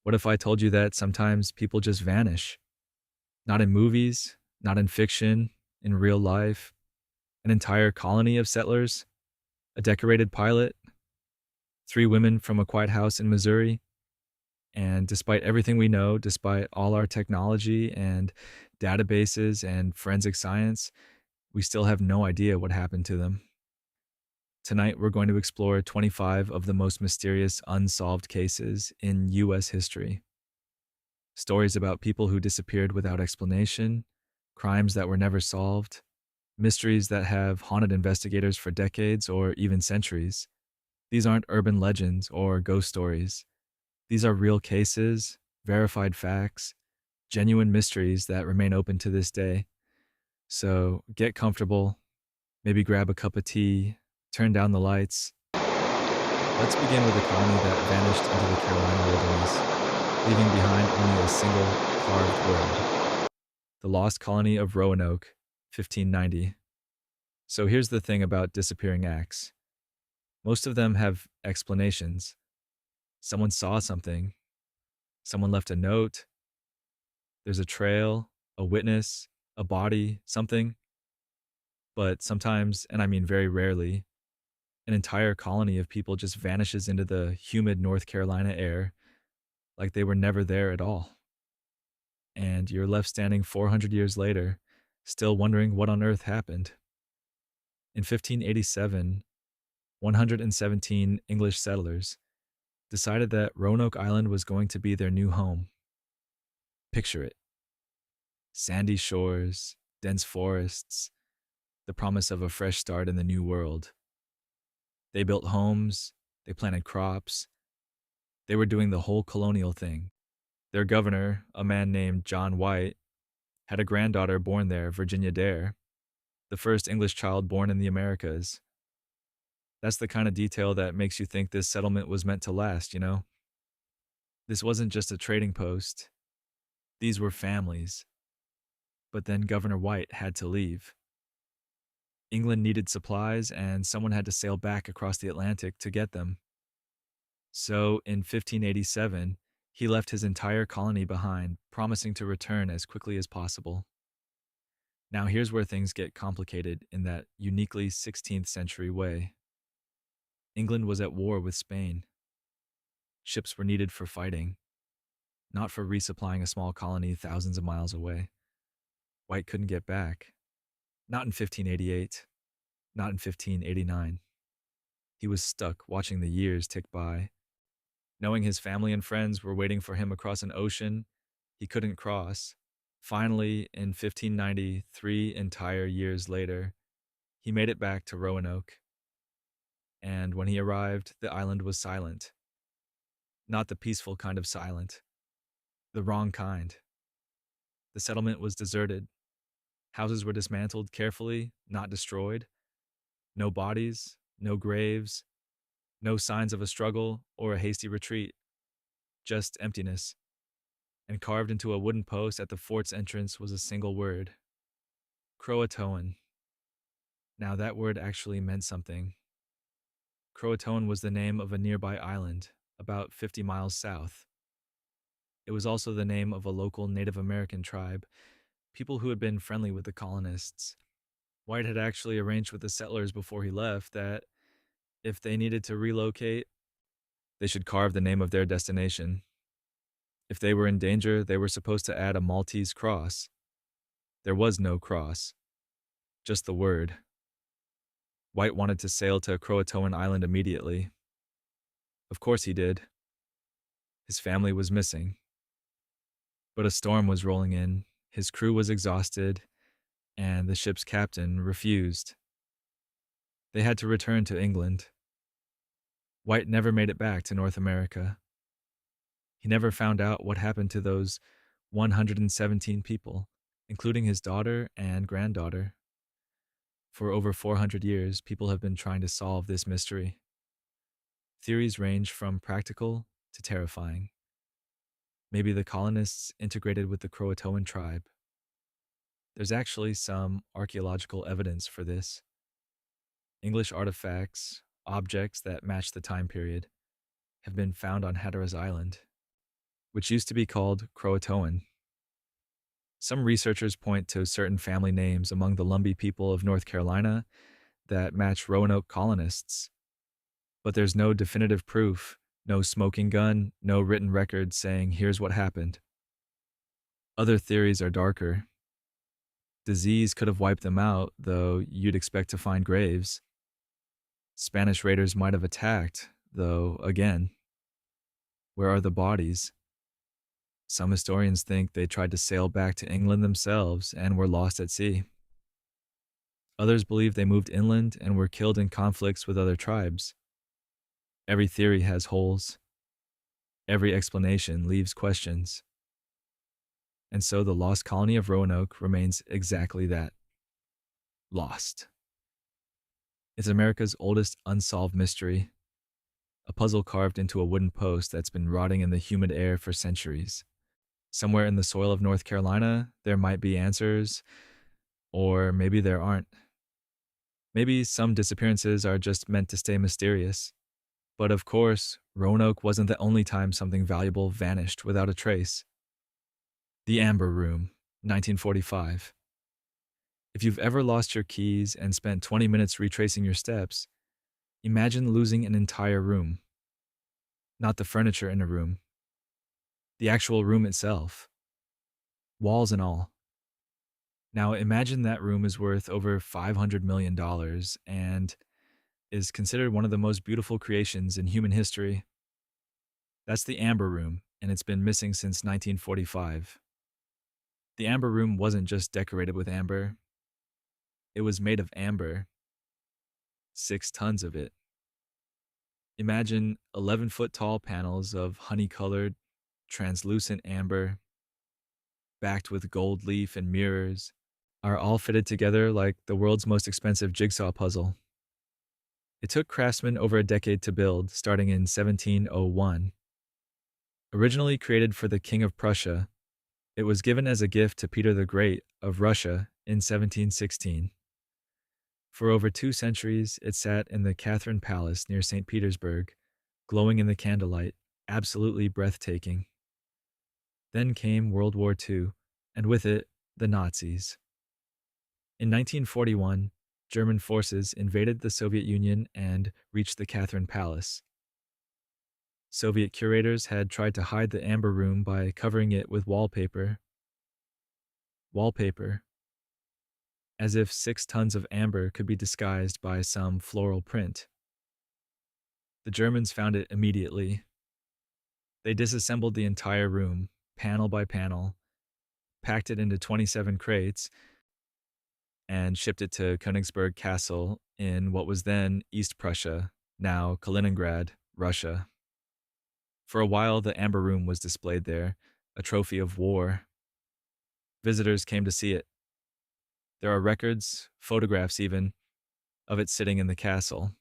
What if I told you that sometimes people just vanish? Not in movies, not in fiction, in real life. An entire colony of settlers, a decorated pilot, three women from a quiet house in Missouri. And despite everything we know, despite all our technology and databases and forensic science, we still have no idea what happened to them. Tonight, we're going to explore 25 of the most mysterious unsolved cases in U.S. history. Stories about people who disappeared without explanation, crimes that were never solved, mysteries that have haunted investigators for decades or even centuries. These aren't urban legends or ghost stories. These are real cases, verified facts, genuine mysteries that remain open to this day. So get comfortable, maybe grab a cup of tea, turn down the lights. Let's begin with a colony that vanished into the Carolina wilderness, leaving behind only a single carved word. The lost colony of Roanoke, 1590. So here's the thing about disappearing acts. Most of them have explanations. Someone saw something. Someone left a note. There's a trail, a witness, a body, something. But sometimes, and I mean very rarely, an entire colony of people just vanishes into the humid North Carolina air like they were never there at all. And you're left standing 400 years later, still wondering what on earth happened. In 1587, 117 English settlers decided that Roanoke Island was going to be their new home. Picture it. Sandy shores, dense forests, the promise of a fresh start in the new world. They built homes, they planted crops. They were doing the whole colonial thing. Their governor, a man named John White, had a granddaughter born there, Virginia Dare, the first English child born in the Americas. That's the kind of detail that makes you think this settlement was meant to last, you know? This wasn't just a trading post. These were families. But then Governor White had to leave. England needed supplies, and someone had to sail back across the Atlantic to get them. So, in 1587, he left his entire colony behind, promising to return as quickly as possible. Now, here's where things get complicated in that uniquely 16th century way. England was at war with Spain. Ships were needed for fighting, not for resupplying a small colony thousands of miles away. White couldn't get back. Not in 1588. Not in 1589. He was stuck watching the years tick by. Knowing his family and friends were waiting for him across an ocean he couldn't cross. Finally, in 1590, 3 entire years later, he made it back to Roanoke. And when he arrived, the island was silent. Not the peaceful kind of silent. The wrong kind. The settlement was deserted. Houses were dismantled carefully, not destroyed. No bodies, no graves, no signs of a struggle or a hasty retreat. Just emptiness. And carved into a wooden post at the fort's entrance was a single word. Croatoan. Now that word actually meant something. Croatoan was the name of a nearby island, about 50 miles south. It was also the name of a local Native American tribe, people who had been friendly with the colonists. White had actually arranged with the settlers before he left that if they needed to relocate, they should carve the name of their destination. If they were in danger, they were supposed to add a Maltese cross. There was no cross, just the word. White wanted to sail to Croatoan Island immediately. Of course he did. His family was missing. But a storm was rolling in, his crew was exhausted, and the ship's captain refused. They had to return to England. White never made it back to North America. He never found out what happened to those 117 people, including his daughter and granddaughter. For over 400 years, people have been trying to solve this mystery. Theories range from practical to terrifying. Maybe the colonists integrated with the Croatoan tribe. There's actually some archaeological evidence for this. English artifacts, objects that match the time period, have been found on Hatteras Island. which used to be called Croatoan. Some researchers point to certain family names among the Lumbee people of North Carolina that match Roanoke colonists, but there's no definitive proof, no smoking gun, no written record saying here's what happened. Other theories are darker. Disease could have wiped them out, though you'd expect to find graves. Spanish raiders might have attacked, though, again, where are the bodies? Some historians think they tried to sail back to England themselves and were lost at sea. Others believe they moved inland and were killed in conflicts with other tribes. Every theory has holes. Every explanation leaves questions. And so the lost colony of Roanoke remains exactly that. Lost. It's America's oldest unsolved mystery, a puzzle carved into a wooden post that's been rotting in the humid air for centuries. Somewhere in the soil of North Carolina, there might be answers, or maybe there aren't. Maybe some disappearances are just meant to stay mysterious. But of course, Roanoke wasn't the only time something valuable vanished without a trace. The Amber Room, 1945. If you've ever lost your keys and spent 20 minutes retracing your steps, imagine losing an entire room. Not the furniture in a room. The actual room itself. Walls and all. Now imagine that room is worth over $500 million and is considered one of the most beautiful creations in human history. That's the Amber Room, and it's been missing since 1945. The Amber Room wasn't just decorated with amber. It was made of amber. 6 tons of it. Imagine 11-foot tall panels of honey-colored, translucent amber, backed with gold leaf and mirrors, are all fitted together like the world's most expensive jigsaw puzzle. It took craftsmen over a decade to build, starting in 1701. Originally created for the King of Prussia, it was given as a gift to Peter the Great of Russia in 1716. For over 2 centuries, it sat in the Catherine Palace near St. Petersburg, glowing in the candlelight, absolutely breathtaking. Then came World War II, and with it, the Nazis. In 1941, German forces invaded the Soviet Union and reached the Catherine Palace. Soviet curators had tried to hide the Amber Room by covering it with wallpaper. Wallpaper. As if 6 tons of amber could be disguised by some floral print. The Germans found it immediately. They disassembled the entire room, panel by panel, packed it into 27 crates, and shipped it to Königsberg Castle in what was then East Prussia, now Kaliningrad, Russia. For a while, the Amber Room was displayed there, a trophy of war. Visitors came to see it. There are records, photographs even, of it sitting in the castle.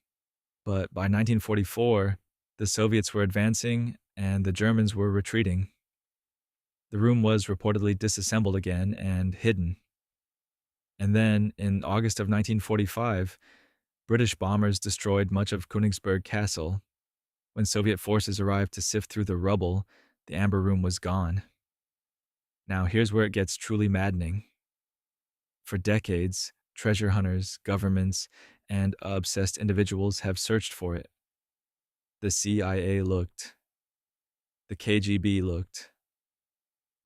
But by 1944, the Soviets were advancing and the Germans were retreating. The room was reportedly disassembled again and hidden. And then, in August of 1945, British bombers destroyed much of Königsberg Castle. When Soviet forces arrived to sift through the rubble, the Amber Room was gone. Now here's where it gets truly maddening. For decades, treasure hunters, governments, and obsessed individuals have searched for it. The CIA looked. The KGB looked.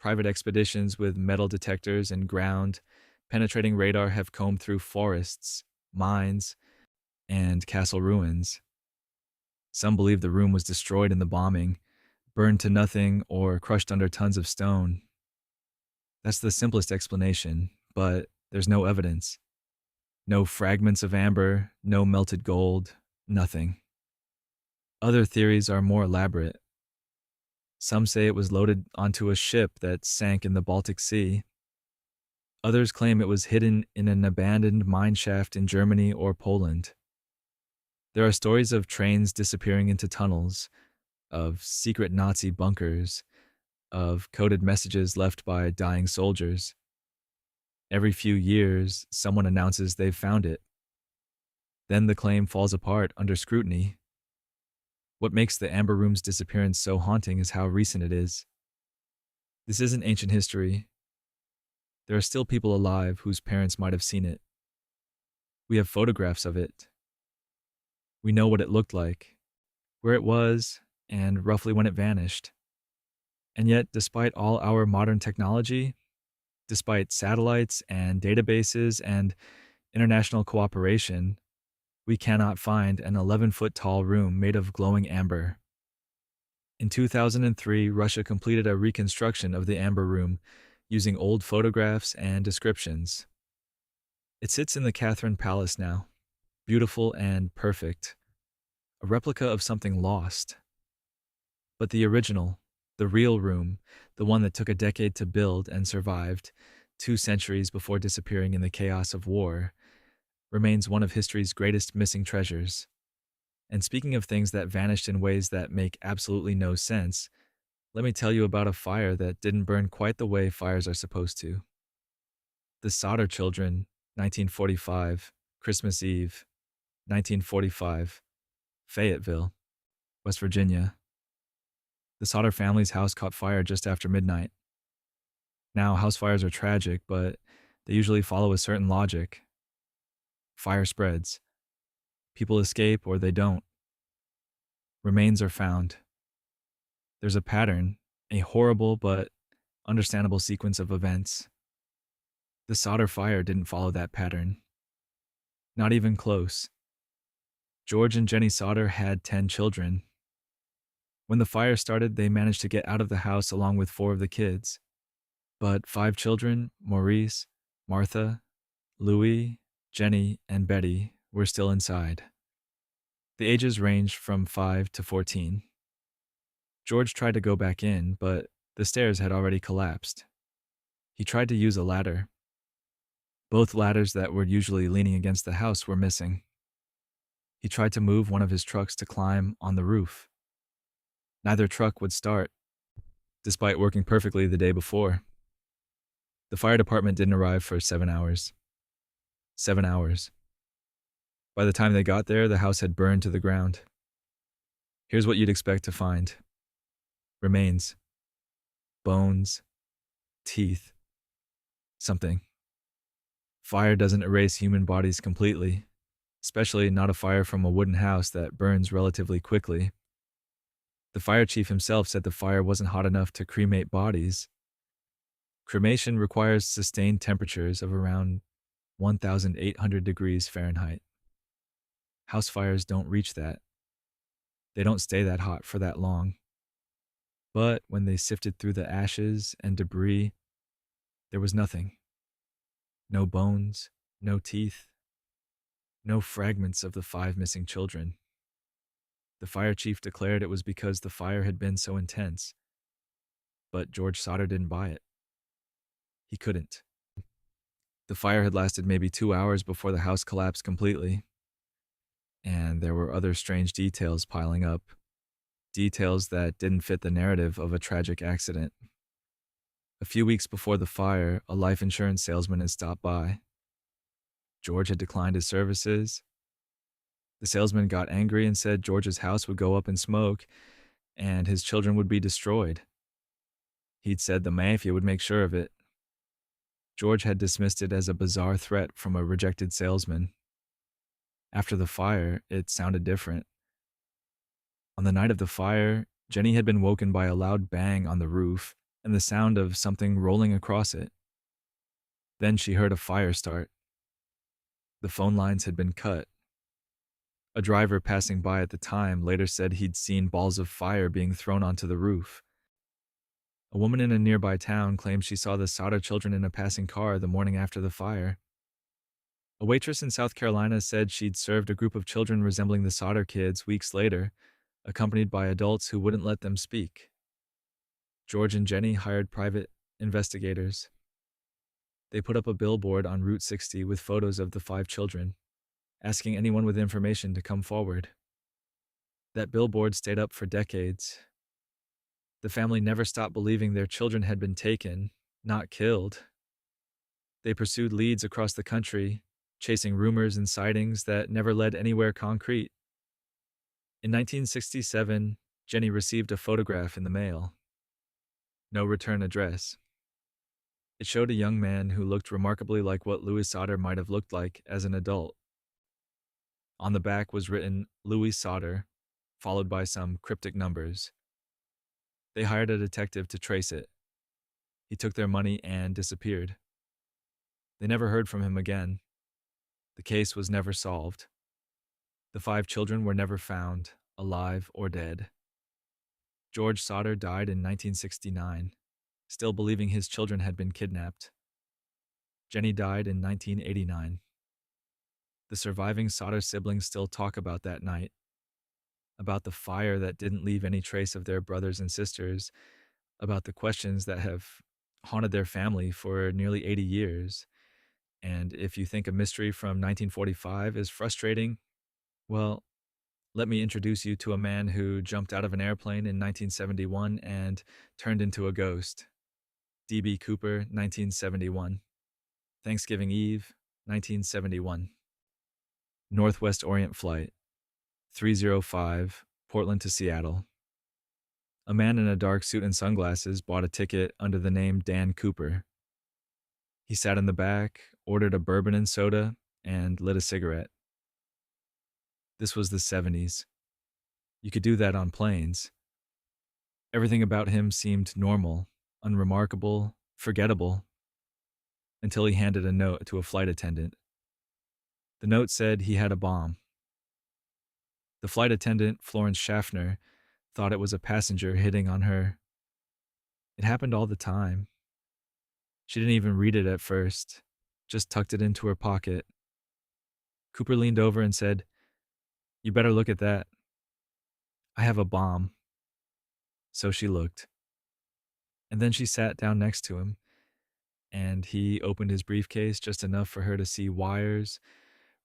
Private expeditions with metal detectors and ground-penetrating radar have combed through forests, mines, and castle ruins. Some believe the room was destroyed in the bombing, burned to nothing, or crushed under tons of stone. That's the simplest explanation, but there's no evidence. No fragments of amber, no melted gold, nothing. Other theories are more elaborate. Some say it was loaded onto a ship that sank in the Baltic Sea. Others claim it was hidden in an abandoned mine shaft in Germany or Poland. There are stories of trains disappearing into tunnels, of secret Nazi bunkers, of coded messages left by dying soldiers. Every few years, someone announces they've found it. Then the claim falls apart under scrutiny. What makes the Amber Room's disappearance so haunting is how recent it is. This isn't ancient history. There are still people alive whose parents might have seen it. We have photographs of it. We know what it looked like, where it was, and roughly when it vanished. And yet, despite all our modern technology, despite satellites and databases and international cooperation, we cannot find an 11-foot tall room made of glowing amber. In 2003, Russia completed a reconstruction of the Amber Room using old photographs and descriptions. It sits in the Catherine Palace now, beautiful and perfect, a replica of something lost. But the original, the real room, the one that took a decade to build and survived, 2 centuries before disappearing in the chaos of war, remains one of history's greatest missing treasures. And speaking of things that vanished in ways that make absolutely no sense, let me tell you about a fire that didn't burn quite the way fires are supposed to. The Sodder children, 1945, Christmas Eve, 1945, Fayetteville, West Virginia. The Sodder family's house caught fire just after midnight. Now, house fires are tragic, but they usually follow a certain logic. Fire spreads. People escape or they don't. Remains are found. There's a pattern, a horrible but understandable sequence of events. The Sodder fire didn't follow that pattern. Not even close. George and Jenny Sodder had 10 children. When the fire started, they managed to get out of the house along with 4 of the kids. But 5 children, Maurice, Martha, Louis, Jenny, and Betty, were still inside. The ages ranged from 5 to 14. George tried to go back in, but the stairs had already collapsed. He tried to use a ladder. Both ladders that were usually leaning against the house were missing. He tried to move one of his trucks to climb on the roof. Neither truck would start, despite working perfectly the day before. The fire department didn't arrive for 7 hours. 7 hours. By the time they got there, the house had burned to the ground. Here's what you'd expect to find. Remains. Bones. Teeth. Something. Fire doesn't erase human bodies completely, especially not a fire from a wooden house that burns relatively quickly. The fire chief himself said the fire wasn't hot enough to cremate bodies. Cremation requires sustained temperatures of around 1,800 degrees Fahrenheit. House fires don't reach that. They don't stay that hot for that long. But when they sifted through the ashes and debris, there was nothing. No bones, no teeth, no fragments of the 5 missing children. The fire chief declared it was because the fire had been so intense. But George Sodder didn't buy it. He couldn't. The fire had lasted maybe 2 hours before the house collapsed completely. And there were other strange details piling up. Details that didn't fit the narrative of a tragic accident. A few weeks before the fire, a life insurance salesman had stopped by. George had declined his services. The salesman got angry and said George's house would go up in smoke and his children would be destroyed. He'd said the mafia would make sure of it. George had dismissed it as a bizarre threat from a rejected salesman. After the fire, it sounded different. On the night of the fire, Jenny had been woken by a loud bang on the roof and the sound of something rolling across it. Then she heard a fire start. The phone lines had been cut. A driver passing by at the time later said he'd seen balls of fire being thrown onto the roof. A woman in a nearby town claimed she saw the Sodder children in a passing car the morning after the fire. A waitress in South Carolina said she'd served a group of children resembling the Sodder kids weeks later, accompanied by adults who wouldn't let them speak. George and Jenny hired private investigators. They put up a billboard on Route 60 with photos of the 5 children, asking anyone with information to come forward. That billboard stayed up for decades. The family never stopped believing their children had been taken, not killed. They pursued leads across the country, chasing rumors and sightings that never led anywhere concrete. In 1967, Jenny received a photograph in the mail. no return address. It showed a young man who looked remarkably like what Louis Sodder might have looked like as an adult. On the back was written Louis Sodder, followed by some cryptic numbers. They hired a detective to trace it. He took their money and disappeared. They never heard from him again. The case was never solved. The 5 children were never found, alive or dead. George Sodder died in 1969, still believing his children had been kidnapped. Jenny died in 1989. The surviving Sodder siblings still talk about that night, about the fire that didn't leave any trace of their brothers and sisters, about the questions that have haunted their family for nearly 80 years. And if you think a mystery from 1945 is frustrating, well, let me introduce you to a man who jumped out of an airplane in 1971 and turned into a ghost. D.B. Cooper, 1971. Thanksgiving Eve, 1971. Northwest Orient Flight, 305, Portland to Seattle. A man in a dark suit and sunglasses bought a ticket under the name Dan Cooper. He sat in the back, ordered a bourbon and soda, and lit a cigarette. This was the 70s. You could do that on planes. Everything about him seemed normal, unremarkable, forgettable, until he handed a note to a flight attendant. The note said he had a bomb. The flight attendant, Florence Schaffner, thought it was a passenger hitting on her. It happened all the time. She didn't even read it at first, just tucked it into her pocket. Cooper leaned over and said, "You better look at that. I have a bomb." So she looked. And then she sat down next to him, and he opened his briefcase just enough for her to see wires,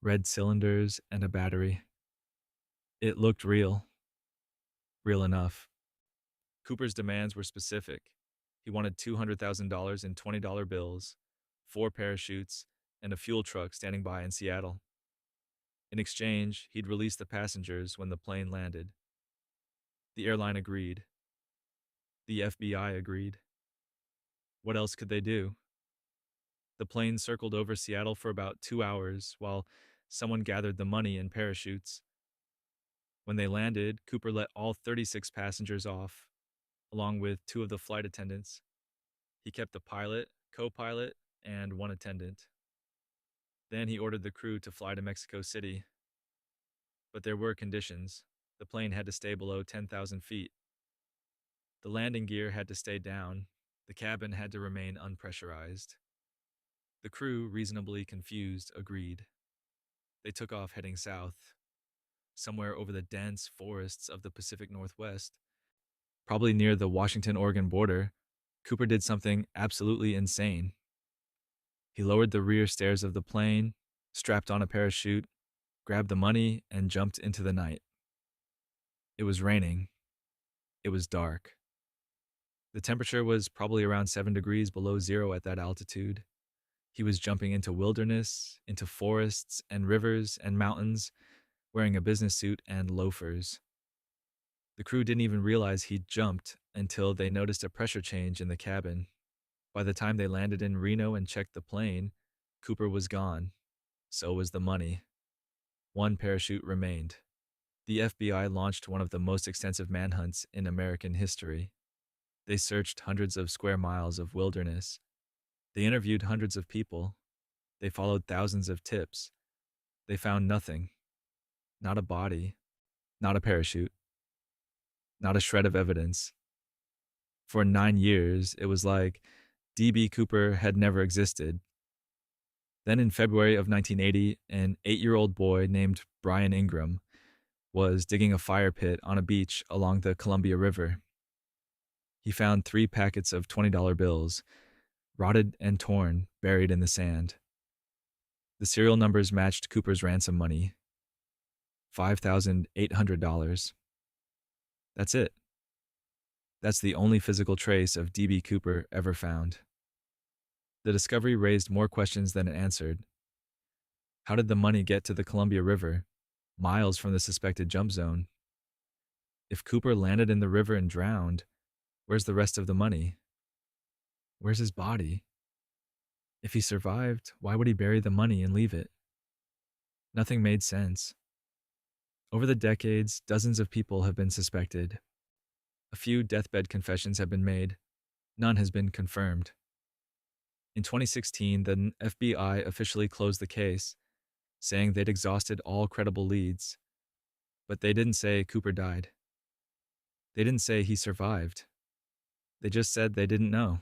red cylinders, and a battery. It looked real. Real enough. Cooper's demands were specific. He wanted $200,000 in $20 bills, 4 parachutes, and a fuel truck standing by in Seattle. In exchange, he'd release the passengers when the plane landed. The airline agreed. The FBI agreed. What else could they do? The plane circled over Seattle for about 2 hours while someone gathered the money in parachutes. When they landed, Cooper let all 36 passengers off, along with 2 of the flight attendants. He kept the pilot, co-pilot, and 1 attendant. Then he ordered the crew to fly to Mexico City. But there were conditions. The plane had to stay below 10,000 feet. The landing gear had to stay down. The cabin had to remain unpressurized. The crew, reasonably confused, agreed. They took off heading south, somewhere over the dense forests of the Pacific Northwest. Probably near the Washington-Oregon border, Cooper did something absolutely insane. He lowered the rear stairs of the plane, strapped on a parachute, grabbed the money, and jumped into the night. It was raining. It was dark. The temperature was probably around 7 degrees below zero at that altitude. He was jumping into wilderness, into forests and rivers and mountains, wearing a business suit and loafers. The crew didn't even realize he'd jumped until they noticed a pressure change in the cabin. By the time they landed in Reno and checked the plane, Cooper was gone. So was the money. 1 parachute remained. The FBI launched one of the most extensive manhunts in American history. They searched hundreds of square miles of wilderness. They interviewed hundreds of people. They followed thousands of tips. They found nothing. Not a body. Not a parachute. Not a shred of evidence. For 9 years, it was like D.B. Cooper had never existed. Then in February of 1980, an 8-year-old boy named Brian Ingram was digging a fire pit on a beach along the Columbia River. He found 3 packets of $20 bills, rotted and torn, buried in the sand. The serial numbers matched Cooper's ransom money, $5,800. That's it. That's the only physical trace of D.B. Cooper ever found. The discovery raised more questions than it answered. How did the money get to the Columbia River, miles from the suspected jump zone? If Cooper landed in the river and drowned, where's the rest of the money? Where's his body? If he survived, why would he bury the money and leave it? Nothing made sense. Over the decades, dozens of people have been suspected. A few deathbed confessions have been made. None has been confirmed. In 2016, the FBI officially closed the case, saying they'd exhausted all credible leads. But they didn't say Cooper died. They didn't say he survived. They just said they didn't know.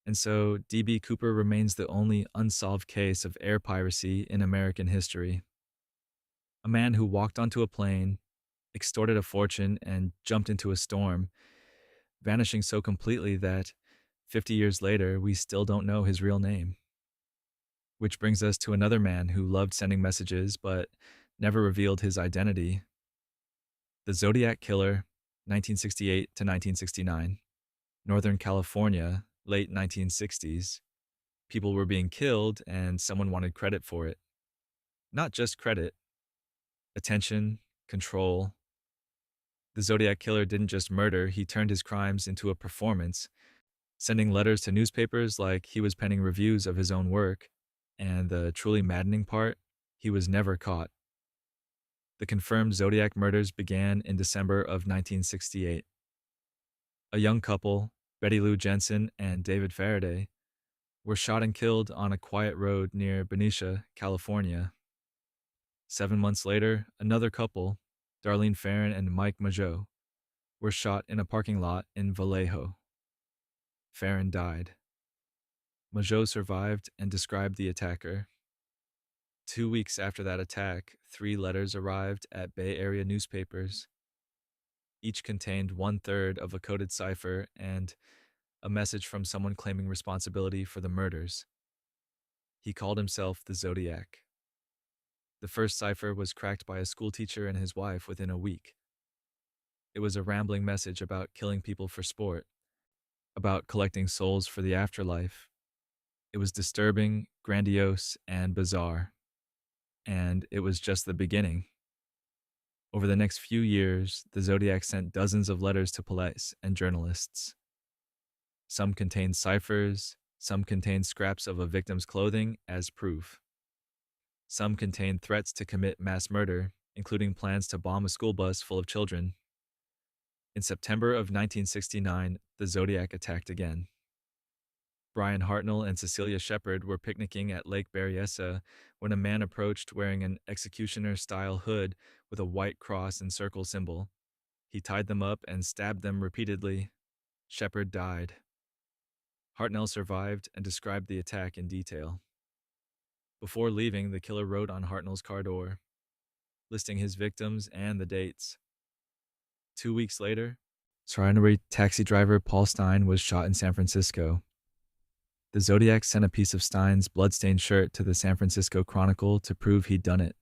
And so D.B. Cooper remains the only unsolved case of air piracy in American history. A man who walked onto a plane, extorted a fortune, and jumped into a storm, vanishing so completely that 50 years later, we still don't know his real name. Which brings us to another man who loved sending messages but never revealed his identity. The Zodiac Killer, 1968 to 1969. Northern California, late 1960s. People were being killed and someone wanted credit for it. Not just credit. Attention, control. The Zodiac Killer didn't just murder, he turned his crimes into a performance, sending letters to newspapers like he was penning reviews of his own work, and the truly maddening part, he was never caught. The confirmed Zodiac murders began in December of 1968. A young couple, Betty Lou Jensen and David Faraday, were shot and killed on a quiet road near Benicia, California. 7 months later, another couple, Darlene Farron and Mike Mageau, were shot in a parking lot in Vallejo. Farron died. Mageau survived and described the attacker. 2 weeks after that attack, 3 letters arrived at Bay Area newspapers. Each contained 1/3 of a coded cipher and a message from someone claiming responsibility for the murders. He called himself the Zodiac. The first cipher was cracked by a schoolteacher and his wife within a week. It was a rambling message about killing people for sport, about collecting souls for the afterlife. It was disturbing, grandiose, and bizarre. And it was just the beginning. Over the next few years, the Zodiac sent dozens of letters to police and journalists. Some contained ciphers, some contained scraps of a victim's clothing as proof. Some contained threats to commit mass murder, including plans to bomb a school bus full of children. In September of 1969, the Zodiac attacked again. Brian Hartnell and Cecilia Shepard were picnicking at Lake Berryessa when a man approached wearing an executioner-style hood with a white cross and circle symbol. He tied them up and stabbed them repeatedly. Shepard died. Hartnell survived and described the attack in detail. Before leaving, the killer wrote on Hartnell's car door, listing his victims and the dates. 2 weeks later, Saranari taxi driver Paul Stein was shot in San Francisco. The Zodiac sent a piece of Stein's bloodstained shirt to the San Francisco Chronicle to prove he'd done it.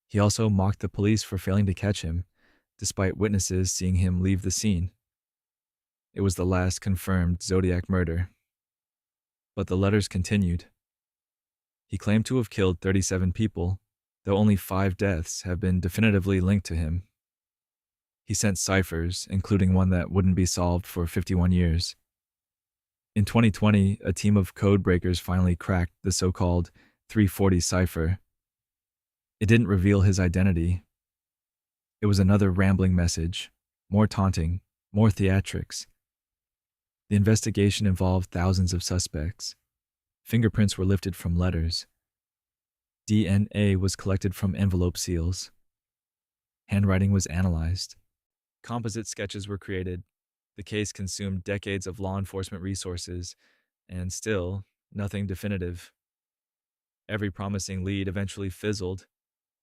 He also mocked the police for failing to catch him, despite witnesses seeing him leave the scene. It was the last confirmed Zodiac murder. But the letters continued. He claimed to have killed 37 people, though only 5 deaths have been definitively linked to him. He sent ciphers, including one that wouldn't be solved for 51 years. In 2020, a team of code breakers finally cracked the so-called 340 cipher. It didn't reveal his identity. It was another rambling message, more taunting, more theatrics. The investigation involved thousands of suspects. Fingerprints were lifted from letters. DNA was collected from envelope seals. Handwriting was analyzed. Composite sketches were created. The case consumed decades of law enforcement resources, and still, nothing definitive. Every promising lead eventually fizzled.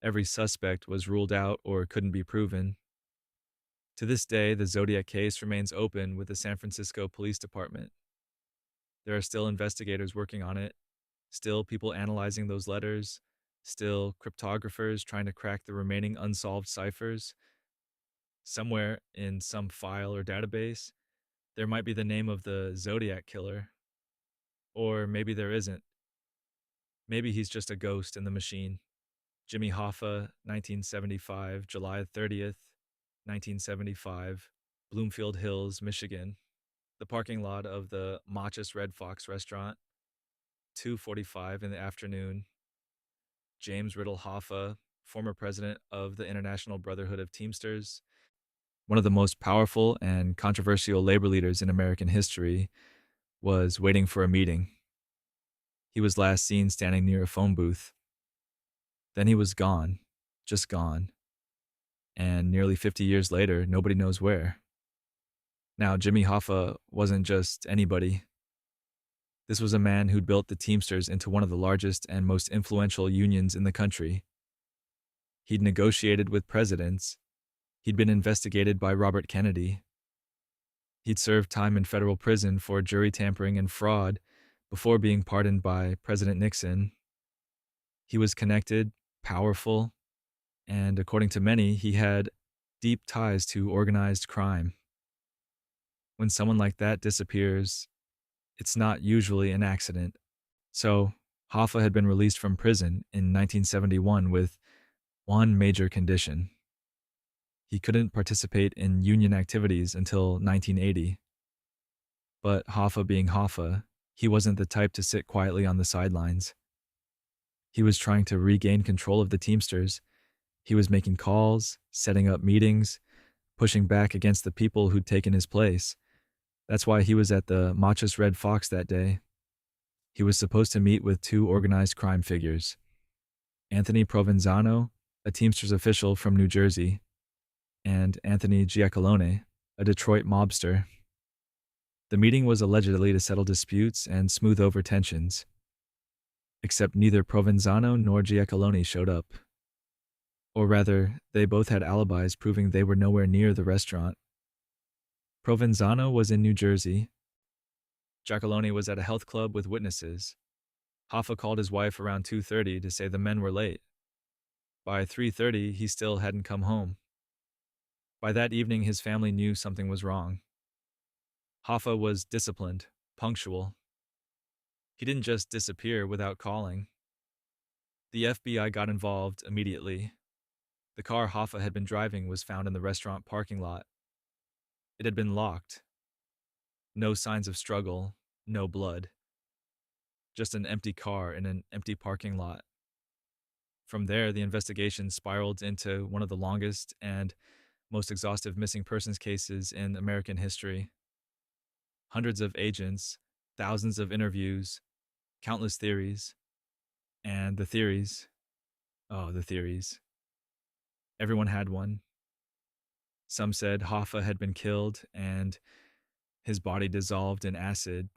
Every suspect was ruled out or couldn't be proven. To this day, the Zodiac case remains open with the San Francisco Police Department. There are still investigators working on it, still people analyzing those letters, still cryptographers trying to crack the remaining unsolved ciphers. Somewhere in some file or database, there might be the name of the Zodiac Killer. Or maybe there isn't. Maybe he's just a ghost in the machine. Jimmy Hoffa, 1975, July 30th, 1975, Bloomfield Hills, Michigan. The parking lot of the Machus Red Fox restaurant, 2:45 in the afternoon. James Riddle Hoffa, former president of the International Brotherhood of Teamsters, one of the most powerful and controversial labor leaders in American history, was waiting for a meeting. He was last seen standing near a phone booth. Then he was gone, just gone. And nearly 50 years later, nobody knows where. Now, Jimmy Hoffa wasn't just anybody. This was a man who'd built the Teamsters into one of the largest and most influential unions in the country. He'd negotiated with presidents. He'd been investigated by Robert Kennedy. He'd served time in federal prison for jury tampering and fraud before being pardoned by President Nixon. He was connected, powerful, and according to many, he had deep ties to organized crime. When someone like that disappears, it's not usually an accident. So, Hoffa had been released from prison in 1971 with one major condition. He couldn't participate in union activities until 1980. But Hoffa being Hoffa, he wasn't the type to sit quietly on the sidelines. He was trying to regain control of the Teamsters. He was making calls, setting up meetings, pushing back against the people who'd taken his place. That's why he was at the Machus Red Fox that day. He was supposed to meet with two organized crime figures, Anthony Provenzano, a Teamsters official from New Jersey, and Anthony Giacalone, a Detroit mobster. The meeting was allegedly to settle disputes and smooth over tensions. Except neither Provenzano nor Giacalone showed up. Or rather, they both had alibis proving they were nowhere near the restaurant. Provenzano was in New Jersey. Giacalone was at a health club with witnesses. Hoffa called his wife around 2:30 to say the men were late. By 3:30, he still hadn't come home. By that evening, his family knew something was wrong. Hoffa was disciplined, punctual. He didn't just disappear without calling. The FBI got involved immediately. The car Hoffa had been driving was found in the restaurant parking lot. It had been locked. No signs of struggle, no blood. Just an empty car in an empty parking lot. From there, the investigation spiraled into one of the longest and most exhaustive missing persons cases in American history. Hundreds of agents, thousands of interviews, countless theories. And the theories. Everyone had one. Some said Hoffa had been killed and his body dissolved in acid.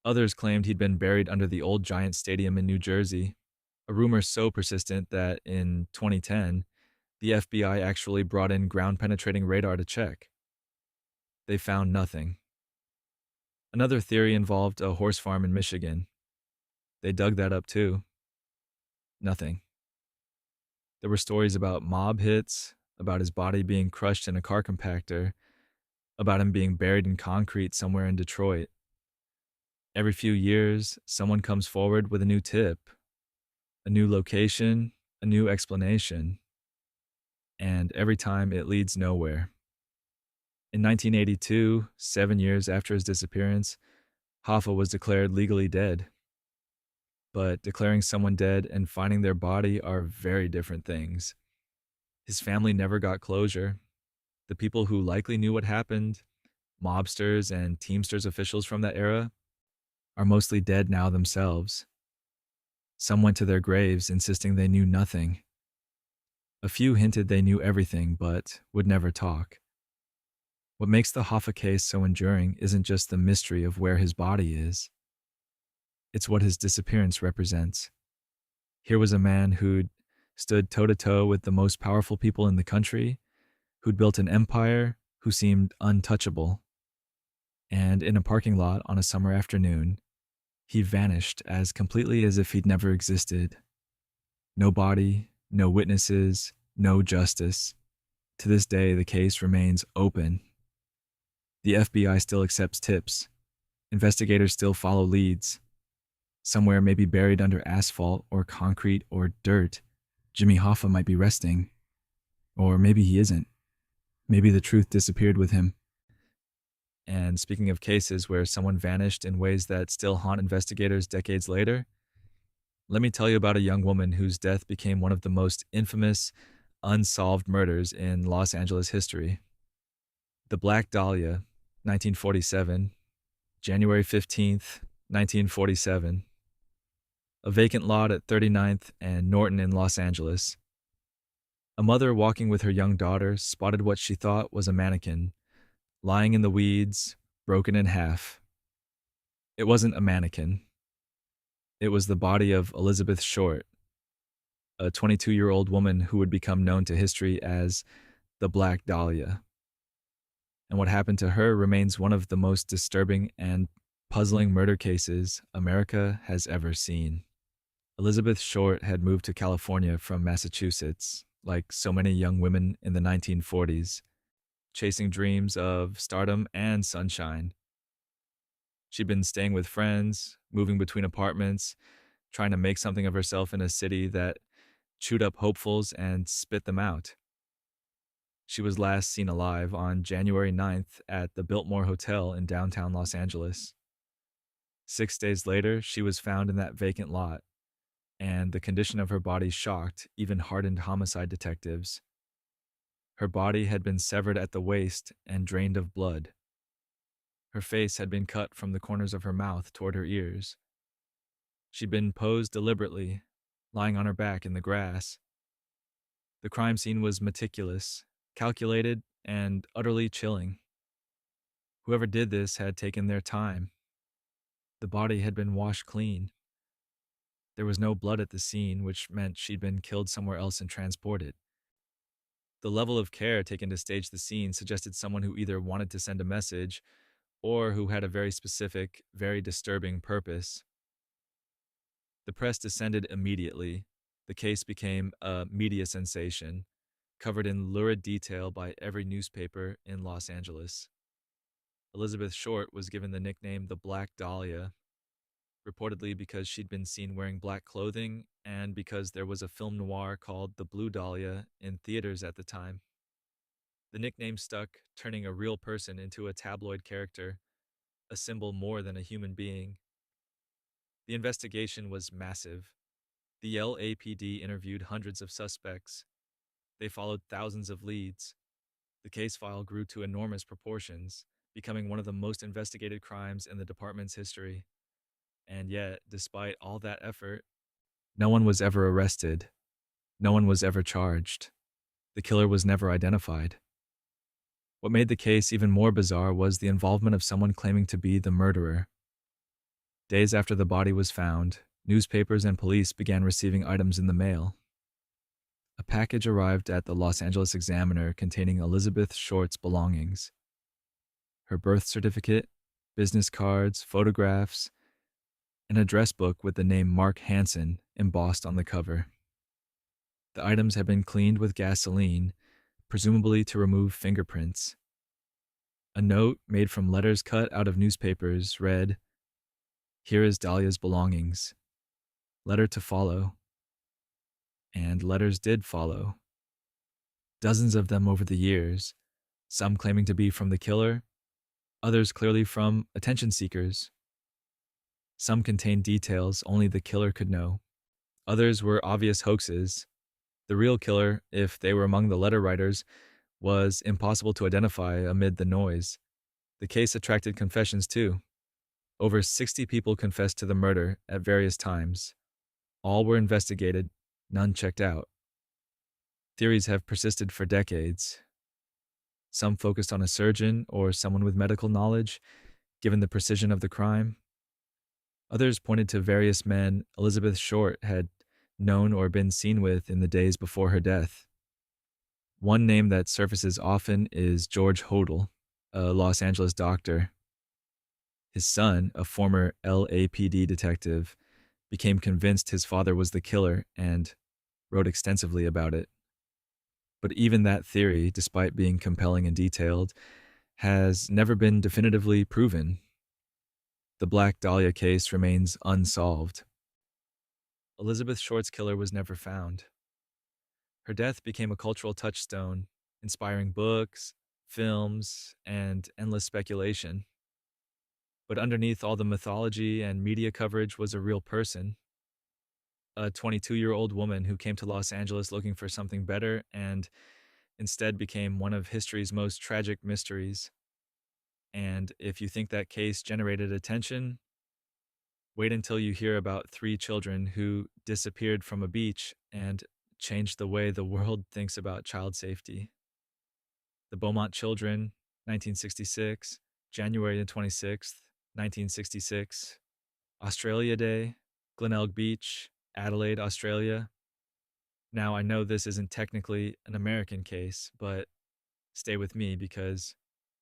Others claimed he'd been buried under the old Giant Stadium in New Jersey, a rumor so persistent that in 2010, the FBI actually brought in ground-penetrating radar to check. They found nothing. Another theory involved a horse farm in Michigan. They dug that up too. Nothing. There were stories about mob hits, about his body being crushed in a car compactor, about him being buried in concrete somewhere in Detroit. Every few years, someone comes forward with a new tip, a new location, a new explanation. And every time it leads nowhere. In 1982, 7 years after his disappearance, Hoffa was declared legally dead. But declaring someone dead and finding their body are very different things. His family never got closure. The people who likely knew what happened, mobsters and Teamsters officials from that era, are mostly dead now themselves. Some went to their graves insisting they knew nothing. A few hinted they knew everything but would never talk. What makes the Hoffa case so enduring isn't just the mystery of where his body is. It's what his disappearance represents. Here was a man who'd stood toe-to-toe with the most powerful people in the country, who'd built an empire, who seemed untouchable. And in a parking lot on a summer afternoon, he vanished as completely as if he'd never existed. No body, no witnesses, no justice. To this day, the case remains open. The FBI still accepts tips. Investigators still follow leads. Somewhere maybe buried under asphalt or concrete or dirt, Jimmy Hoffa might be resting. Or maybe he isn't. Maybe the truth disappeared with him. And speaking of cases where someone vanished in ways that still haunt investigators decades later, let me tell you about a young woman whose death became one of the most infamous, unsolved murders in Los Angeles history. The Black Dahlia, 1947, January 15th, 1947. A vacant lot at 39th and Norton in Los Angeles. A mother walking with her young daughter spotted what she thought was a mannequin, lying in the weeds, broken in half. It wasn't a mannequin. It was the body of Elizabeth Short, a 22-year-old woman who would become known to history as the Black Dahlia. And what happened to her remains one of the most disturbing and puzzling murder cases America has ever seen. Elizabeth Short had moved to California from Massachusetts, like so many young women in the 1940s, chasing dreams of stardom and sunshine. She'd been staying with friends, moving between apartments, trying to make something of herself in a city that chewed up hopefuls and spit them out. She was last seen alive on January 9th at the Biltmore Hotel in downtown Los Angeles. 6 days later, she was found in that vacant lot, and the condition of her body shocked even hardened homicide detectives. Her body had been severed at the waist and drained of blood. Her face had been cut from the corners of her mouth toward her ears. She'd been posed deliberately, lying on her back in the grass. The crime scene was meticulous, calculated, and utterly chilling. Whoever did this had taken their time. The body had been washed clean. There was no blood at the scene, which meant she'd been killed somewhere else and transported. The level of care taken to stage the scene suggested someone who either wanted to send a message or who had a very specific, very disturbing purpose. The press descended immediately. The case became a media sensation, covered in lurid detail by every newspaper in Los Angeles. Elizabeth Short was given the nickname the Black Dahlia, reportedly because she'd been seen wearing black clothing and because there was a film noir called The Blue Dahlia in theaters at the time. The nickname stuck, turning a real person into a tabloid character, a symbol more than a human being. The investigation was massive. The LAPD interviewed hundreds of suspects. They followed thousands of leads. The case file grew to enormous proportions, becoming one of the most investigated crimes in the department's history. And yet, despite all that effort, no one was ever arrested. No one was ever charged. The killer was never identified. What made the case even more bizarre was the involvement of someone claiming to be the murderer. Days after the body was found, newspapers and police began receiving items in the mail. A package arrived at the Los Angeles Examiner containing Elizabeth Short's belongings. Her birth certificate, business cards, photographs, an address book with the name Mark Hansen embossed on the cover. The items had been cleaned with gasoline, presumably to remove fingerprints. A note made from letters cut out of newspapers read, "Here is Dahlia's belongings. Letter to follow." And letters did follow. Dozens of them over the years, some claiming to be from the killer, others clearly from attention seekers. Some contained details only the killer could know. Others were obvious hoaxes. The real killer, if they were among the letter writers, was impossible to identify amid the noise. The case attracted confessions too. Over 60 people confessed to the murder at various times. All were investigated, none checked out. Theories have persisted for decades. Some focused on a surgeon or someone with medical knowledge, given the precision of the crime. Others pointed to various men Elizabeth Short had known or been seen with in the days before her death. One name that surfaces often is George Hodel, a Los Angeles doctor. His son, a former LAPD detective, became convinced his father was the killer and wrote extensively about it. But even that theory, despite being compelling and detailed, has never been definitively proven. The Black Dahlia case remains unsolved. Elizabeth Short's killer was never found. Her death became a cultural touchstone, inspiring books, films, and endless speculation. But underneath all the mythology and media coverage was a real person, a 22-year-old woman who came to Los Angeles looking for something better and instead became one of history's most tragic mysteries. And if you think that case generated attention, wait until you hear about three children who disappeared from a beach and changed the way the world thinks about child safety. The Beaumont children, 1966, January the 26th, 1966, Australia Day, Glenelg Beach, Adelaide, Australia. Now, I know this isn't technically an American case, but stay with me because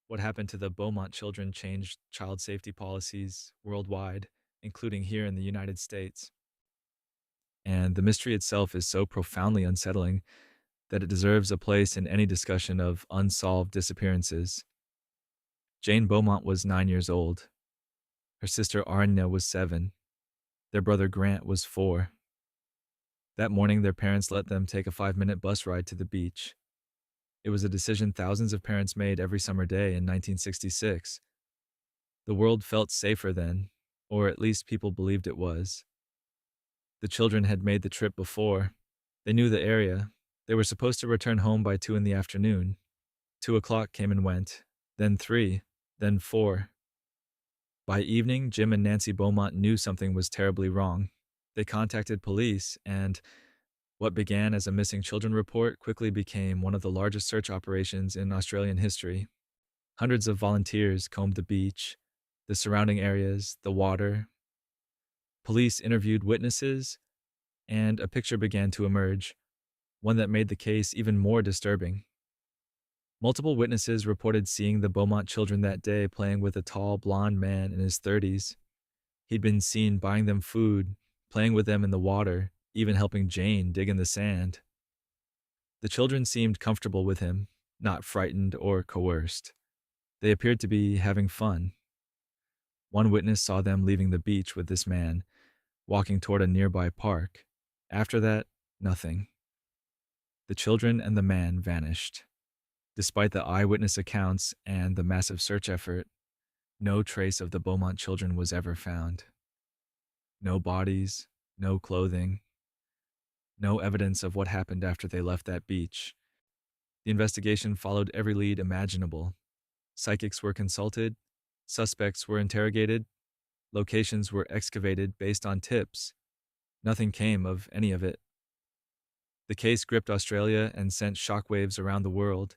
what happened to the Beaumont children changed child safety policies worldwide, including here in the United States. And the mystery itself is so profoundly unsettling that it deserves a place in any discussion of unsolved disappearances. Jane Beaumont was 9 years old. Her sister Arnya was 7. Their brother Grant was 4. That morning, their parents let them take a 5-minute bus ride to the beach. It was a decision thousands of parents made every summer day in 1966. The world felt safer then, or at least people believed it was. The children had made the trip before. They knew the area. They were supposed to return home by 2 in the afternoon. 2 o'clock came and went, then 3, then 4. By evening, Jim and Nancy Beaumont knew something was terribly wrong. They contacted police, and what began as a missing children report quickly became one of the largest search operations in Australian history. Hundreds of volunteers combed the beach, the surrounding areas, the water. Police interviewed witnesses, and a picture began to emerge, one that made the case even more disturbing. Multiple witnesses reported seeing the Beaumont children that day playing with a tall, blonde man in his 30s. He'd been seen buying them food, playing with them in the water, even helping Jane dig in the sand. The children seemed comfortable with him, not frightened or coerced. They appeared to be having fun. One witness saw them leaving the beach with this man, walking toward a nearby park. After that, nothing. The children and the man vanished. Despite the eyewitness accounts and the massive search effort, no trace of the Beaumont children was ever found. No bodies, no clothing, no evidence of what happened after they left that beach. The investigation followed every lead imaginable. Psychics were consulted, suspects were interrogated, locations were excavated based on tips. Nothing came of any of it. The case gripped Australia and sent shockwaves around the world.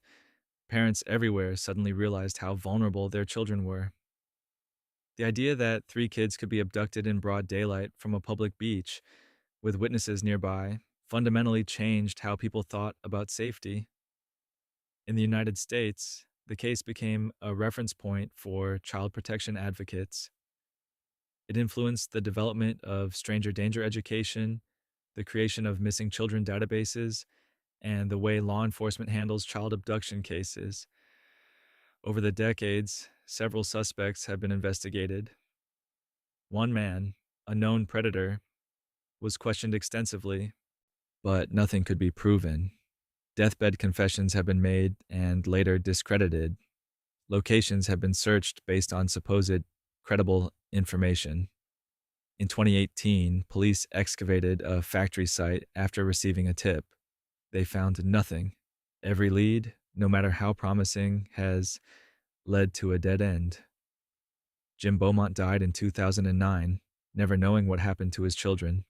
Parents everywhere suddenly realized how vulnerable their children were. The idea that 3 kids could be abducted in broad daylight from a public beach with witnesses nearby fundamentally changed how people thought about safety. In the United States, the case became a reference point for child protection advocates. It influenced the development of stranger danger education, the creation of missing children databases, and the way law enforcement handles child abduction cases. Over the decades, several suspects have been investigated. One man, a known predator, was questioned extensively, but nothing could be proven. Deathbed confessions have been made and later discredited. Locations have been searched based on supposed credible information. In 2018, police excavated a factory site after receiving a tip. They found nothing. Every lead, no matter how promising, has led to a dead end. Jim Beaumont died in 2009, never knowing what happened to his children.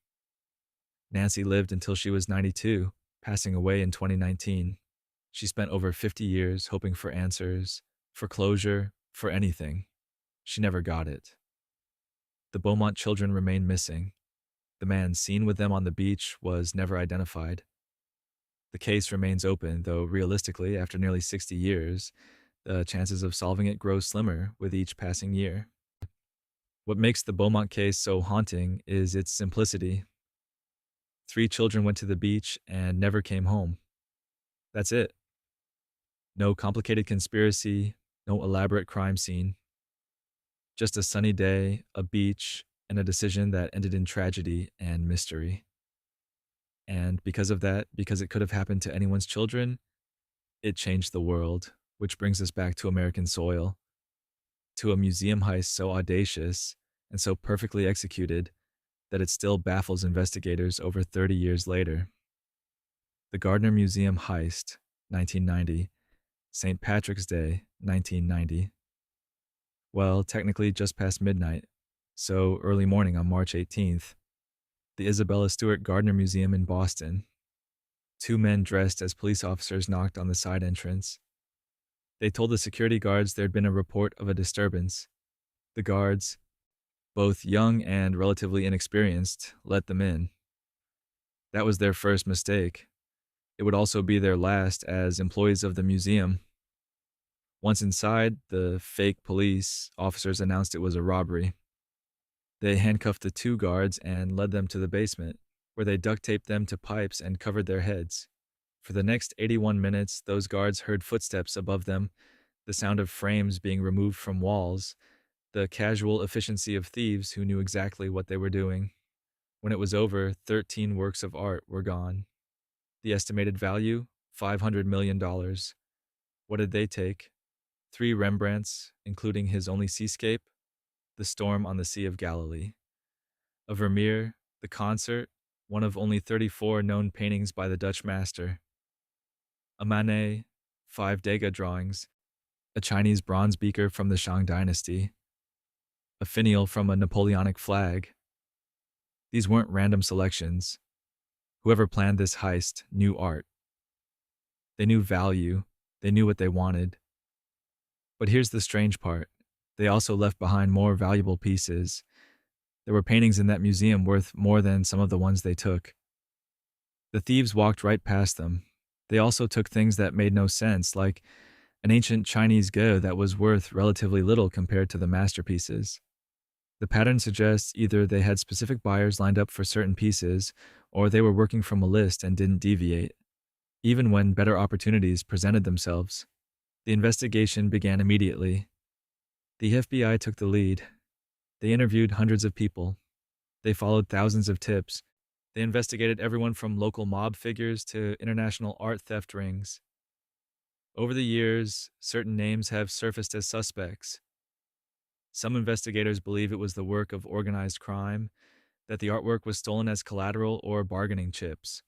Nancy lived until she was 92, passing away in 2019. She spent over 50 years hoping for answers, for closure, for anything. She never got it. The Beaumont children remain missing. The man seen with them on the beach was never identified. The case remains open, though realistically, after nearly 60 years, the chances of solving it grow slimmer with each passing year. What makes the Beaumont case so haunting is its simplicity. 3 children went to the beach and never came home. That's it. No complicated conspiracy, no elaborate crime scene. Just a sunny day, a beach, and a decision that ended in tragedy and mystery. And because of that, because it could have happened to anyone's children, it changed the world which brings us back to American soil, to a museum heist so audacious and so perfectly executed that it still baffles investigators over 30 years later. The Gardner Museum heist, 1990. St. Patrick's Day, 1990. Well, technically just past midnight, so early morning on March 18th. The Isabella Stewart Gardner Museum in Boston. Two men dressed as police officers knocked on the side entrance. They told the security guards there'd been a report of a disturbance. The guards, both young and relatively inexperienced, let them in. That was their first mistake. It would also be their last as employees of the museum. Once inside, the fake police officers announced it was a robbery. They handcuffed the two guards and led them to the basement, where they duct taped them to pipes and covered their heads. For the next 81 minutes, those guards heard footsteps above them, the sound of frames being removed from walls, the casual efficiency of thieves who knew exactly what they were doing. When it was over, 13 works of art were gone. The estimated value? $500 million. What did they take? 3 Rembrandts, including his only seascape, The Storm on the Sea of Galilee. A Vermeer, The Concert, one of only 34 known paintings by the Dutch master. A Manet, 5 Degas drawings, a Chinese bronze beaker from the Shang dynasty, a finial from a Napoleonic flag. These weren't random selections. Whoever planned this heist knew art. They knew value. They knew what they wanted. But here's the strange part. They also left behind more valuable pieces. There were paintings in that museum worth more than some of the ones they took. The thieves walked right past them. They also took things that made no sense, like an ancient Chinese go that was worth relatively little compared to the masterpieces. The pattern suggests either they had specific buyers lined up for certain pieces, or they were working from a list and didn't deviate, even when better opportunities presented themselves. The investigation began immediately. The FBI took the lead. They interviewed hundreds of people. They followed thousands of tips. They investigated everyone from local mob figures to international art theft rings. Over the years, certain names have surfaced as suspects. Some investigators believe it was the work of organized crime, that the artwork was stolen as collateral or bargaining chips.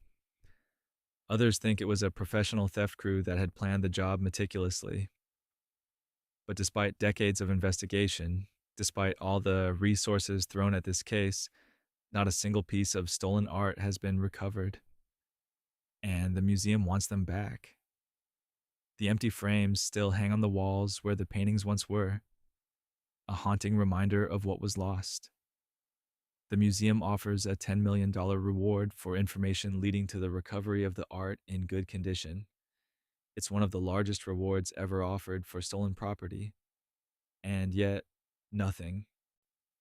Others think it was a professional theft crew that had planned the job meticulously. But despite decades of investigation, despite all the resources thrown at this case, not a single piece of stolen art has been recovered. And the museum wants them back. The empty frames still hang on the walls where the paintings once were, a haunting reminder of what was lost. The museum offers a $10 million reward for information leading to the recovery of the art in good condition. It's one of the largest rewards ever offered for stolen property. And yet, nothing.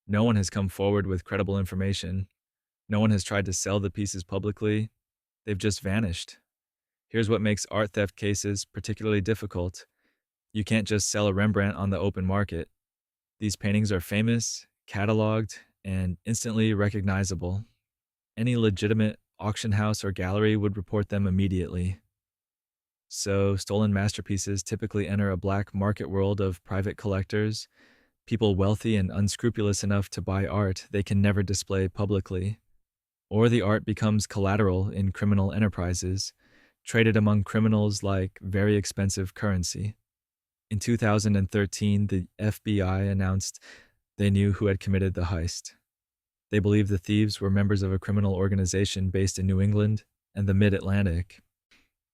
No one has come forward with credible information. No one has tried to sell the pieces publicly. They've just vanished. Here's what makes art theft cases particularly difficult. You can't just sell a Rembrandt on the open market. These paintings are famous, cataloged, and instantly recognizable. Any legitimate auction house or gallery would report them immediately. So, stolen masterpieces typically enter a black market world of private collectors, people wealthy and unscrupulous enough to buy art they can never display publicly. Or the art becomes collateral in criminal enterprises, traded among criminals like very expensive currency. In 2013, the FBI announced they knew who had committed the heist. They believed the thieves were members of a criminal organization based in New England and the Mid-Atlantic.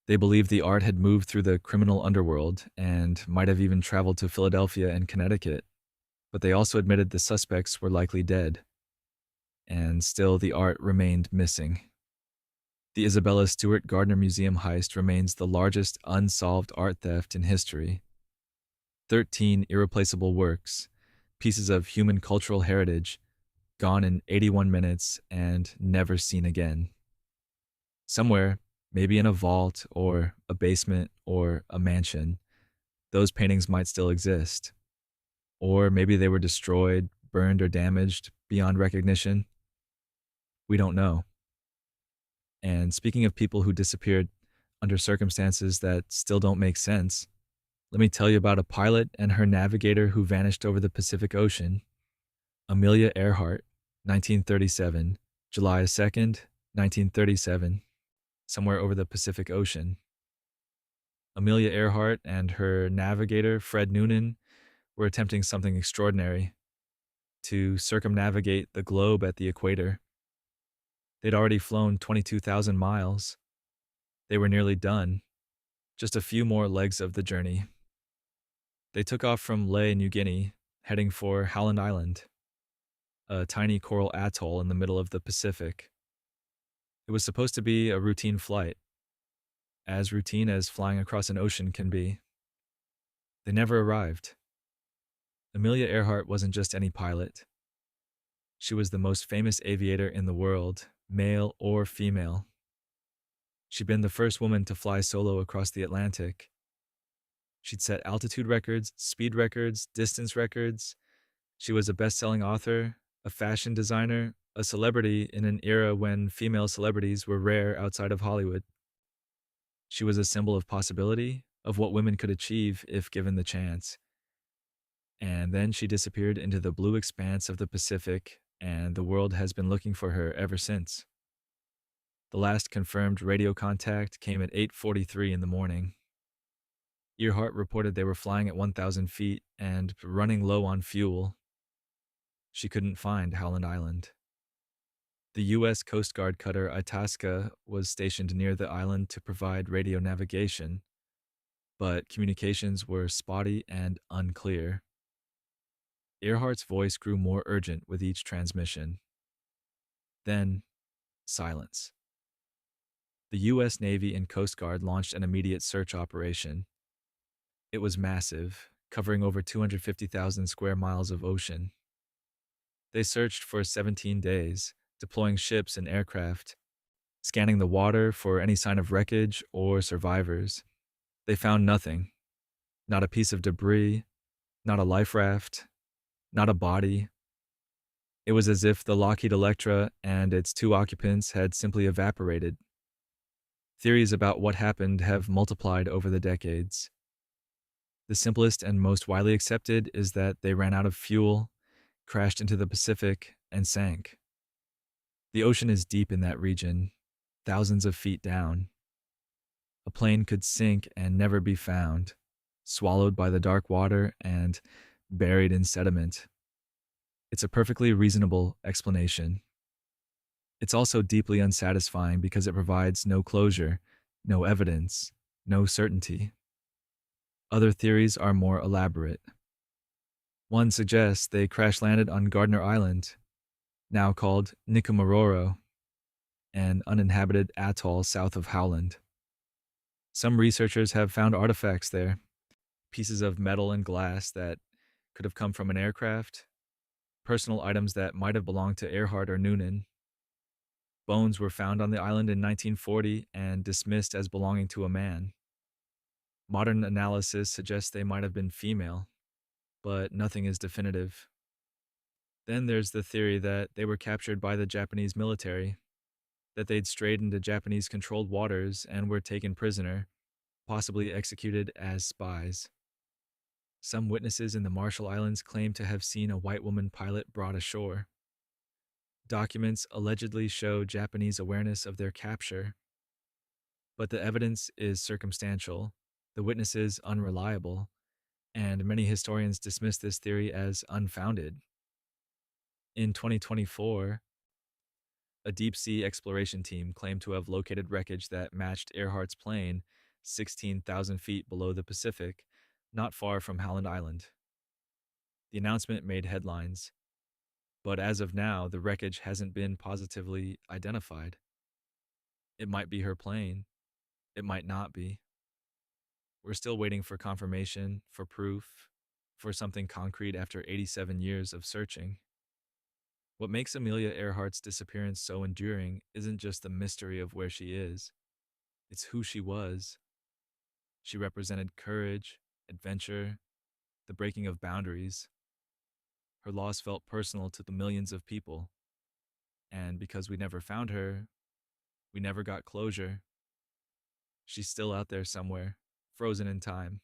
They believed the art had moved through the criminal underworld and might have even traveled to Philadelphia and Connecticut. But they also admitted the suspects were likely dead. And still the art remained missing. The Isabella Stewart Gardner Museum heist remains the largest unsolved art theft in history. 13 irreplaceable works, pieces of human cultural heritage, gone in 81 minutes and never seen again. Somewhere, maybe in a vault or a basement or a mansion, those paintings might still exist. Or maybe they were destroyed, burned, or damaged beyond recognition. We don't know. And speaking of people who disappeared under circumstances that still don't make sense, Let me tell you about a pilot and her navigator who vanished over the Pacific Ocean. Amelia Earhart, 1937, July 2nd, 1937, somewhere over the Pacific Ocean. Amelia Earhart and her navigator, Fred Noonan, were attempting something extraordinary to circumnavigate the globe at the equator. They'd already flown 22,000 miles. They were nearly done, just a few more legs of the journey. They took off from Lae, New Guinea, heading for Howland Island, a tiny coral atoll in the middle of the Pacific. It was supposed to be a routine flight, as routine as flying across an ocean can be. They never arrived. Amelia Earhart wasn't just any pilot. She was the most famous aviator in the world, male or female. She'd been the first woman to fly solo across the Atlantic. She'd set altitude records, speed records, distance records. She was a best-selling author, a fashion designer, a celebrity in an era when female celebrities were rare outside of Hollywood. She was a symbol of possibility, of what women could achieve if given the chance. And then she disappeared into the blue expanse of the Pacific, and the world has been looking for her ever since. The last confirmed radio contact came at 8:43 in the morning. Earhart reported they were flying at 1,000 feet and running low on fuel. She couldn't find Howland Island. The U.S. Coast Guard cutter Itasca was stationed near the island to provide radio navigation, but communications were spotty and unclear. Earhart's voice grew more urgent with each transmission. Then, silence. The U.S. Navy and Coast Guard launched an immediate search operation. It was massive, covering over 250,000 square miles of ocean. They searched for 17 days, deploying ships and aircraft, scanning the water for any sign of wreckage or survivors. They found nothing. Not a piece of debris, not a life raft, not a body. It was as if the Lockheed Electra and its two occupants had simply evaporated. Theories about what happened have multiplied over the decades. The simplest and most widely accepted is that they ran out of fuel, crashed into the Pacific, and sank. The ocean is deep in that region, thousands of feet down. A plane could sink and never be found, swallowed by the dark water and buried in sediment. It's a perfectly reasonable explanation. It's also deeply unsatisfying because it provides no closure, no evidence, no certainty. Other theories are more elaborate. One suggests they crash-landed on Gardner Island, now called Nikumaroro, an uninhabited atoll south of Howland. Some researchers have found artifacts there, pieces of metal and glass that could have come from an aircraft, personal items that might have belonged to Earhart or Noonan. Bones were found on the island in 1940 and dismissed as belonging to a man. Modern analysis suggests they might have been female, but nothing is definitive. Then there's the theory that they were captured by the Japanese military, that they'd strayed into Japanese-controlled waters and were taken prisoner, possibly executed as spies. Some witnesses in the Marshall Islands claim to have seen a white woman pilot brought ashore. Documents allegedly show Japanese awareness of their capture, but the evidence is circumstantial, the witnesses unreliable, and many historians dismiss this theory as unfounded. In 2024, a deep-sea exploration team claimed to have located wreckage that matched Earhart's plane 16,000 feet below the Pacific, not far from Howland Island. The announcement made headlines, but as of now, the wreckage hasn't been positively identified. It might be her plane. It might not be. We're still waiting for confirmation, for proof, for something concrete after 87 years of searching. What makes Amelia Earhart's disappearance so enduring isn't just the mystery of where she is. It's who she was. She represented courage, adventure, the breaking of boundaries. Her loss felt personal to the millions of people. And because we never found her, we never got closure. She's still out there somewhere, frozen in time.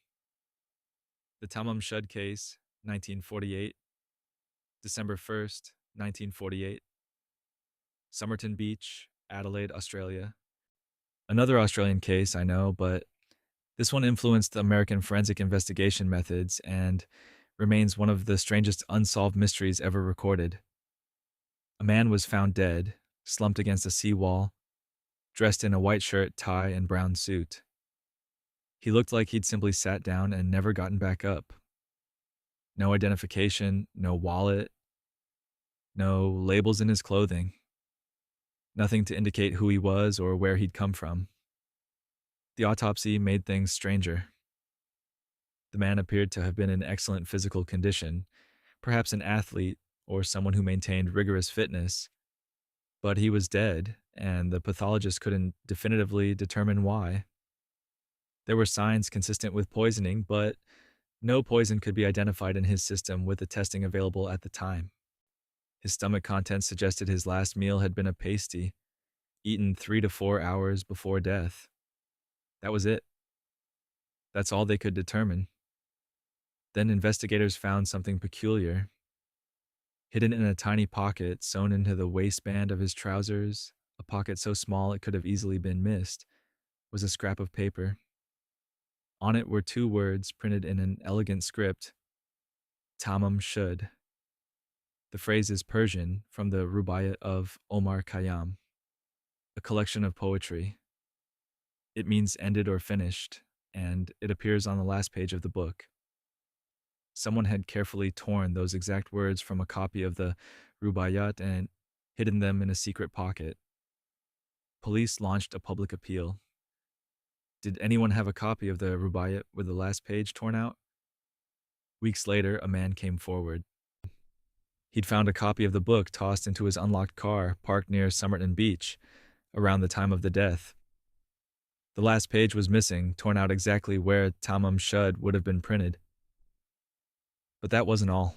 The Tamam Shud case, 1948. December 1st, 1948. Somerton Beach, Adelaide, Australia. Another Australian case, I know, but this one influenced American forensic investigation methods and remains one of the strangest unsolved mysteries ever recorded. A man was found dead, slumped against a seawall, dressed in a white shirt, tie, and brown suit. He looked like he'd simply sat down and never gotten back up. No identification, no wallet, no labels in his clothing. Nothing to indicate who he was or where he'd come from. The autopsy made things stranger. The man appeared to have been in excellent physical condition, perhaps an athlete or someone who maintained rigorous fitness, but he was dead, and the pathologist couldn't definitively determine why. There were signs consistent with poisoning, but no poison could be identified in his system with the testing available at the time. His stomach contents suggested his last meal had been a pasty, eaten 3 to 4 hours before death. That was it. That's all they could determine. Then investigators found something peculiar. Hidden in a tiny pocket sewn into the waistband of his trousers, a pocket so small it could have easily been missed, was a scrap of paper. On it were 2 words printed in an elegant script, Tamam Shud. The phrase is Persian from the Rubaiyat of Omar Khayyam, a collection of poetry. It means ended or finished, and it appears on the last page of the book. Someone had carefully torn those exact words from a copy of the Rubaiyat and hidden them in a secret pocket. Police launched a public appeal. Did anyone have a copy of the Rubaiyat with the last page torn out? Weeks later, a man came forward. He'd found a copy of the book tossed into his unlocked car parked near Somerton Beach around the time of the death. The last page was missing, torn out exactly where Tamam Shud would have been printed. But that wasn't all.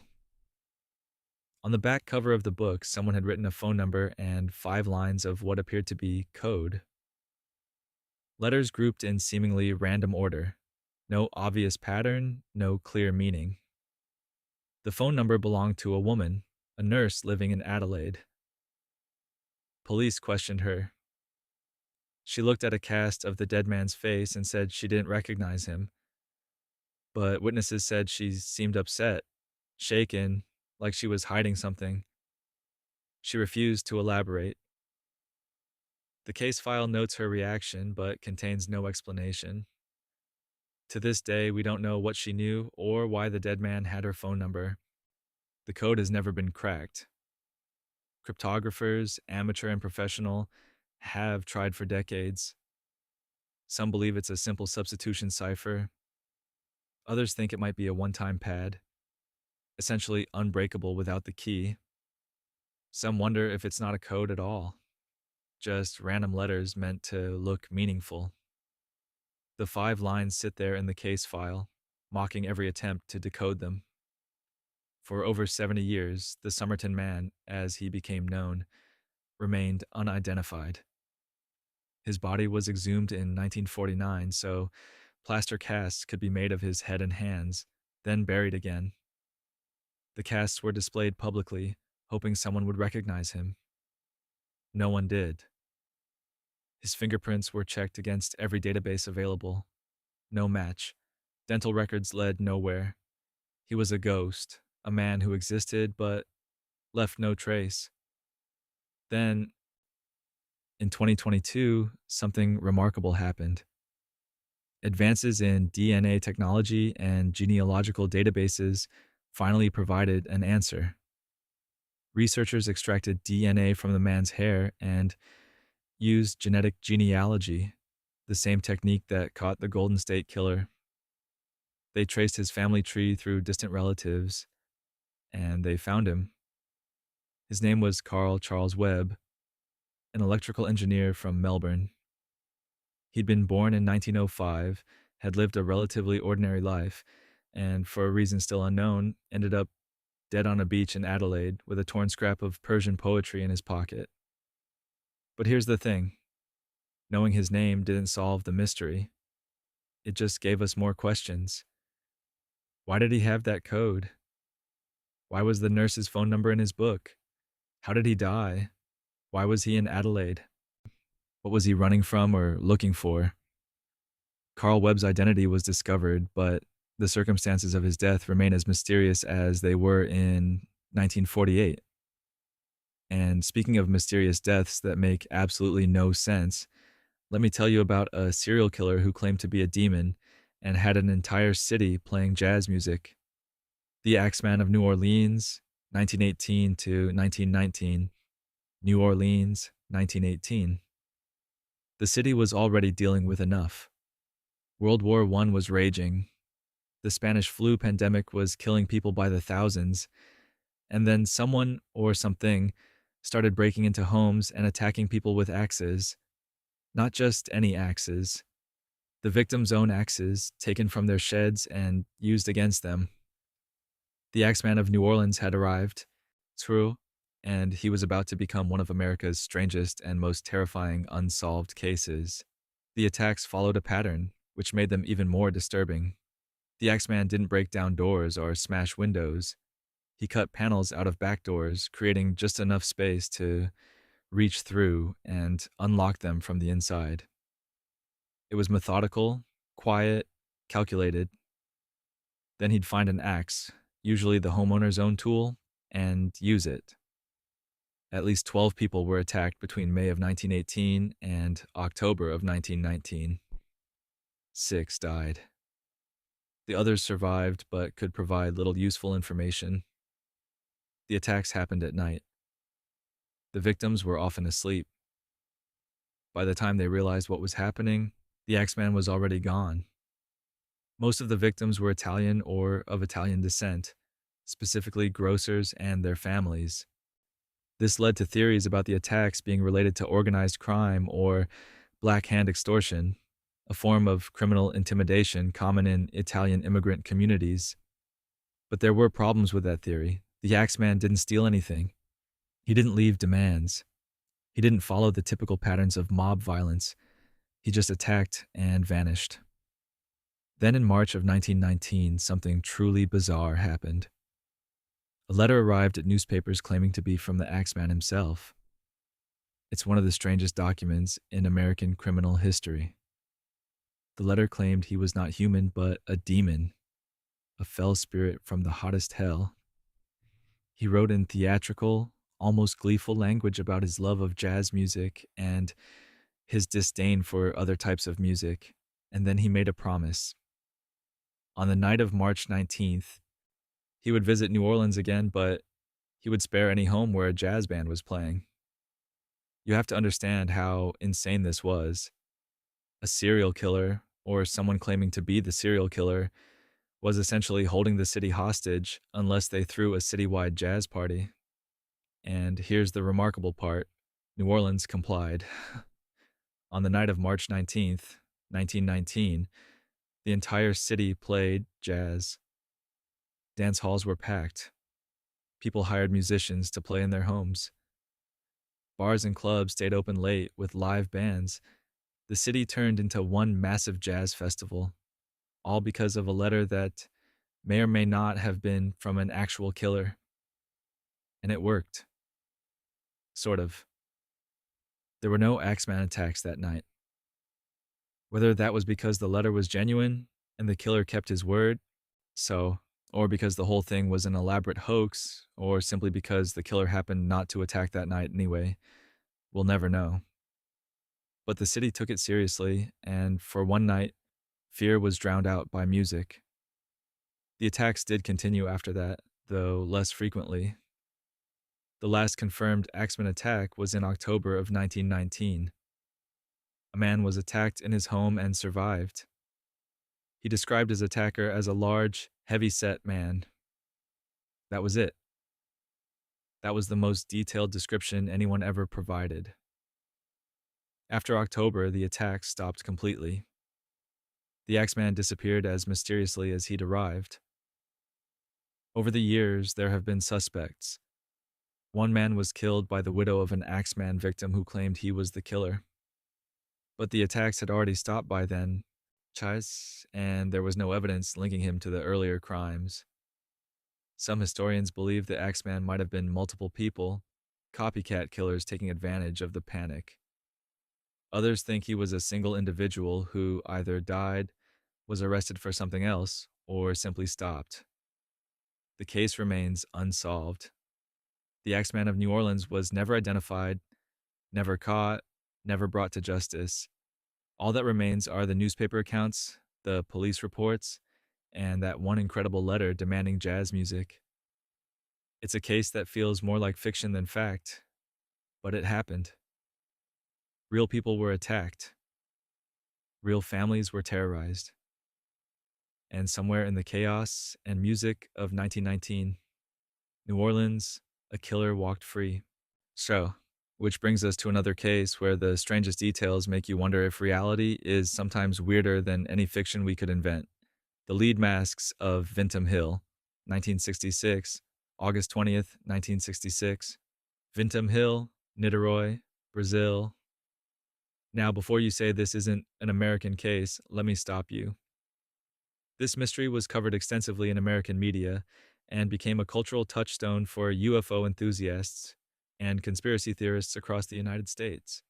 On the back cover of the book, someone had written a phone number and 5 lines of what appeared to be code. Letters grouped in seemingly random order. No obvious pattern, no clear meaning. The phone number belonged to a woman, a nurse living in Adelaide. Police questioned her. She looked at a cast of the dead man's face and said she didn't recognize him. But witnesses said she seemed upset, shaken, like she was hiding something. She refused to elaborate. The case file notes her reaction, but contains no explanation. To this day, we don't know what she knew or why the dead man had her phone number. The code has never been cracked. Cryptographers, amateur and professional, have tried for decades. Some believe it's a simple substitution cipher. Others think it might be a one-time pad, essentially unbreakable without the key. Some wonder if it's not a code at all, just random letters meant to look meaningful. The 5 lines sit there in the case file, mocking every attempt to decode them. For over 70 years, the Somerton man, as he became known, remained unidentified. His body was exhumed in 1949, so plaster casts could be made of his head and hands, then buried again. The casts were displayed publicly, hoping someone would recognize him. No one did. His fingerprints were checked against every database available. No match. Dental records led nowhere. He was a ghost, a man who existed but left no trace. Then, in 2022, something remarkable happened. Advances in DNA technology and genealogical databases finally provided an answer. Researchers extracted DNA from the man's hair and used genetic genealogy, the same technique that caught the Golden State Killer. They traced his family tree through distant relatives, and they found him. His name was Carl Charles Webb, an electrical engineer from Melbourne. He'd been born in 1905, had lived a relatively ordinary life, and for a reason still unknown, ended up dead on a beach in Adelaide with a torn scrap of Persian poetry in his pocket. But here's the thing. Knowing his name didn't solve the mystery. It just gave us more questions. Why did he have that code? Why was the nurse's phone number in his book? How did he die? Why was he in Adelaide? What was he running from or looking for? Carl Webb's identity was discovered, but the circumstances of his death remain as mysterious as they were in 1948. And speaking of mysterious deaths that make absolutely no sense, let me tell you about a serial killer who claimed to be a demon and had an entire city playing jazz music. The Axeman of New Orleans, 1918 to 1919. New Orleans, 1918. The city was already dealing with enough. World War I was raging. The Spanish flu pandemic was killing people by the thousands. And then someone or something started breaking into homes and attacking people with axes. Not just any axes. The victims' own axes, taken from their sheds and used against them. The Axeman of New Orleans had arrived. True. And he was about to become one of America's strangest and most terrifying unsolved cases. The attacks followed a pattern, which made them even more disturbing. The Axeman didn't break down doors or smash windows. He cut panels out of back doors, creating just enough space to reach through and unlock them from the inside. It was methodical, quiet, calculated. Then he'd find an axe, usually the homeowner's own tool, and use it. At least 12 people were attacked between May of 1918 and October of 1919. 6 died. The others survived but could provide little useful information. The attacks happened at night. The victims were often asleep. By the time they realized what was happening, the Axeman was already gone. Most of the victims were Italian or of Italian descent, specifically grocers and their families. This led to theories about the attacks being related to organized crime or black hand extortion, a form of criminal intimidation common in Italian immigrant communities. But there were problems with that theory. The Axeman didn't steal anything. He didn't leave demands. He didn't follow the typical patterns of mob violence. He just attacked and vanished. Then in March of 1919, something truly bizarre happened. A letter arrived at newspapers claiming to be from the Axeman himself. It's one of the strangest documents in American criminal history. The letter claimed he was not human, but a demon, a fell spirit from the hottest hell. He wrote in theatrical, almost gleeful language about his love of jazz music and his disdain for other types of music, and then he made a promise. On the night of March 19th, he would visit New Orleans again, but he would spare any home where a jazz band was playing. You have to understand how insane this was. A serial killer, or someone claiming to be the serial killer, was essentially holding the city hostage unless they threw a citywide jazz party. And here's the remarkable part. New Orleans complied. On the night of March 19th, 1919, the entire city played jazz. Dance halls were packed. People hired musicians to play in their homes. Bars and clubs stayed open late with live bands. The city turned into one massive jazz festival, all because of a letter that may or may not have been from an actual killer. And it worked. Sort of. There were no Axeman attacks that night. Whether that was because the letter was genuine and the killer kept his word, or because the whole thing was an elaborate hoax, or simply because the killer happened not to attack that night anyway, we'll never know. But the city took it seriously, and for one night, fear was drowned out by music. The attacks did continue after that, though less frequently. The last confirmed Axeman attack was in October of 1919. A man was attacked in his home and survived. He described his attacker as a large, heavy-set man. That was it. That was the most detailed description anyone ever provided. After October, the attacks stopped completely. The Axeman disappeared as mysteriously as he'd arrived. Over the years, there have been suspects. One man was killed by the widow of an Axeman victim who claimed he was the killer. But the attacks had already stopped by then, and there was no evidence linking him to the earlier crimes. Some historians believe the Axeman might have been multiple people, copycat killers taking advantage of the panic. Others think he was a single individual who either died, was arrested for something else, or simply stopped. The case remains unsolved. The Axeman of New Orleans was never identified, never caught, never brought to justice. All that remains are the newspaper accounts, the police reports, and that one incredible letter demanding jazz music. It's a case that feels more like fiction than fact, but it happened. Real people were attacked. Real families were terrorized. And somewhere in the chaos and music of 1919, New Orleans, a killer walked free. So, which brings us to another case where the strangest details make you wonder if reality is sometimes weirder than any fiction we could invent. The lead masks of Vintem Hill, 1966, August 20th, 1966. Vintem Hill, Niterói, Brazil. Now, before you say this isn't an American case, let me stop you. This mystery was covered extensively in American media and became a cultural touchstone for UFO enthusiasts and conspiracy theorists across the United States.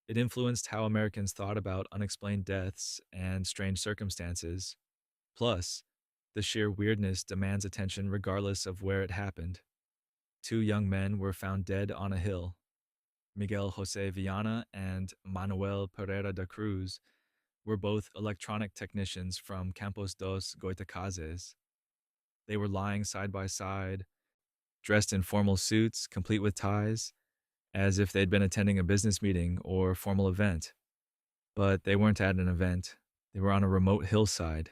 It influenced how Americans thought about unexplained deaths and strange circumstances. Plus, the sheer weirdness demands attention regardless of where it happened. 2 young men were found dead on a hill. Miguel Jose Viana and Manuel Pereira da Cruz were both electronic technicians from Campos dos Goitacazes. They were lying side by side, dressed in formal suits, complete with ties, as if they'd been attending a business meeting or formal event. But they weren't at an event. They were on a remote hillside,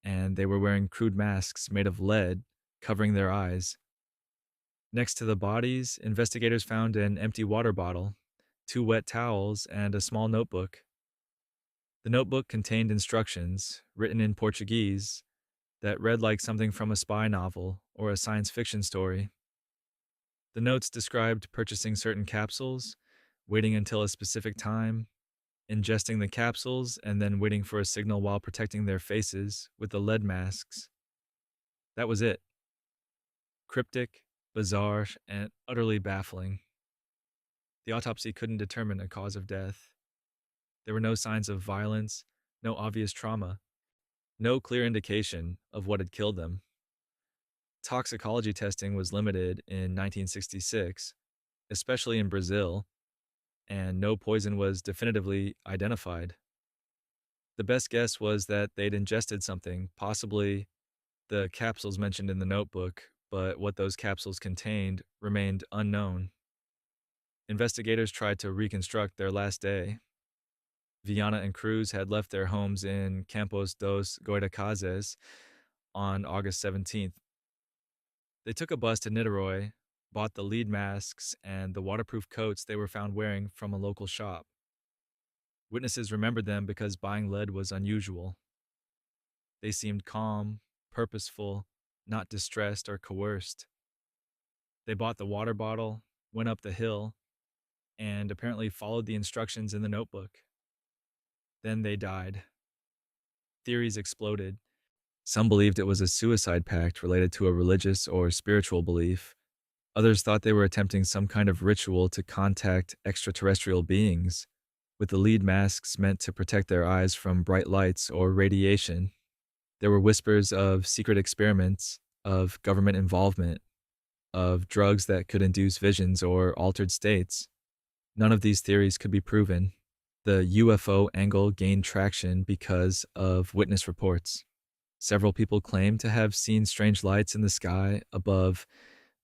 and they were wearing crude masks made of lead, covering their eyes. Next to the bodies, investigators found an empty water bottle, 2 wet towels, and a small notebook. The notebook contained instructions, written in Portuguese, that read like something from a spy novel or a science fiction story. The notes described purchasing certain capsules, waiting until a specific time, ingesting the capsules, and then waiting for a signal while protecting their faces with the lead masks. That was it. Cryptic, bizarre, and utterly baffling. The autopsy couldn't determine a cause of death. There were no signs of violence, no obvious trauma, no clear indication of what had killed them. Toxicology testing was limited in 1966, especially in Brazil, and no poison was definitively identified. The best guess was that they'd ingested something, possibly the capsules mentioned in the notebook, but what those capsules contained remained unknown. Investigators tried to reconstruct their last day. Viana and Cruz had left their homes in Campos dos Goitacazes on August 17th. They took a bus to Niterói, bought the lead masks and the waterproof coats they were found wearing from a local shop. Witnesses remembered them because buying lead was unusual. They seemed calm, purposeful, not distressed or coerced. They bought the water bottle, went up the hill, and apparently followed the instructions in the notebook. Then they died. Theories exploded. Some believed it was a suicide pact related to a religious or spiritual belief. Others thought they were attempting some kind of ritual to contact extraterrestrial beings, with the lead masks meant to protect their eyes from bright lights or radiation. There were whispers of secret experiments, of government involvement, of drugs that could induce visions or altered states. None of these theories could be proven. The UFO angle gained traction because of witness reports. Several people claimed to have seen strange lights in the sky above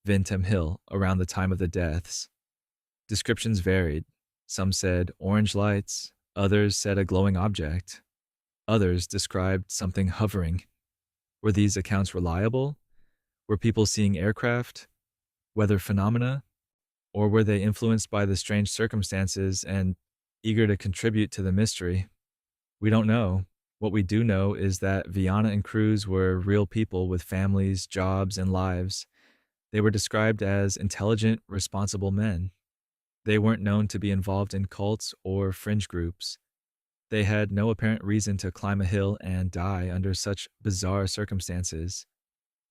Vintem Hill around the time of the deaths. Descriptions varied. Some said orange lights, others said a glowing object. Others described something hovering. Were these accounts reliable? Were people seeing aircraft, weather phenomena, or were they influenced by the strange circumstances and eager to contribute to the mystery? We don't know. What we do know is that Viana and Cruz were real people with families, jobs, and lives. They were described as intelligent, responsible men. They weren't known to be involved in cults or fringe groups. They had no apparent reason to climb a hill and die under such bizarre circumstances,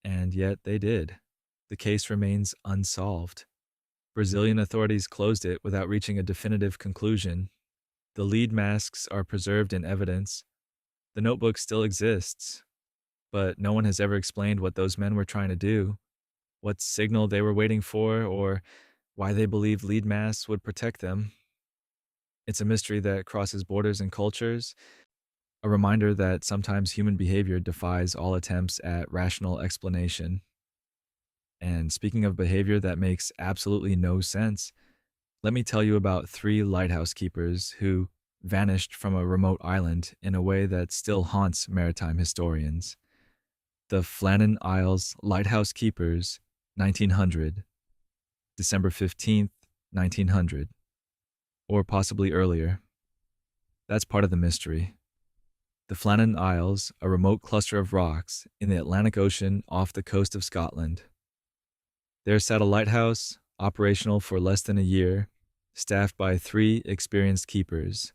and yet they did. The case remains unsolved. Brazilian authorities closed it without reaching a definitive conclusion. The lead masks are preserved in evidence. The notebook still exists, but no one has ever explained what those men were trying to do, what signal they were waiting for, or why they believed lead masks would protect them. It's a mystery that crosses borders and cultures, a reminder that sometimes human behavior defies all attempts at rational explanation. And speaking of behavior that makes absolutely no sense, let me tell you about three lighthouse keepers who vanished from a remote island in a way that still haunts maritime historians. The Flannan Isles Lighthouse Keepers, 1900, December 15th, 1900, or possibly earlier. That's part of the mystery. The Flannan Isles, a remote cluster of rocks in the Atlantic Ocean off the coast of Scotland. There sat a lighthouse, operational for less than a year, staffed by three experienced keepers,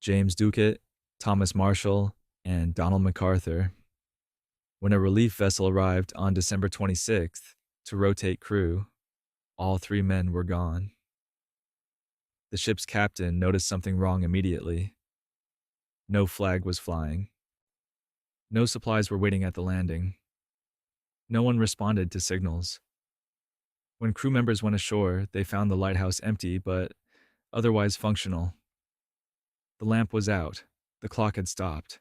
James Ducat, Thomas Marshall, and Donald MacArthur. When a relief vessel arrived on December 26th to rotate crew, all three men were gone. The ship's captain noticed something wrong immediately. No flag was flying. No supplies were waiting at the landing. No one responded to signals. When crew members went ashore, they found the lighthouse empty but otherwise functional. The lamp was out. The clock had stopped.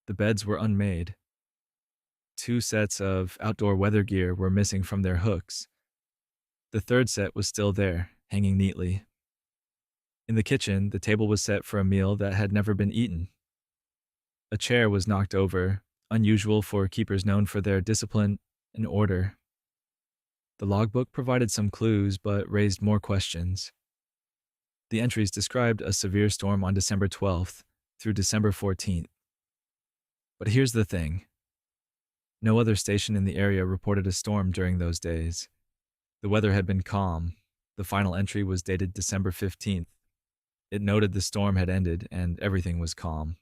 The beds were unmade. Two sets of outdoor weather gear were missing from their hooks. The third set was still there, hanging neatly. In the kitchen, the table was set for a meal that had never been eaten. A chair was knocked over, unusual for keepers known for their discipline and order. The logbook provided some clues but raised more questions. The entries described a severe storm on December 12th through December 14th. But here's the thing. No other station in the area reported a storm during those days. The weather had been calm. The final entry was dated December 15th. It noted the storm had ended and everything was calm.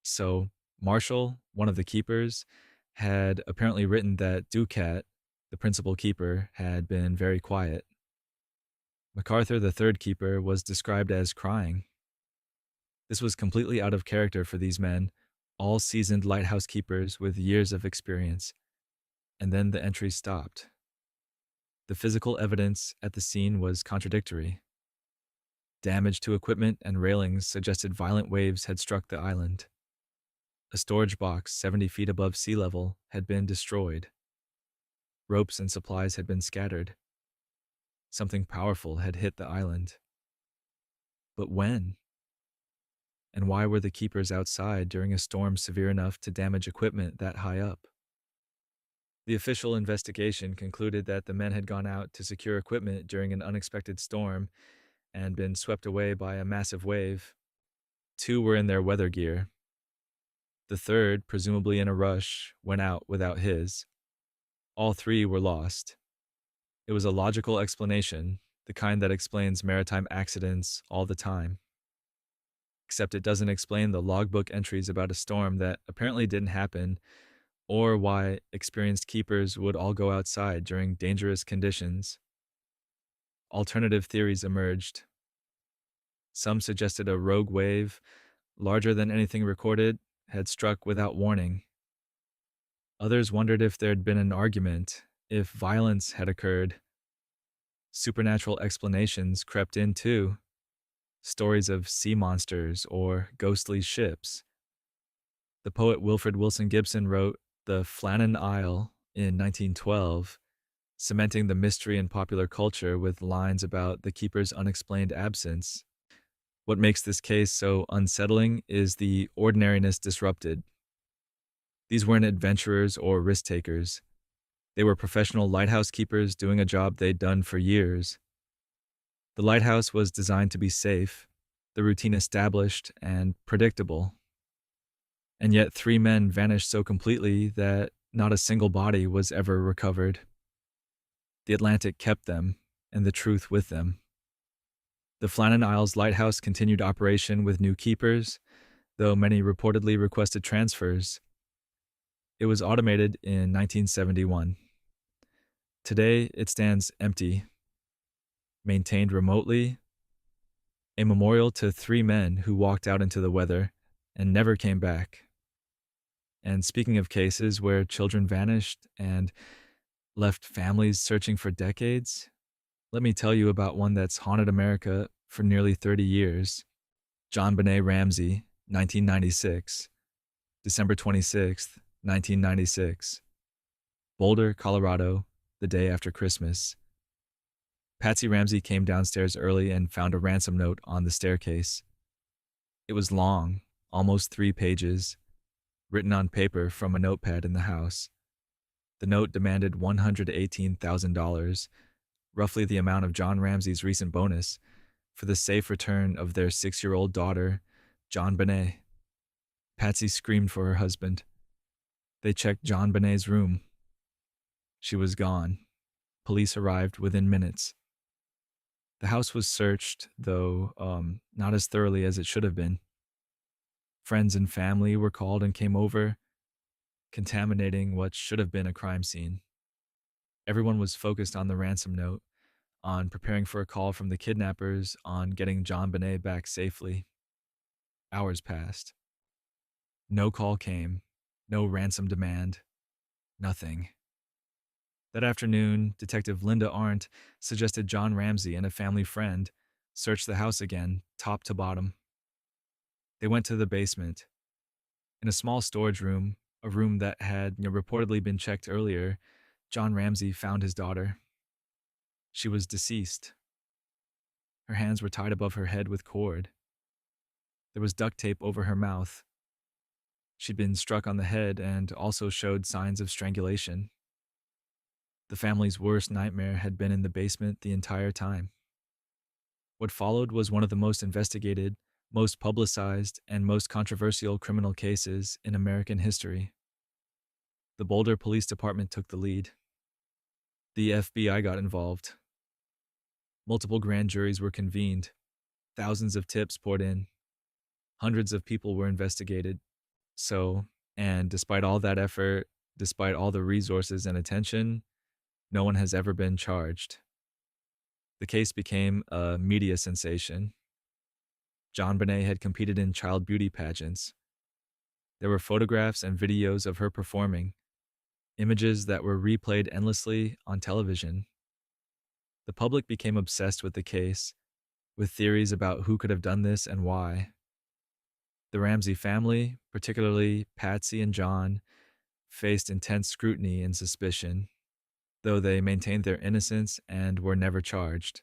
So, Marshall, one of the keepers, had apparently written that Ducat, the principal keeper, had been very quiet. MacArthur, the third keeper, was described as crying. This was completely out of character for these men, all seasoned lighthouse keepers with years of experience. And then the entry stopped. The physical evidence at the scene was contradictory. Damage to equipment and railings suggested violent waves had struck the island. A storage box 70 feet above sea level had been destroyed. Ropes and supplies had been scattered. Something powerful had hit the island. But when? And why were the keepers outside during a storm severe enough to damage equipment that high up? The official investigation concluded that the men had gone out to secure equipment during an unexpected storm and been swept away by a massive wave. Two were in their weather gear. The third, presumably in a rush, went out without his. All three were lost. It was a logical explanation, the kind that explains maritime accidents all the time. Except it doesn't explain the logbook entries about a storm that apparently didn't happen, or why experienced keepers would all go outside during dangerous conditions. Alternative theories emerged. Some suggested a rogue wave, larger than anything recorded, had struck without warning. Others wondered if there'd been an argument, if violence had occurred. Supernatural explanations crept in too. Stories of sea monsters or ghostly ships. The poet Wilfred Wilson Gibson wrote The Flannan Isle in 1912, cementing the mystery in popular culture with lines about the keeper's unexplained absence. What makes this case so unsettling is the ordinariness disrupted. These weren't adventurers or risk takers. They were professional lighthouse keepers doing a job they'd done for years. The lighthouse was designed to be safe, the routine established and predictable. And yet 3 men vanished so completely that not a single body was ever recovered. The Atlantic kept them, and the truth with them. The Flannan Isles Lighthouse continued operation with new keepers, though many reportedly requested transfers. It was automated in 1971. Today, it stands empty, maintained remotely, a memorial to 3 men who walked out into the weather and never came back. And speaking of cases where children vanished and left families searching for decades, let me tell you about one that's haunted America for nearly 30 years. JonBenet Ramsey, 1996. December 26th, 1996. Boulder, Colorado, the day after Christmas. Patsy Ramsey came downstairs early and found a ransom note on the staircase. It was long, almost 3 pages, written on paper from a notepad in the house. The note demanded $118,000, roughly the amount of John Ramsey's recent bonus, for the safe return of their 6-year-old daughter, JonBenet. Patsy screamed for her husband. They checked JonBenet's room. She was gone. Police arrived within minutes. The house was searched, though not as thoroughly as it should have been. Friends and family were called and came over, contaminating what should have been a crime scene. Everyone was focused on the ransom note, on preparing for a call from the kidnappers, on getting JonBenet back safely. Hours passed. No call came, no ransom demand, nothing. That afternoon, Detective Linda Arndt suggested John Ramsey and a family friend search the house again, top to bottom. They went to the basement. In a small storage room, a room that had reportedly been checked earlier, John Ramsey found his daughter. She was deceased. Her hands were tied above her head with cord. There was duct tape over her mouth. She'd been struck on the head and also showed signs of strangulation. The family's worst nightmare had been in the basement the entire time. What followed was one of the most investigated, most publicized, and most controversial criminal cases in American history. The Boulder Police Department took the lead. The FBI got involved. Multiple grand juries were convened. Thousands of tips poured in. Hundreds of people were investigated. And despite all that effort, despite all the resources and attention, no one has ever been charged. The case became a media sensation. JonBenet had competed in child beauty pageants. There were photographs and videos of her performing, images that were replayed endlessly on television. The public became obsessed with the case, with theories about who could have done this and why. The Ramsey family, particularly Patsy and John, faced intense scrutiny and suspicion, though they maintained their innocence and were never charged.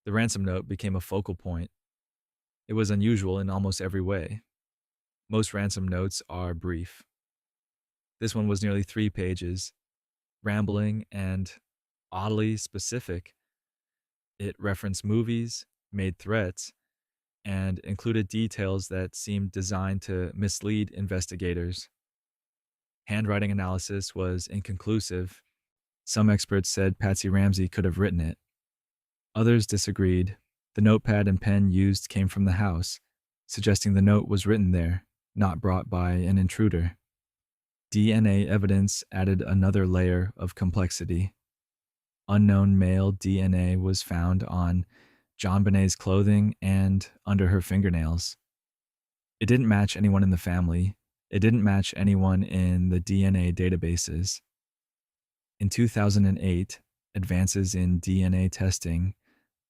The ransom note became a focal point. It was unusual in almost every way. Most ransom notes are brief. This one was nearly 3 pages, rambling and oddly specific. It referenced movies, made threats, and included details that seemed designed to mislead investigators. Handwriting analysis was inconclusive. Some experts said Patsy Ramsey could have written it. Others disagreed. The notepad and pen used came from the house, suggesting the note was written there, not brought by an intruder. DNA evidence added another layer of complexity. Unknown male DNA was found on JonBenet's clothing and under her fingernails. It didn't match anyone in the family. It didn't match anyone in the DNA databases. In 2008, advances in DNA testing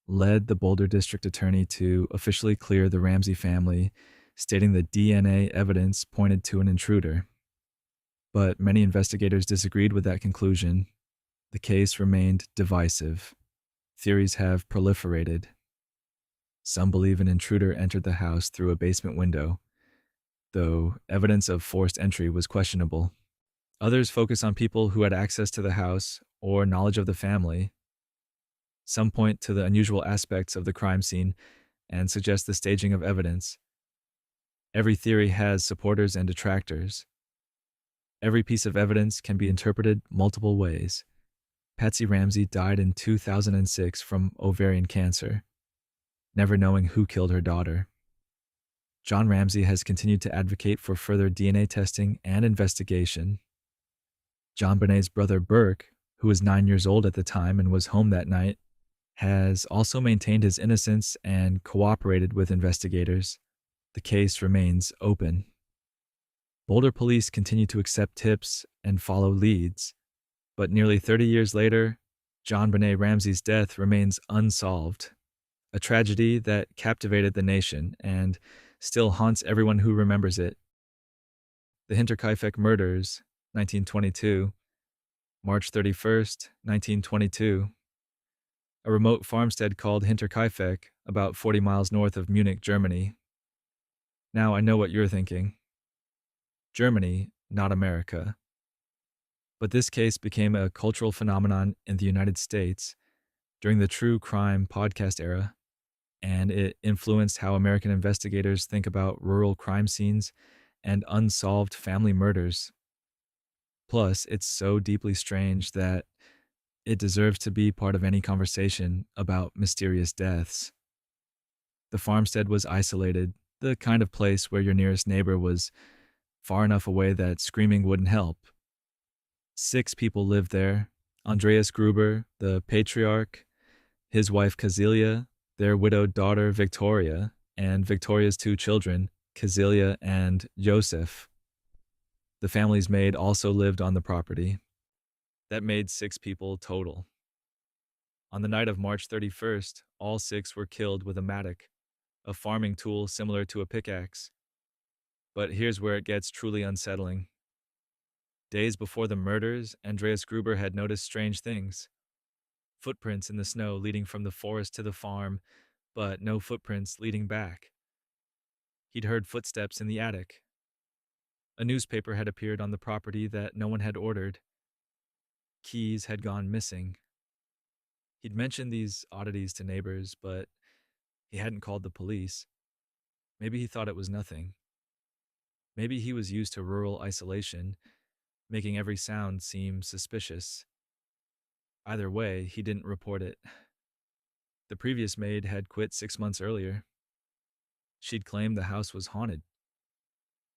led the Boulder District Attorney to officially clear the Ramsey family, stating that DNA evidence pointed to an intruder. But many investigators disagreed with that conclusion. The case remained divisive. Theories have proliferated. Some believe an intruder entered the house through a basement window, though evidence of forced entry was questionable. Others focus on people who had access to the house or knowledge of the family. Some point to the unusual aspects of the crime scene and suggest the staging of evidence. Every theory has supporters and detractors. Every piece of evidence can be interpreted multiple ways. Patsy Ramsey died in 2006 from ovarian cancer, never knowing who killed her daughter. John Ramsey has continued to advocate for further DNA testing and investigation. JonBenet's brother Burke, who was 9 years old at the time and was home that night, has also maintained his innocence and cooperated with investigators. The case remains open. Boulder police continue to accept tips and follow leads, but nearly 30 years later, JonBenet Ramsey's death remains unsolved, a tragedy that captivated the nation and still haunts everyone who remembers it. The Hinterkaifeck murders, 1922, March 31st, 1922. A remote farmstead called Hinterkaifeck, about 40 miles north of Munich, Germany. Now I know what you're thinking. Germany, not America. But this case became a cultural phenomenon in the United States during the true crime podcast era, and it influenced how American investigators think about rural crime scenes and unsolved family murders. Plus, it's so deeply strange that it deserves to be part of any conversation about mysterious deaths. The farmstead was isolated, the kind of place where your nearest neighbor was far enough away that screaming wouldn't help. 6 people lived there: Andreas Gruber, the patriarch, his wife Kazilia, their widowed daughter Victoria, and Victoria's 2 children, Kazilia and Joseph. The family's maid also lived on the property. That made 6 people total. On the night of March 31st, all 6 were killed with a mattock, a farming tool similar to a pickaxe. But here's where it gets truly unsettling. Days before the murders, Andreas Gruber had noticed strange things. Footprints in the snow leading from the forest to the farm, but no footprints leading back. He'd heard footsteps in the attic. A newspaper had appeared on the property that no one had ordered. Keys had gone missing. He'd mentioned these oddities to neighbors, but he hadn't called the police. Maybe he thought it was nothing. Maybe he was used to rural isolation, making every sound seem suspicious. Either way, he didn't report it. The previous maid had quit 6 months earlier. She'd claimed the house was haunted.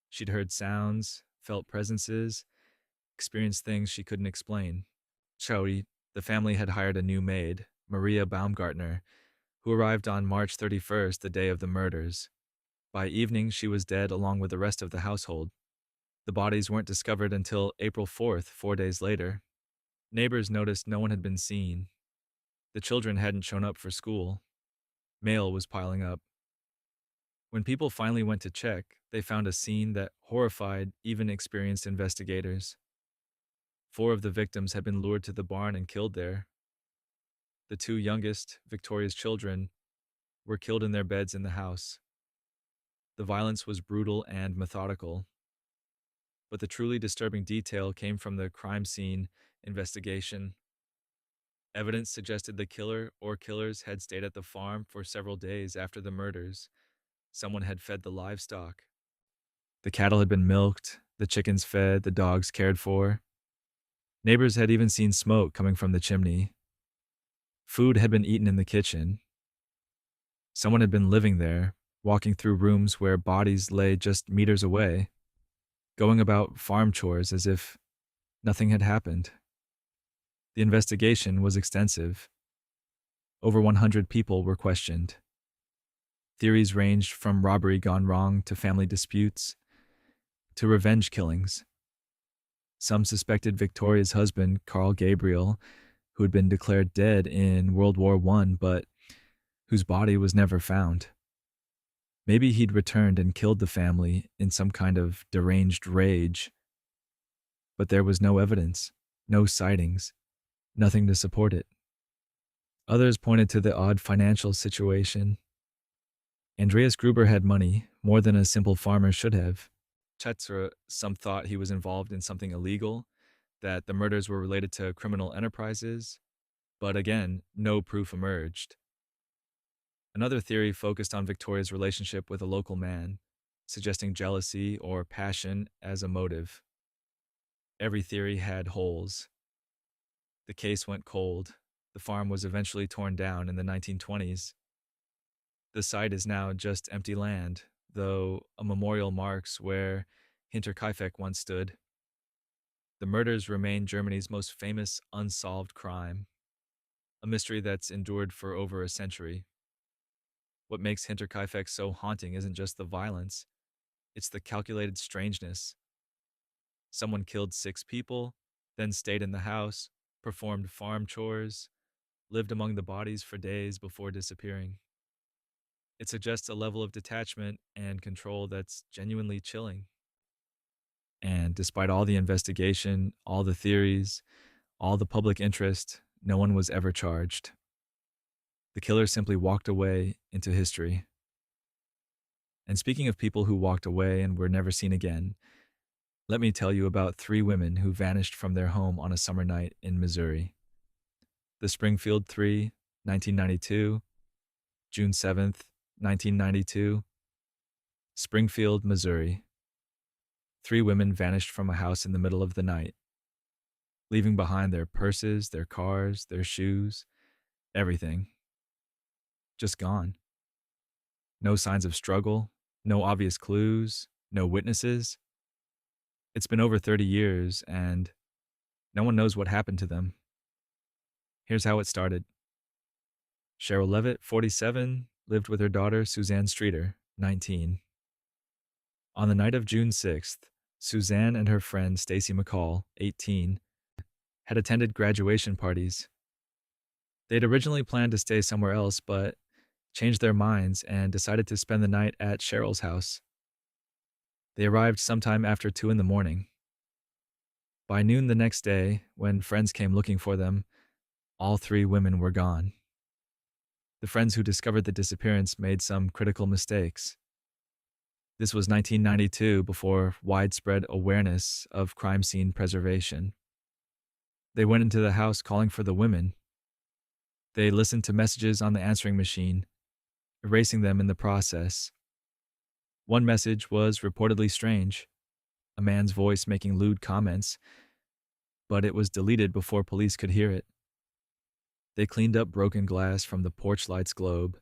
She'd heard sounds, felt presences, experienced things she couldn't explain. Chody, the family had hired a new maid, Maria Baumgartner, who arrived on March 31st, the day of the murders. By evening, she was dead along with the rest of the household. The bodies weren't discovered until April 4th, 4 days later. Neighbors noticed no one had been seen. The children hadn't shown up for school. Mail was piling up. When people finally went to check, they found a scene that horrified even experienced investigators. 4 of the victims had been lured to the barn and killed there. The 2 youngest, Victoria's children, were killed in their beds in the house. The violence was brutal and methodical. But the truly disturbing detail came from the crime scene investigation. Evidence suggested the killer or killers had stayed at the farm for several days after the murders. Someone had fed the livestock. The cattle had been milked, the chickens fed, the dogs cared for. Neighbors had even seen smoke coming from the chimney. Food had been eaten in the kitchen. Someone had been living there, walking through rooms where bodies lay just meters away, going about farm chores as if nothing had happened. The investigation was extensive. Over 100 people were questioned. Theories ranged from robbery gone wrong to family disputes to revenge killings. Some suspected Victoria's husband, Carl Gabriel, who had been declared dead in World War I, but whose body was never found. Maybe he'd returned and killed the family in some kind of deranged rage. But there was no evidence, no sightings, nothing to support it. Others pointed to the odd financial situation. Andreas Gruber had money, more than a simple farmer should have. Some thought he was involved in something illegal, that the murders were related to criminal enterprises, but again, no proof emerged. Another theory focused on Victoria's relationship with a local man, suggesting jealousy or passion as a motive. Every theory had holes. The case went cold. The farm was eventually torn down in the 1920s. The site is now just empty land, though a memorial marks where Hinterkaifeck once stood. The murders remain Germany's most famous unsolved crime, a mystery that's endured for over a century. What makes Hinterkaifeck so haunting isn't just the violence, it's the calculated strangeness. Someone killed 6 people, then stayed in the house, performed farm chores, lived among the bodies for days before disappearing. It suggests a level of detachment and control that's genuinely chilling. And despite all the investigation, all the theories, all the public interest, no one was ever charged. The killer simply walked away into history. And speaking of people who walked away and were never seen again, let me tell you about 3 women who vanished from their home on a summer night in Missouri. The Springfield Three, 1992, June 7th, 1992, Springfield, Missouri. 3 women vanished from a house in the middle of the night, leaving behind their purses, their cars, their shoes, everything. Just gone. No signs of struggle, no obvious clues, no witnesses. It's been over 30 years, and no one knows what happened to them. Here's how it started. Cheryl Levitt, 47, lived with her daughter, Suzanne Streeter, 19. On the night of June 6th, Suzanne and her friend, Stacy McCall, 18, had attended graduation parties. They'd originally planned to stay somewhere else, but changed their minds and decided to spend the night at Cheryl's house. They arrived sometime after 2 in the morning. By noon the next day, when friends came looking for them, all 3 women were gone. The friends who discovered the disappearance made some critical mistakes. This was 1992, before widespread awareness of crime scene preservation. They went into the house calling for the women. They listened to messages on the answering machine, erasing them in the process. One message was reportedly strange, a man's voice making lewd comments, but it was deleted before police could hear it. They cleaned up broken glass from the porch light's globe.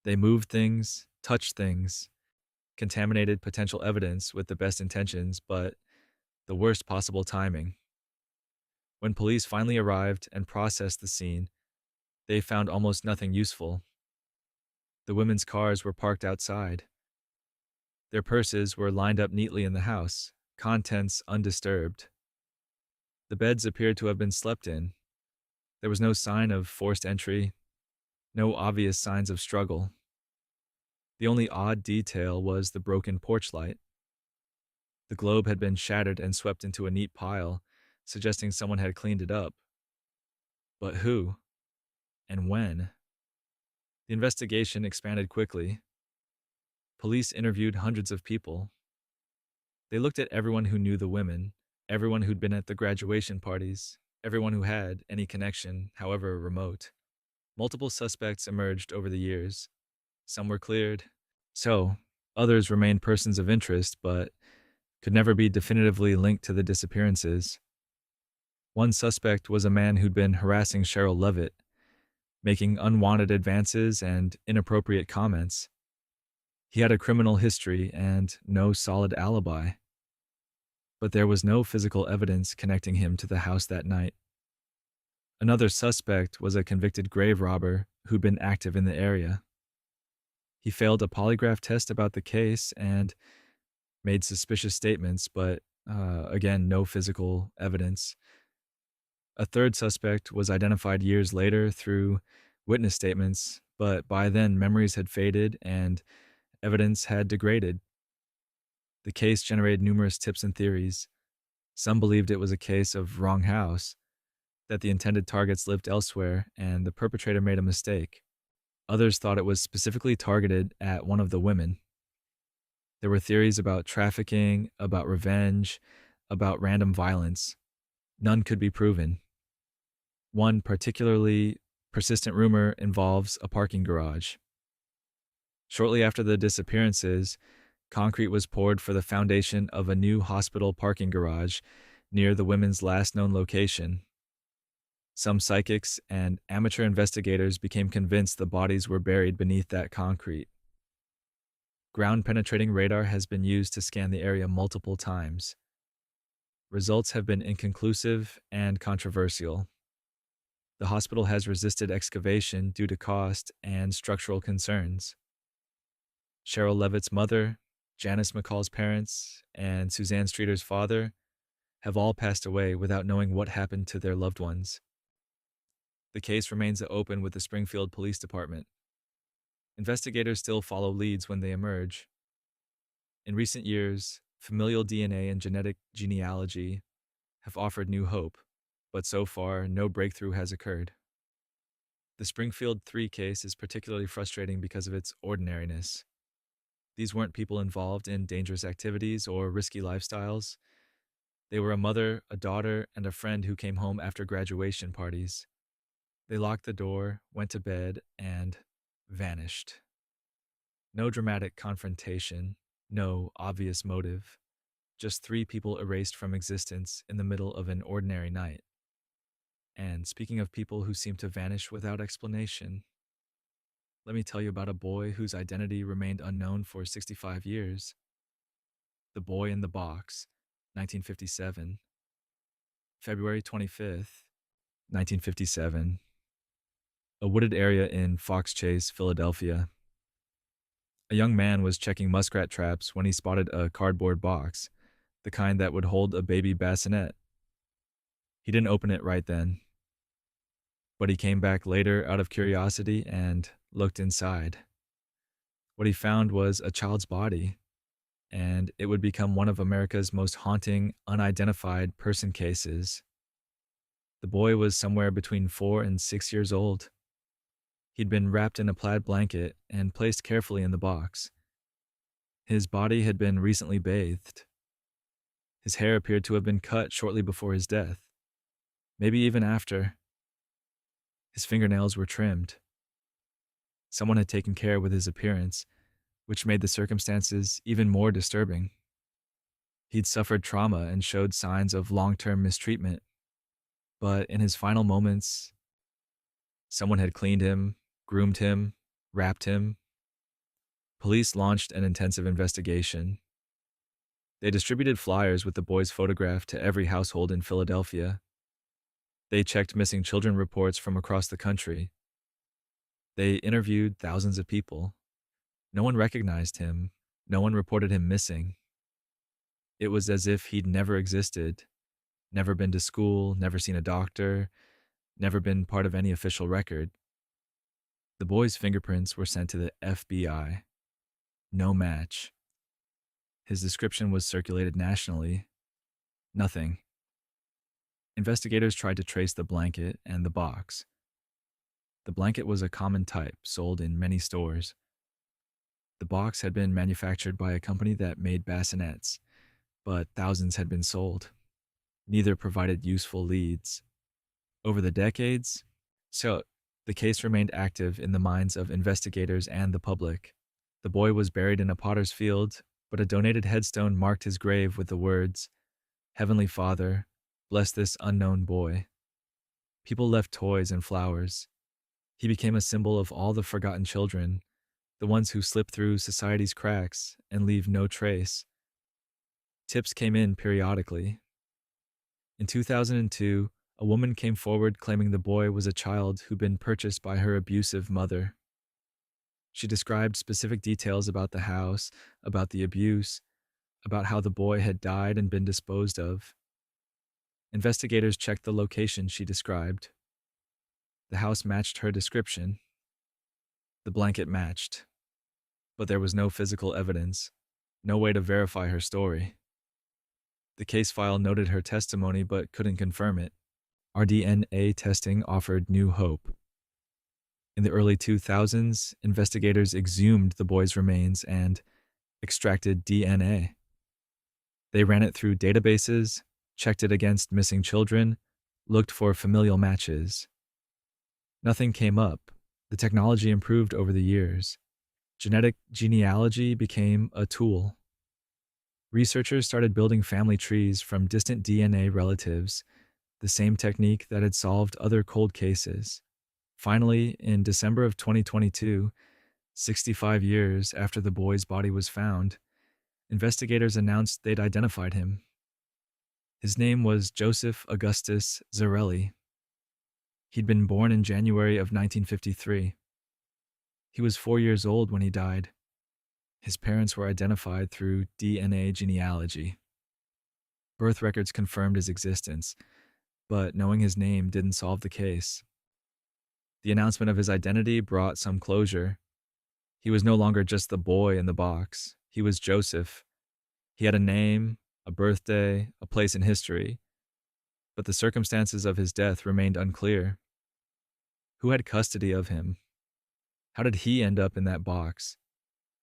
They moved things, touched things, contaminated potential evidence with the best intentions, but the worst possible timing. When police finally arrived and processed the scene, they found almost nothing useful. The women's cars were parked outside. Their purses were lined up neatly in the house, contents undisturbed. The beds appeared to have been slept in. There was no sign of forced entry, no obvious signs of struggle. The only odd detail was the broken porch light. The globe had been shattered and swept into a neat pile, suggesting someone had cleaned it up. But who? And when? The investigation expanded quickly. Police interviewed hundreds of people. They looked at everyone who knew the women, everyone who'd been at the graduation parties, everyone who had any connection, however remote. Multiple suspects emerged over the years. Some were cleared. So, others remained persons of interest, but could never be definitively linked to the disappearances. One suspect was a man who'd been harassing Cheryl Levitt, making unwanted advances and inappropriate comments. He had a criminal history and no solid alibi. But there was no physical evidence connecting him to the house that night. Another suspect was a convicted grave robber who'd been active in the area. He failed a polygraph test about the case and made suspicious statements, but again, no physical evidence. A third suspect was identified years later through witness statements, but by then memories had faded and evidence had degraded. The case generated numerous tips and theories. Some believed it was a case of wrong house, that the intended targets lived elsewhere and the perpetrator made a mistake. Others thought it was specifically targeted at one of the women. There were theories about trafficking, about revenge, about random violence. None could be proven. One particularly persistent rumor involves a parking garage. Shortly after the disappearances, concrete was poured for the foundation of a new hospital parking garage near the women's last known location. Some psychics and amateur investigators became convinced the bodies were buried beneath that concrete. Ground-penetrating radar has been used to scan the area multiple times. Results have been inconclusive and controversial. The hospital has resisted excavation due to cost and structural concerns. Cheryl Levitt's mother, Janice McCall's parents, and Suzanne Streeter's father have all passed away without knowing what happened to their loved ones. The case remains open with the Springfield Police Department. Investigators still follow leads when they emerge. In recent years, familial DNA and genetic genealogy have offered new hope, but so far, no breakthrough has occurred. The Springfield Three case is particularly frustrating because of its ordinariness. These weren't people involved in dangerous activities or risky lifestyles. They were a mother, a daughter, and a friend who came home after graduation parties. They locked the door, went to bed, and vanished. No dramatic confrontation, no obvious motive. Just three people erased from existence in the middle of an ordinary night. And speaking of people who seem to vanish without explanation, let me tell you about a boy whose identity remained unknown for 65 years. The Boy in the Box, 1957. February 25th, 1957. A wooded area in Fox Chase, Philadelphia. A young man was checking muskrat traps when he spotted a cardboard box, the kind that would hold a baby bassinet. He didn't open it right then, but he came back later out of curiosity and looked inside. What he found was a child's body, and it would become one of America's most haunting, unidentified person cases. The boy was somewhere between 4 and 6 years old. He'd been wrapped in a plaid blanket and placed carefully in the box. His body had been recently bathed. His hair appeared to have been cut shortly before his death, maybe even after. His fingernails were trimmed. Someone had taken care with his appearance, which made the circumstances even more disturbing. He'd suffered trauma and showed signs of long-term mistreatment, but in his final moments, someone had cleaned him, groomed him, wrapped him. Police launched an intensive investigation. They distributed flyers with the boy's photograph to every household in Philadelphia. They checked missing children reports from across the country. They interviewed thousands of people. No one recognized him. No one reported him missing. It was as if he'd never existed, never been to school, never seen a doctor, never been part of any official record. The boy's fingerprints were sent to the FBI. No match. His description was circulated nationally. Nothing. Investigators tried to trace the blanket and the box. The blanket was a common type sold in many stores. The box had been manufactured by a company that made bassinets, but thousands had been sold. Neither provided useful leads. Over the decades, the case remained active in the minds of investigators and the public. The boy was buried in a potter's field, but a donated headstone marked his grave with the words, "Heavenly Father, bless this unknown boy." People left toys and flowers. He became a symbol of all the forgotten children, the ones who slip through society's cracks and leave no trace. Tips came in periodically. In 2002, a woman came forward claiming the boy was a child who'd been purchased by her abusive mother. She described specific details about the house, about the abuse, about how the boy had died and been disposed of. Investigators checked the location she described. The house matched her description. The blanket matched. But there was no physical evidence, no way to verify her story. The case file noted her testimony but couldn't confirm it. Our DNA testing offered new hope. In the early 2000s, investigators exhumed the boy's remains and extracted DNA. They ran it through databases, checked it against missing children, looked for familial matches. Nothing came up. The technology improved over the years. Genetic genealogy became a tool. Researchers started building family trees from distant DNA relatives, the same technique that had solved other cold cases. Finally, in December of 2022, 65 years after the boy's body was found, investigators announced they'd identified him. His name was Joseph Augustus Zarelli. He'd been born in January of 1953. He was 4 years old when he died. His parents were identified through DNA genealogy. Birth records confirmed his existence, but knowing his name didn't solve the case. The announcement of his identity brought some closure. He was no longer just the boy in the box. He was Joseph. He had a name, a birthday, a place in history, but the circumstances of his death remained unclear. Who had custody of him? How did he end up in that box?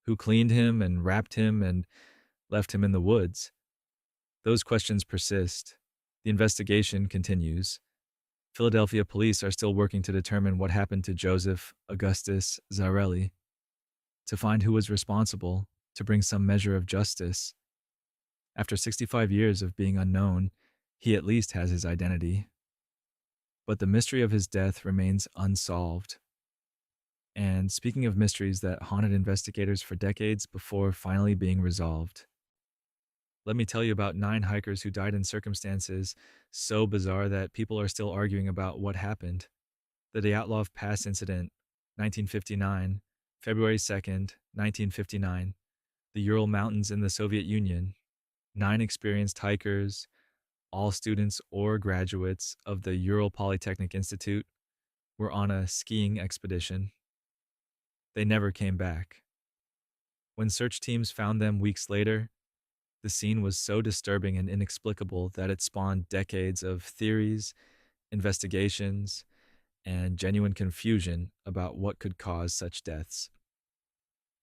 Who cleaned him and wrapped him and left him in the woods? Those questions persist. The investigation continues. Philadelphia police are still working to determine what happened to Joseph Augustus Zarelli, to find who was responsible, to bring some measure of justice. After 65 years of being unknown, he at least has his identity. But the mystery of his death remains unsolved. And speaking of mysteries that haunted investigators for decades before finally being resolved, let me tell you about 9 hikers who died in circumstances so bizarre that people are still arguing about what happened. The Dyatlov Pass incident, 1959, February 2nd, 1959, the Ural Mountains in the Soviet Union. 9 experienced hikers, all students or graduates of the Ural Polytechnic Institute, were on a skiing expedition. They never came back. When search teams found them weeks later, the scene was so disturbing and inexplicable that it spawned decades of theories, investigations, and genuine confusion about what could cause such deaths.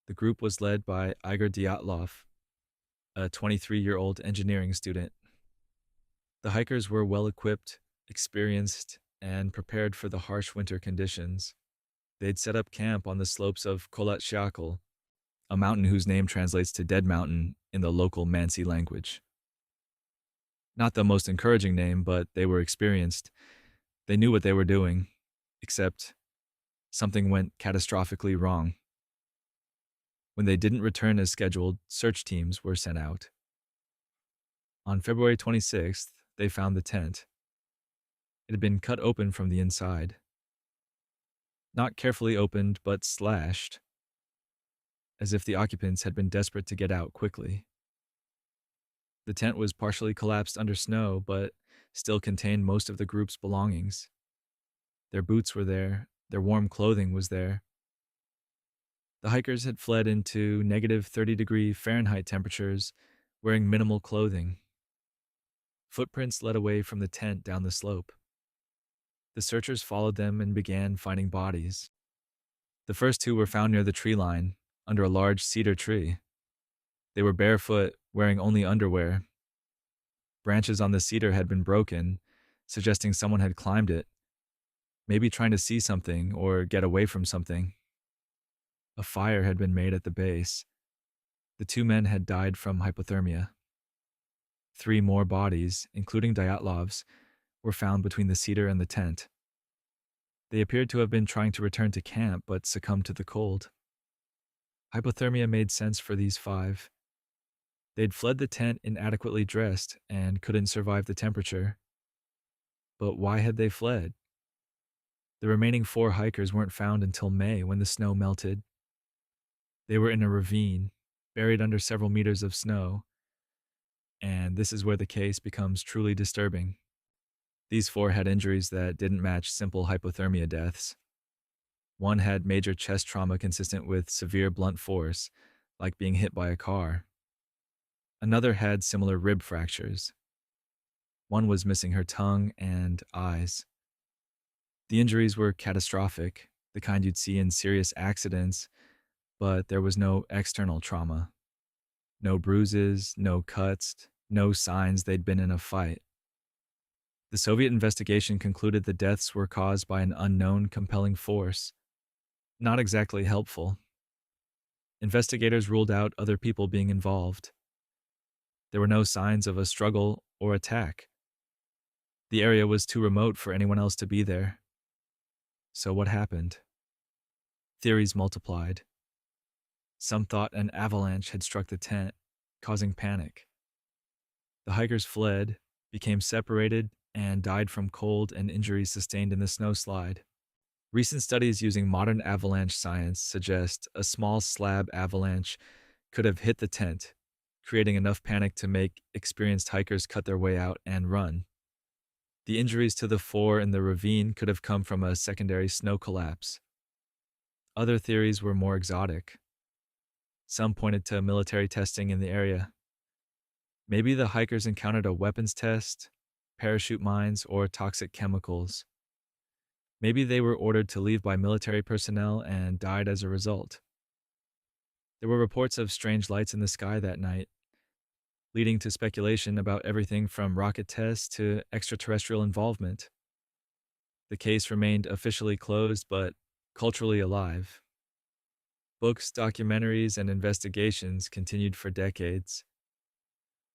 The group was led by Igor Dyatlov, a 23-year-old engineering student. The hikers were well-equipped, experienced, and prepared for the harsh winter conditions. They'd set up camp on the slopes of Kholat Syakhl, a mountain whose name translates to Dead Mountain in the local Mansi language. Not the most encouraging name, but they were experienced. They knew what they were doing, except something went catastrophically wrong. When they didn't return as scheduled, search teams were sent out. On February 26th, they found the tent. It had been cut open from the inside. Not carefully opened, but slashed, as if the occupants had been desperate to get out quickly. The tent was partially collapsed under snow, but still contained most of the group's belongings. Their boots were there, their warm clothing was there. The hikers had fled into negative 30-degree Fahrenheit temperatures, wearing minimal clothing. Footprints led away from the tent down the slope. The searchers followed them and began finding bodies. The first 2 were found near the tree line, under a large cedar tree. They were barefoot, wearing only underwear. Branches on the cedar had been broken, suggesting someone had climbed it, maybe trying to see something or get away from something. A fire had been made at the base. The 2 men had died from hypothermia. 3 more bodies, including Dyatlov's, were found between the cedar and the tent. They appeared to have been trying to return to camp but succumbed to the cold. Hypothermia made sense for these 5. They'd fled the tent inadequately dressed and couldn't survive the temperature. But why had they fled? The remaining 4 hikers weren't found until May when the snow melted. They were in a ravine, buried under several meters of snow. And this is where the case becomes truly disturbing. These 4 had injuries that didn't match simple hypothermia deaths. One had major chest trauma consistent with severe blunt force, like being hit by a car. Another had similar rib fractures. One was missing her tongue and eyes. The injuries were catastrophic, the kind you'd see in serious accidents, but there was no external trauma. No bruises, no cuts, no signs they'd been in a fight. The Soviet investigation concluded the deaths were caused by an unknown compelling force. Not exactly helpful. Investigators ruled out other people being involved. There were no signs of a struggle or attack. The area was too remote for anyone else to be there. So what happened? Theories multiplied. Some thought an avalanche had struck the tent, causing panic. The hikers fled, became separated, and died from cold and injuries sustained in the snowslide. Recent studies using modern avalanche science suggest a small slab avalanche could have hit the tent, creating enough panic to make experienced hikers cut their way out and run. The injuries to the four in the ravine could have come from a secondary snow collapse. Other theories were more exotic. Some pointed to military testing in the area. Maybe the hikers encountered a weapons test, parachute mines, or toxic chemicals. Maybe they were ordered to leave by military personnel and died as a result. There were reports of strange lights in the sky that night, leading to speculation about everything from rocket tests to extraterrestrial involvement. The case remained officially closed, but culturally alive. Books, documentaries, and investigations continued for decades.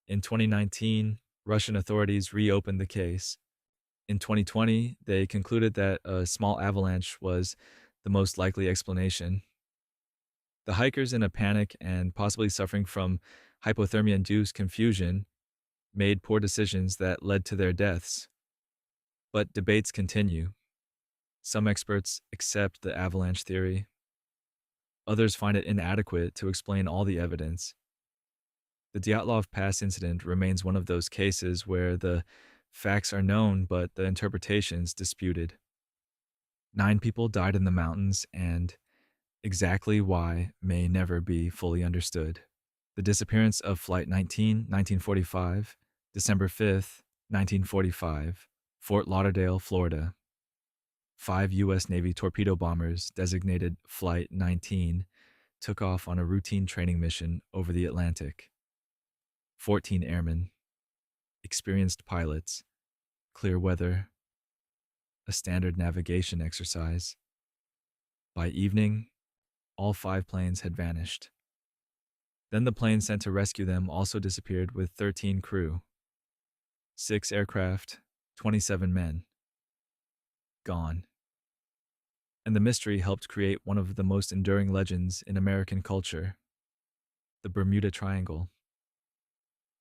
In 2019, Russian authorities reopened the case. In 2020, they concluded that a small avalanche was the most likely explanation. The hikers, in a panic and possibly suffering from hypothermia-induced confusion, made poor decisions that led to their deaths. But debates continue. Some experts accept the avalanche theory. Others find it inadequate to explain all the evidence. The Dyatlov Pass incident remains one of those cases where the facts are known, but the interpretations disputed. 9 people died in the mountains, and exactly why may never be fully understood. The disappearance of Flight 19, 1945, December 5th, 1945, Fort Lauderdale, Florida. 5 U.S. Navy torpedo bombers designated Flight 19 took off on a routine training mission over the Atlantic. 14 airmen, experienced pilots, clear weather, a standard navigation exercise. By evening, all 5 planes had vanished. Then the plane sent to rescue them also disappeared with 13 crew. 6 aircraft, 27 men. Gone. And the mystery helped create one of the most enduring legends in American culture, the Bermuda Triangle.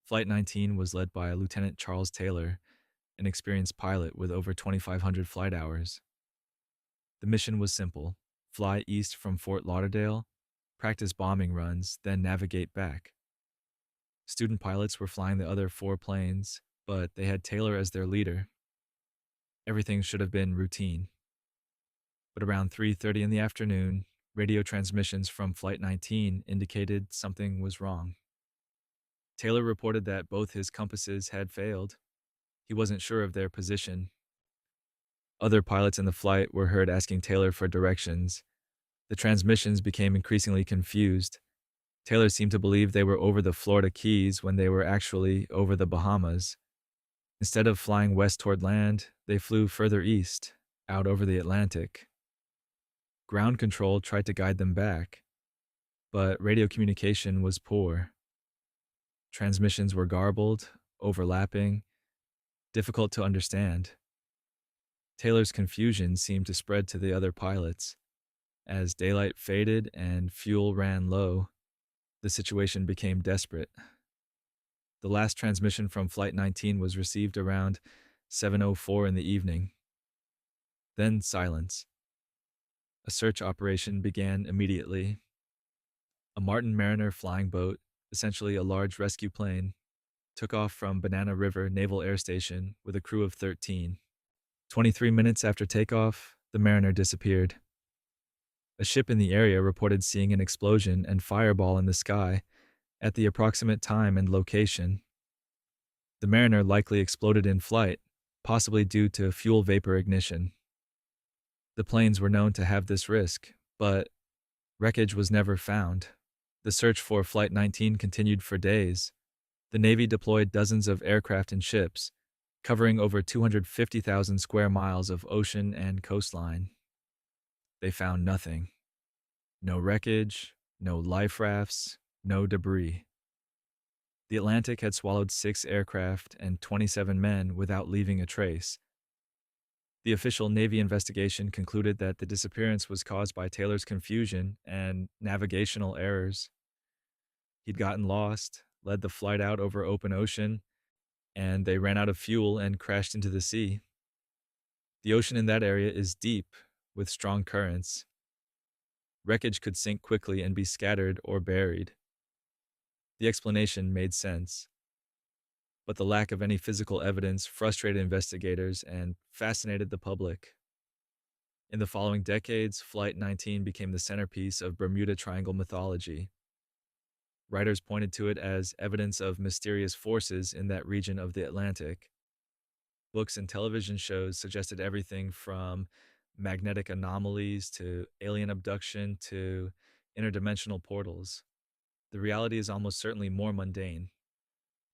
Flight 19 was led by Lieutenant Charles Taylor, an experienced pilot with over 2,500 flight hours. The mission was simple: fly east from Fort Lauderdale, practice bombing runs, then navigate back. Student pilots were flying the other 4 planes, but they had Taylor as their leader. Everything should have been routine. But around 3:30 in the afternoon, radio transmissions from Flight 19 indicated something was wrong. Taylor reported that both his compasses had failed. He wasn't sure of their position. Other pilots in the flight were heard asking Taylor for directions. The transmissions became increasingly confused. Taylor seemed to believe they were over the Florida Keys when they were actually over the Bahamas. Instead of flying west toward land, they flew further east, out over the Atlantic. Ground control tried to guide them back, but radio communication was poor. Transmissions were garbled, overlapping, difficult to understand. Taylor's confusion seemed to spread to the other pilots. As daylight faded and fuel ran low, the situation became desperate. The last transmission from Flight 19 was received around 7:04 in the evening. Then silence. A search operation began immediately. A Martin Mariner flying boat, essentially a large rescue plane, took off from Banana River Naval Air Station with a crew of 13. 23 minutes after takeoff, the Mariner disappeared. A ship in the area reported seeing an explosion and fireball in the sky at the approximate time and location. The Mariner likely exploded in flight, possibly due to fuel vapor ignition. The planes were known to have this risk, but wreckage was never found. The search for Flight 19 continued for days. The Navy deployed dozens of aircraft and ships, covering over 250,000 square miles of ocean and coastline. They found nothing. No wreckage, no life rafts, no debris. The Atlantic had swallowed 6 aircraft and 27 men without leaving a trace. The official Navy investigation concluded that the disappearance was caused by Taylor's confusion and navigational errors. He'd gotten lost, led the flight out over open ocean, and they ran out of fuel and crashed into the sea. The ocean in that area is deep, with strong currents. Wreckage could sink quickly and be scattered or buried. The explanation made sense, but the lack of any physical evidence frustrated investigators and fascinated the public. In the following decades, Flight 19 became the centerpiece of Bermuda Triangle mythology. Writers pointed to it as evidence of mysterious forces in that region of the Atlantic. Books and television shows suggested everything from magnetic anomalies to alien abduction to interdimensional portals. The reality is almost certainly more mundane.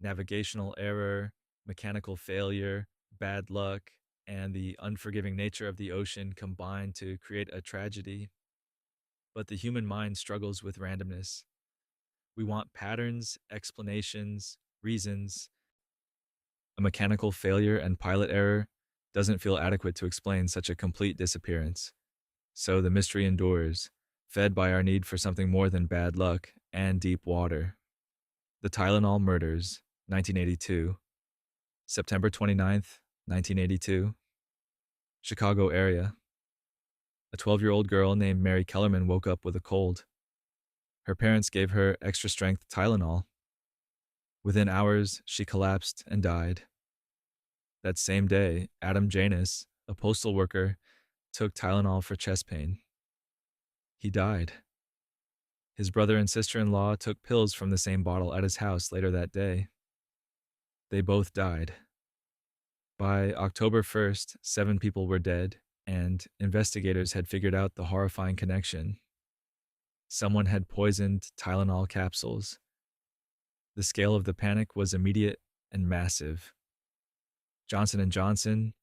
Navigational error, mechanical failure, bad luck, and the unforgiving nature of the ocean combine to create a tragedy. But the human mind struggles with randomness. We want patterns, explanations, reasons. A mechanical failure and pilot error doesn't feel adequate to explain such a complete disappearance. So the mystery endures, fed by our need for something more than bad luck and deep water. The Tylenol Murders, 1982. September 29th, 1982. Chicago area. A 12-year-old girl named Mary Kellerman woke up with a cold. Her parents gave her extra-strength Tylenol. Within hours, she collapsed and died. That same day, Adam Janus, a postal worker, took Tylenol for chest pain. He died. His brother and sister-in-law took pills from the same bottle at his house later that day. They both died. By October 1st, 7 people were dead, and investigators had figured out the horrifying connection. Someone had poisoned Tylenol capsules. The scale of the panic was immediate and massive. Johnson & Johnson,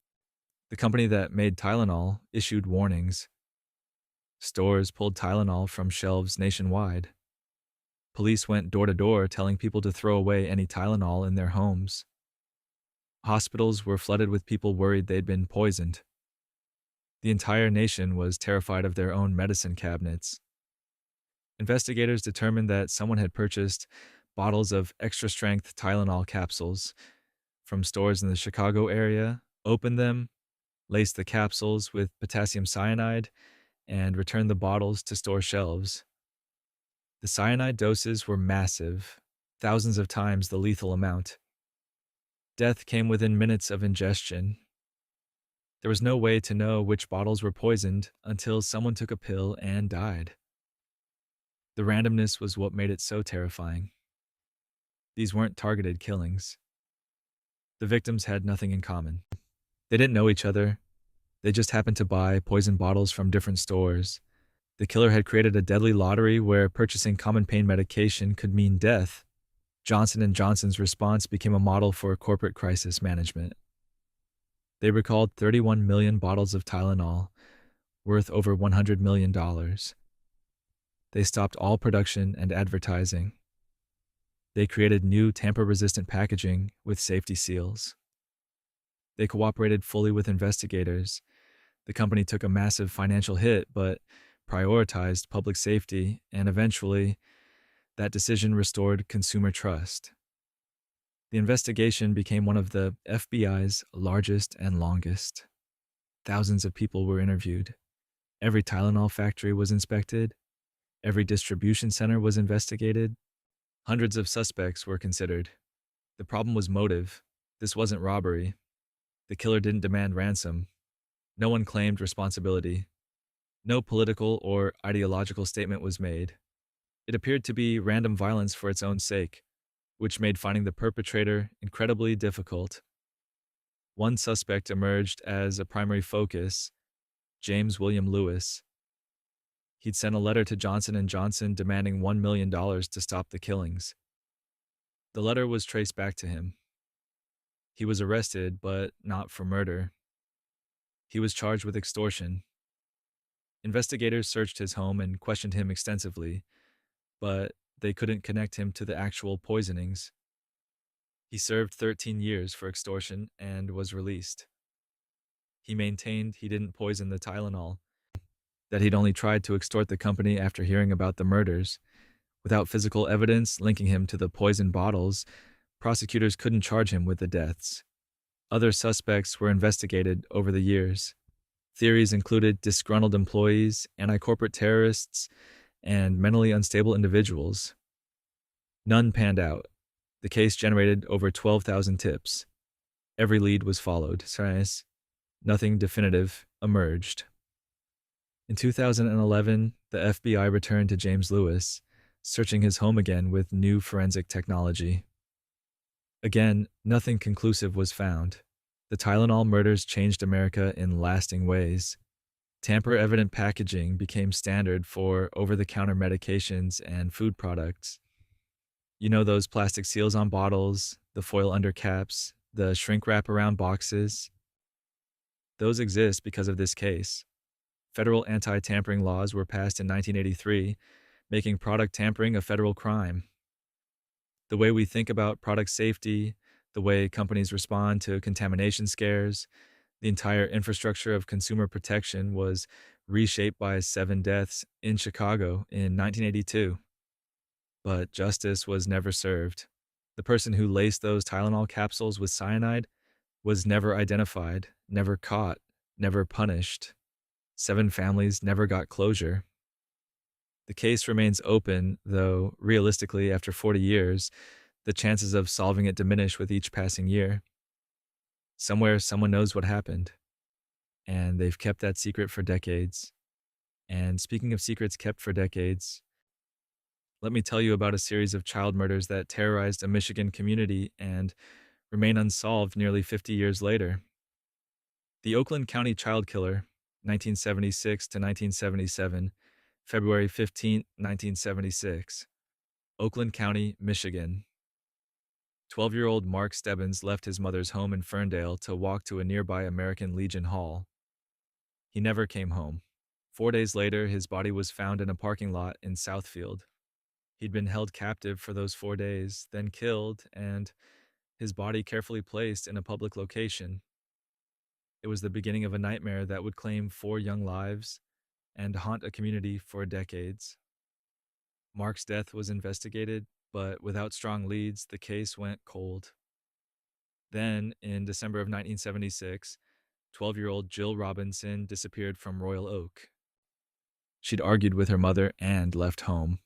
the company that made Tylenol, issued warnings. Stores pulled Tylenol from shelves nationwide. Police went door to door telling people to throw away any Tylenol in their homes. Hospitals were flooded with people worried they'd been poisoned. The entire nation was terrified of their own medicine cabinets. Investigators determined that someone had purchased bottles of extra-strength Tylenol capsules from stores in the Chicago area, opened them, laced the capsules with potassium cyanide, and returned the bottles to store shelves. The cyanide doses were massive, thousands of times the lethal amount. Death came within minutes of ingestion. There was no way to know which bottles were poisoned until someone took a pill and died. The randomness was what made it so terrifying. These weren't targeted killings. The victims had nothing in common. They didn't know each other. They just happened to buy poison bottles from different stores. The killer had created a deadly lottery where purchasing common pain medication could mean death. Johnson & Johnson's response became a model for corporate crisis management. They recalled 31 million bottles of Tylenol, worth over $100 million. They stopped all production and advertising. They created new tamper-resistant packaging with safety seals. They cooperated fully with investigators. The company took a massive financial hit, but prioritized public safety, and eventually, that decision restored consumer trust. The investigation became one of the FBI's largest and longest. Thousands of people were interviewed. Every Tylenol factory was inspected. Every distribution center was investigated. Hundreds of suspects were considered. The problem was motive. This wasn't robbery. The killer didn't demand ransom. No one claimed responsibility. No political or ideological statement was made. It appeared to be random violence for its own sake, which made finding the perpetrator incredibly difficult. One suspect emerged as a primary focus, James William Lewis. He'd sent a letter to Johnson & Johnson demanding $1 million to stop the killings. The letter was traced back to him. He was arrested, but not for murder. He was charged with extortion. Investigators searched his home and questioned him extensively, but they couldn't connect him to the actual poisonings. He served 13 years for extortion and was released. He maintained he didn't poison the Tylenol, that he'd only tried to extort the company after hearing about the murders. Without physical evidence linking him to the poison bottles, prosecutors couldn't charge him with the deaths. Other suspects were investigated over the years. Theories included disgruntled employees, anti-corporate terrorists, and mentally unstable individuals. None panned out. The case generated over 12,000 tips. Every lead was followed. Nothing definitive emerged. In 2011, the FBI returned to James Lewis, searching his home again with new forensic technology. Again, nothing conclusive was found. The Tylenol murders changed America in lasting ways. Tamper-evident packaging became standard for over-the-counter medications and food products. You know those plastic seals on bottles, the foil under caps, the shrink wrap around boxes? Those exist because of this case. Federal anti-tampering laws were passed in 1983, making product tampering a federal crime. The way we think about product safety, the way companies respond to contamination scares, the entire infrastructure of consumer protection was reshaped by 7 deaths in Chicago in 1982. But justice was never served. The person who laced those Tylenol capsules with cyanide was never identified, never caught, never punished. 7 families never got closure. The case remains open, though realistically, after 40 years, the chances of solving it diminish with each passing year. Somewhere, someone knows what happened, and they've kept that secret for decades. And speaking of secrets kept for decades, let me tell you about a series of child murders that terrorized a Michigan community and remain unsolved nearly 50 years later. The Oakland County child killer, 1976 to 1977, February 15, 1976. Oakland County, Michigan. 12-year-old Mark Stebbins left his mother's home in Ferndale to walk to a nearby American Legion Hall. He never came home. 4 days later, his body was found in a parking lot in Southfield. He'd been held captive for those 4 days, then killed, and his body carefully placed in a public location. It was the beginning of a nightmare that would claim 4 young lives and haunt a community for decades. Mark's death was investigated, but without strong leads, the case went cold. Then, in December of 1976, 12-year-old Jill Robinson disappeared from Royal Oak. She'd argued with her mother and left home.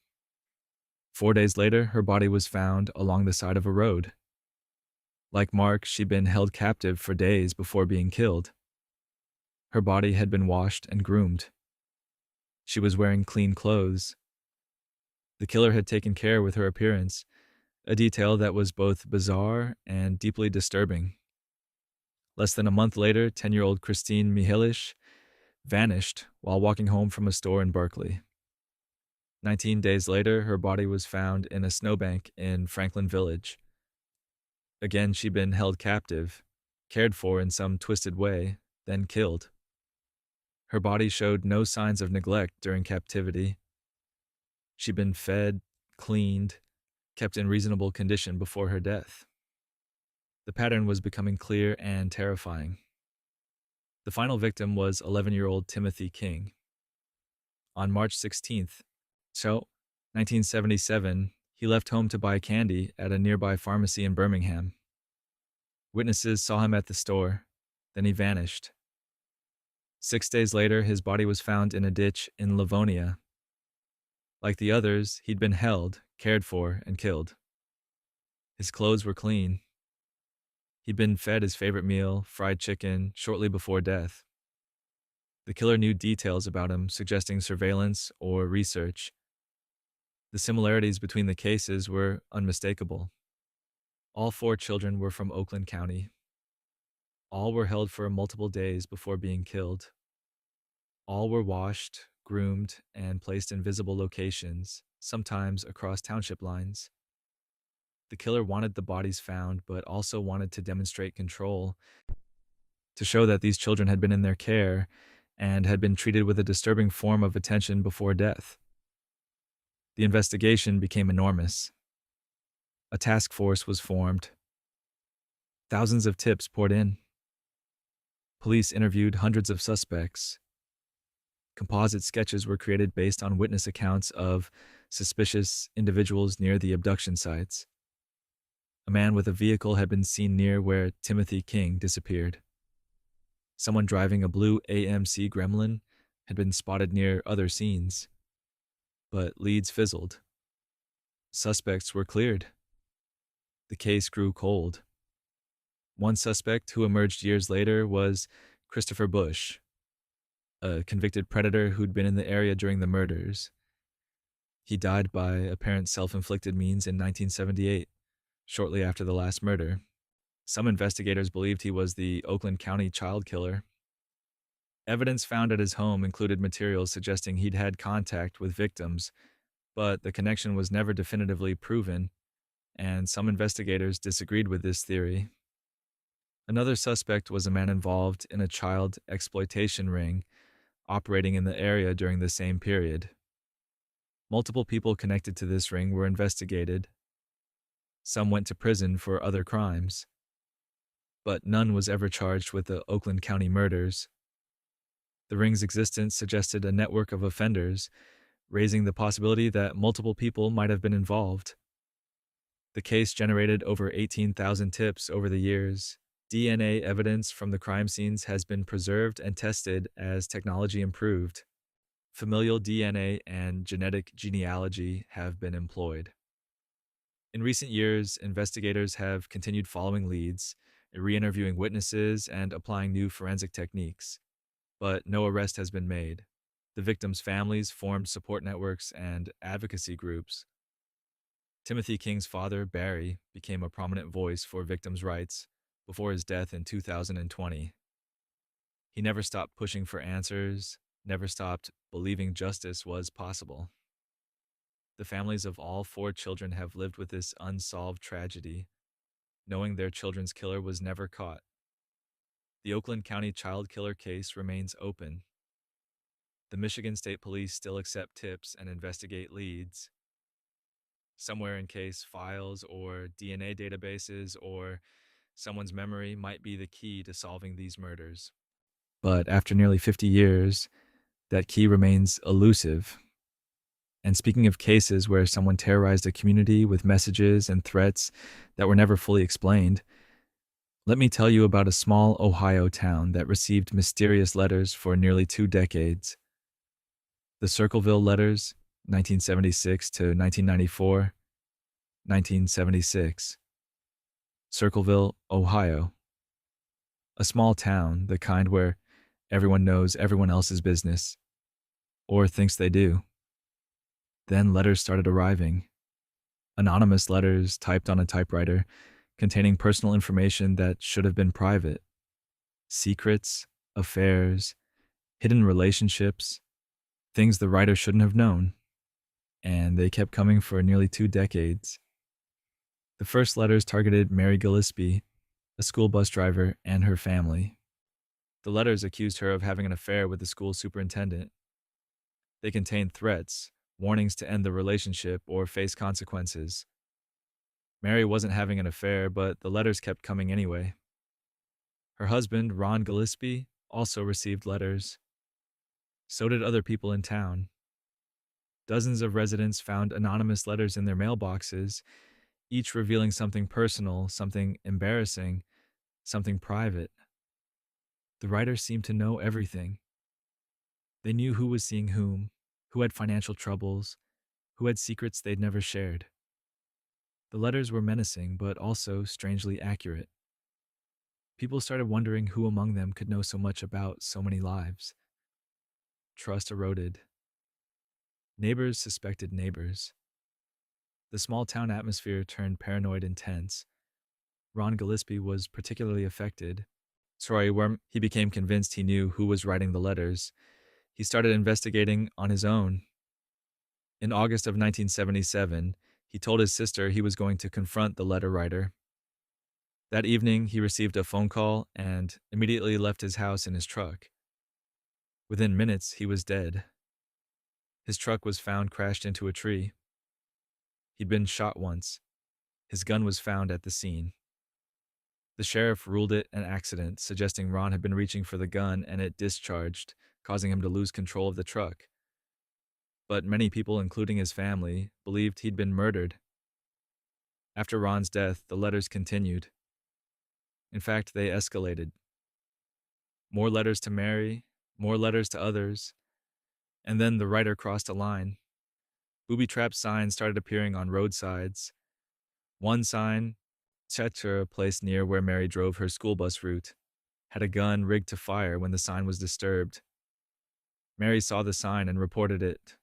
4 days later, her body was found along the side of a road. Like Mark, she'd been held captive for days before being killed. Her body had been washed and groomed. She was wearing clean clothes. The killer had taken care with her appearance, a detail that was both bizarre and deeply disturbing. Less than a month later, 10-year-old Christine Mihelish vanished while walking home from a store in Berkeley. 19 days later, her body was found in a snowbank in Franklin Village. Again, she'd been held captive, cared for in some twisted way, then killed. Her body showed no signs of neglect during captivity. She'd been fed, cleaned, kept in reasonable condition before her death. The pattern was becoming clear and terrifying. The final victim was 11-year-old Timothy King. On March 16th, 1977, he left home to buy candy at a nearby pharmacy in Birmingham. Witnesses saw him at the store, then he vanished. 6 days later, his body was found in a ditch in Livonia. Like the others, he'd been held, cared for, and killed. His clothes were clean. He'd been fed his favorite meal, fried chicken, shortly before death. The killer knew details about him, suggesting surveillance or research. The similarities between the cases were unmistakable. All 4 children were from Oakland County. All were held for multiple days before being killed. All were washed, groomed, and placed in visible locations, sometimes across township lines. The killer wanted the bodies found, but also wanted to demonstrate control, to show that these children had been in their care and had been treated with a disturbing form of attention before death. The investigation became enormous. A task force was formed. Thousands of tips poured in. Police interviewed hundreds of suspects. Composite sketches were created based on witness accounts of suspicious individuals near the abduction sites. A man with a vehicle had been seen near where Timothy King disappeared. Someone driving a blue AMC Gremlin had been spotted near other scenes. But leads fizzled. Suspects were cleared. The case grew cold. One suspect who emerged years later was Christopher Bush, a convicted predator who'd been in the area during the murders. He died by apparent self-inflicted means in 1978, shortly after the last murder. Some investigators believed he was the Oakland County child killer. Evidence found at his home included materials suggesting he'd had contact with victims, but the connection was never definitively proven, and some investigators disagreed with this theory. Another suspect was a man involved in a child exploitation ring operating in the area during the same period. Multiple people connected to this ring were investigated. Some went to prison for other crimes, but none was ever charged with the Oakland County murders. The ring's existence suggested a network of offenders, raising the possibility that multiple people might have been involved. The case generated over 18,000 tips over the years. DNA evidence from the crime scenes has been preserved and tested as technology improved. Familial DNA and genetic genealogy have been employed. In recent years, investigators have continued following leads, re-interviewing witnesses, and applying new forensic techniques. But no arrest has been made. The victims' families formed support networks and advocacy groups. Timothy King's father, Barry, became a prominent voice for victims' rights before his death in 2020. He never stopped pushing for answers, never stopped believing justice was possible. The families of all 4 children have lived with this unsolved tragedy, knowing their children's killer was never caught. The Oakland County child killer case remains open. The Michigan State Police still accept tips and investigate leads. Somewhere in case files or DNA databases or someone's memory might be the key to solving these murders. But after nearly 50 years, that key remains elusive. And speaking of cases where someone terrorized a community with messages and threats that were never fully explained, let me tell you about a small Ohio town that received mysterious letters for nearly 2 decades. The Circleville letters, 1976 to 1994, 1976. Circleville, Ohio. A small town, the kind where everyone knows everyone else's business, or thinks they do. Then letters started arriving. Anonymous letters typed on a typewriter, containing personal information that should have been private. Secrets, affairs, hidden relationships, things the writer shouldn't have known. And they kept coming for nearly 2 decades. The first letters targeted Mary Gillespie, a school bus driver, and her family. The letters accused her of having an affair with the school superintendent. They contained threats, warnings to end the relationship or face consequences. Mary wasn't having an affair, but the letters kept coming anyway. Her husband, Ron Gillespie, also received letters. So did other people in town. Dozens of residents found anonymous letters in their mailboxes, each revealing something personal, something embarrassing, something private. The writers seemed to know everything. They knew who was seeing whom, who had financial troubles, who had secrets they'd never shared. The letters were menacing, but also strangely accurate. People started wondering who among them could know so much about so many lives. Trust eroded. Neighbors suspected neighbors. The small town atmosphere turned paranoid and tense. Ron Gillespie was particularly affected. He became convinced he knew who was writing the letters. He started investigating on his own. In August of 1977, he told his sister he was going to confront the letter writer. That evening, he received a phone call and immediately left his house in his truck. Within minutes, he was dead. His truck was found crashed into a tree. He'd been shot once. His gun was found at the scene. The sheriff ruled it an accident, suggesting Ron had been reaching for the gun and it discharged, causing him to lose control of the truck. But many people, including his family, believed he'd been murdered. After Ron's death, the letters continued. In fact, they escalated. More letters to Mary, more letters to others, and then the writer crossed a line. Booby trap signs started appearing on roadsides. One sign, Chetra, placed near where Mary drove her school bus route, had a gun rigged to fire when the sign was disturbed. Mary saw the sign and reported it.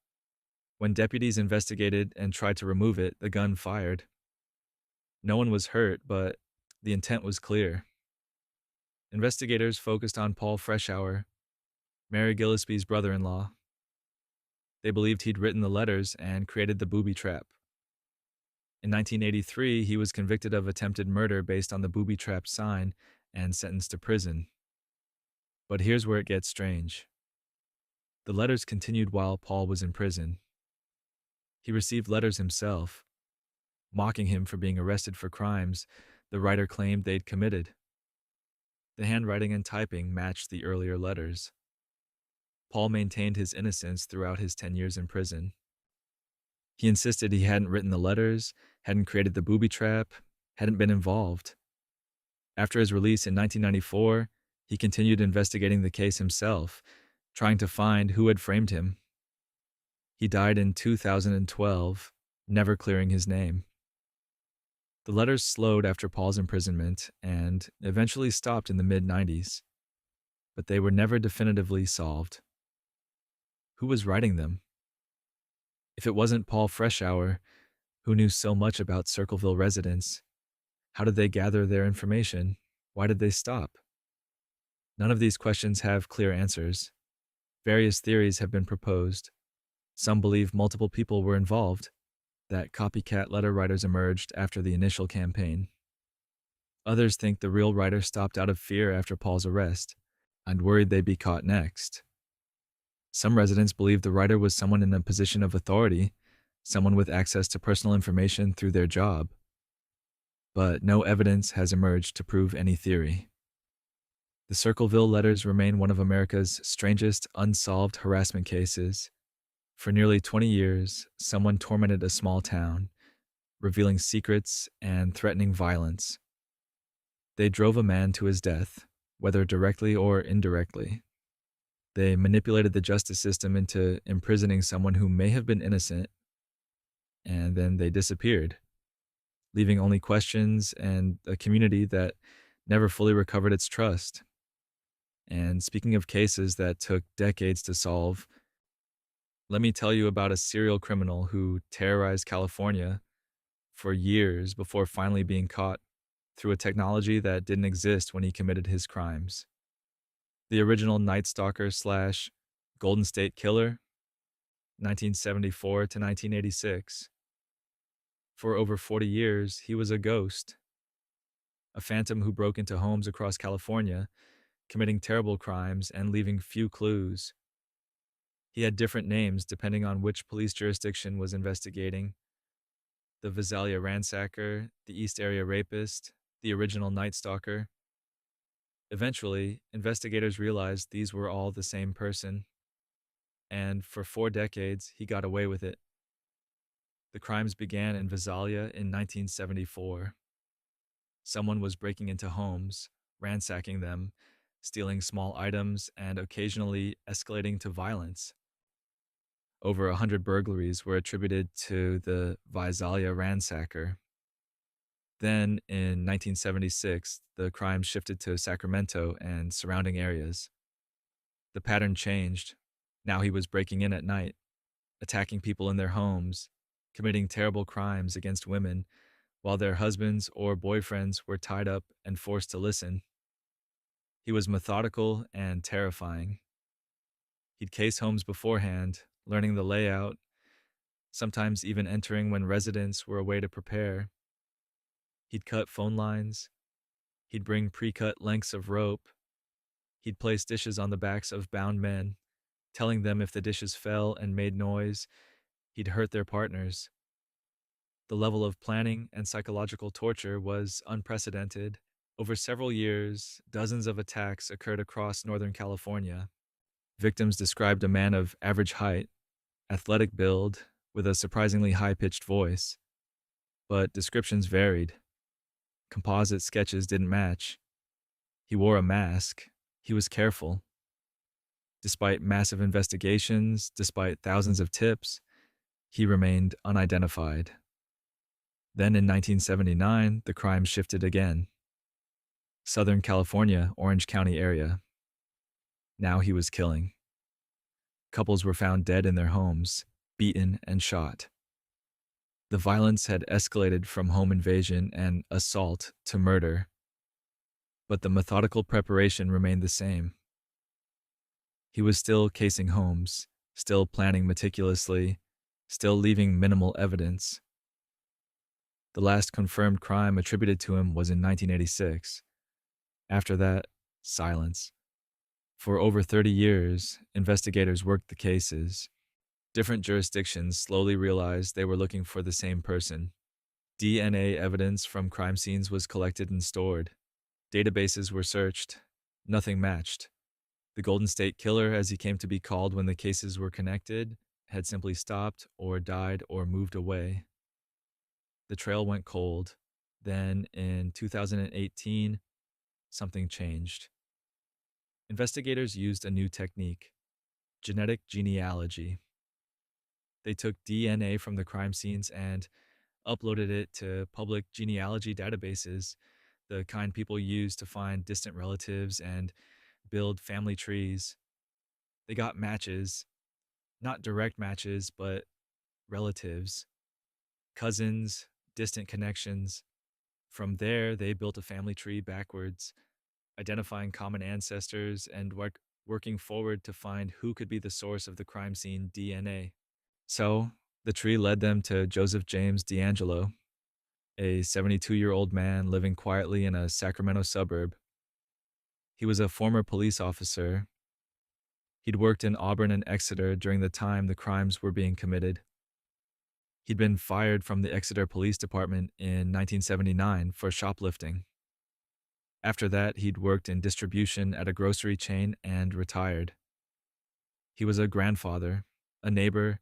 When deputies investigated and tried to remove it, the gun fired. No one was hurt, but the intent was clear. Investigators focused on Paul Freshour, Mary Gillespie's brother-in-law. They believed he'd written the letters and created the booby trap. In 1983, he was convicted of attempted murder based on the booby trap sign and sentenced to prison. But here's where it gets strange. The letters continued while Paul was in prison. He received letters himself, mocking him for being arrested for crimes the writer claimed they'd committed. The handwriting and typing matched the earlier letters. Paul maintained his innocence throughout his 10 years in prison. He insisted he hadn't written the letters, hadn't created the booby trap, hadn't been involved. After his release in 1994, he continued investigating the case himself, trying to find who had framed him. He died in 2012, never clearing his name. The letters slowed after Paul's imprisonment and eventually stopped in the mid-90s, but they were never definitively solved. Who was writing them? If it wasn't Paul Freshour, who knew so much about Circleville residents, how did they gather their information? Why did they stop? None of these questions have clear answers. Various theories have been proposed. Some believe multiple people were involved, that copycat letter writers emerged after the initial campaign. Others think the real writer stopped out of fear after Paul's arrest and worried they'd be caught next. Some residents believe the writer was someone in a position of authority, someone with access to personal information through their job. But no evidence has emerged to prove any theory. The Circleville letters remain one of America's strangest unsolved harassment cases. For nearly 20 years, someone tormented a small town, revealing secrets and threatening violence. They drove a man to his death, whether directly or indirectly. They manipulated the justice system into imprisoning someone who may have been innocent, and then they disappeared, leaving only questions and a community that never fully recovered its trust. And speaking of cases that took decades to solve, let me tell you about a serial criminal who terrorized California for years before finally being caught through a technology that didn't exist when he committed his crimes. The original Night Stalker / Golden State Killer, 1974 to 1986. For over 40 years, he was a ghost, a phantom who broke into homes across California, committing terrible crimes and leaving few clues. He had different names depending on which police jurisdiction was investigating: the Visalia Ransacker, the East Area Rapist, the original Night Stalker. Eventually, investigators realized these were all the same person, and for 4 decades, he got away with it. The crimes began in Visalia in 1974. Someone was breaking into homes, ransacking them, stealing small items, and occasionally escalating to violence. Over 100 burglaries were attributed to the Visalia Ransacker. Then, in 1976, the crime shifted to Sacramento and surrounding areas. The pattern changed. Now he was breaking in at night, attacking people in their homes, committing terrible crimes against women, while their husbands or boyfriends were tied up and forced to listen. He was methodical and terrifying. He'd case homes beforehand, learning the layout, sometimes even entering when residents were away to prepare. He'd cut phone lines. He'd bring pre-cut lengths of rope. He'd place dishes on the backs of bound men, telling them if the dishes fell and made noise, he'd hurt their partners. The level of planning and psychological torture was unprecedented Over several years, dozens of attacks occurred across Northern California. Victims described a man of average height, athletic build, with a surprisingly high-pitched voice. But descriptions varied. Composite sketches didn't match. He wore a mask. He was careful. Despite massive investigations, despite thousands of tips, he remained unidentified. Then in 1979, the crime shifted again. Southern California, Orange County area. Now he was killing. Couples were found dead in their homes, beaten and shot. The violence had escalated from home invasion and assault to murder, but the methodical preparation remained the same. He was still casing homes, still planning meticulously, still leaving minimal evidence. The last confirmed crime attributed to him was in 1986. After that, silence. For over 30 years, investigators worked the cases. Different jurisdictions slowly realized they were looking for the same person. DNA evidence from crime scenes was collected and stored. Databases were searched. Nothing matched. The Golden State Killer, as he came to be called when the cases were connected, had simply stopped or died or moved away. The trail went cold. Then, in 2018, something changed. Investigators used a new technique, genetic genealogy. They took DNA from the crime scenes and uploaded it to public genealogy databases, the kind people use to find distant relatives and build family trees. They got matches, not direct matches, but relatives, cousins, distant connections. From there, they built a family tree backwards, identifying common ancestors and working forward to find who could be the source of the crime scene DNA. So, the tree led them to Joseph James D'Angelo, a 72-year-old man living quietly in a Sacramento suburb. He was a former police officer. He'd worked in Auburn and Exeter during the time the crimes were being committed. He'd been fired from the Exeter Police Department in 1979 for shoplifting. After that, he'd worked in distribution at a grocery chain and retired. He was a grandfather, a neighbor,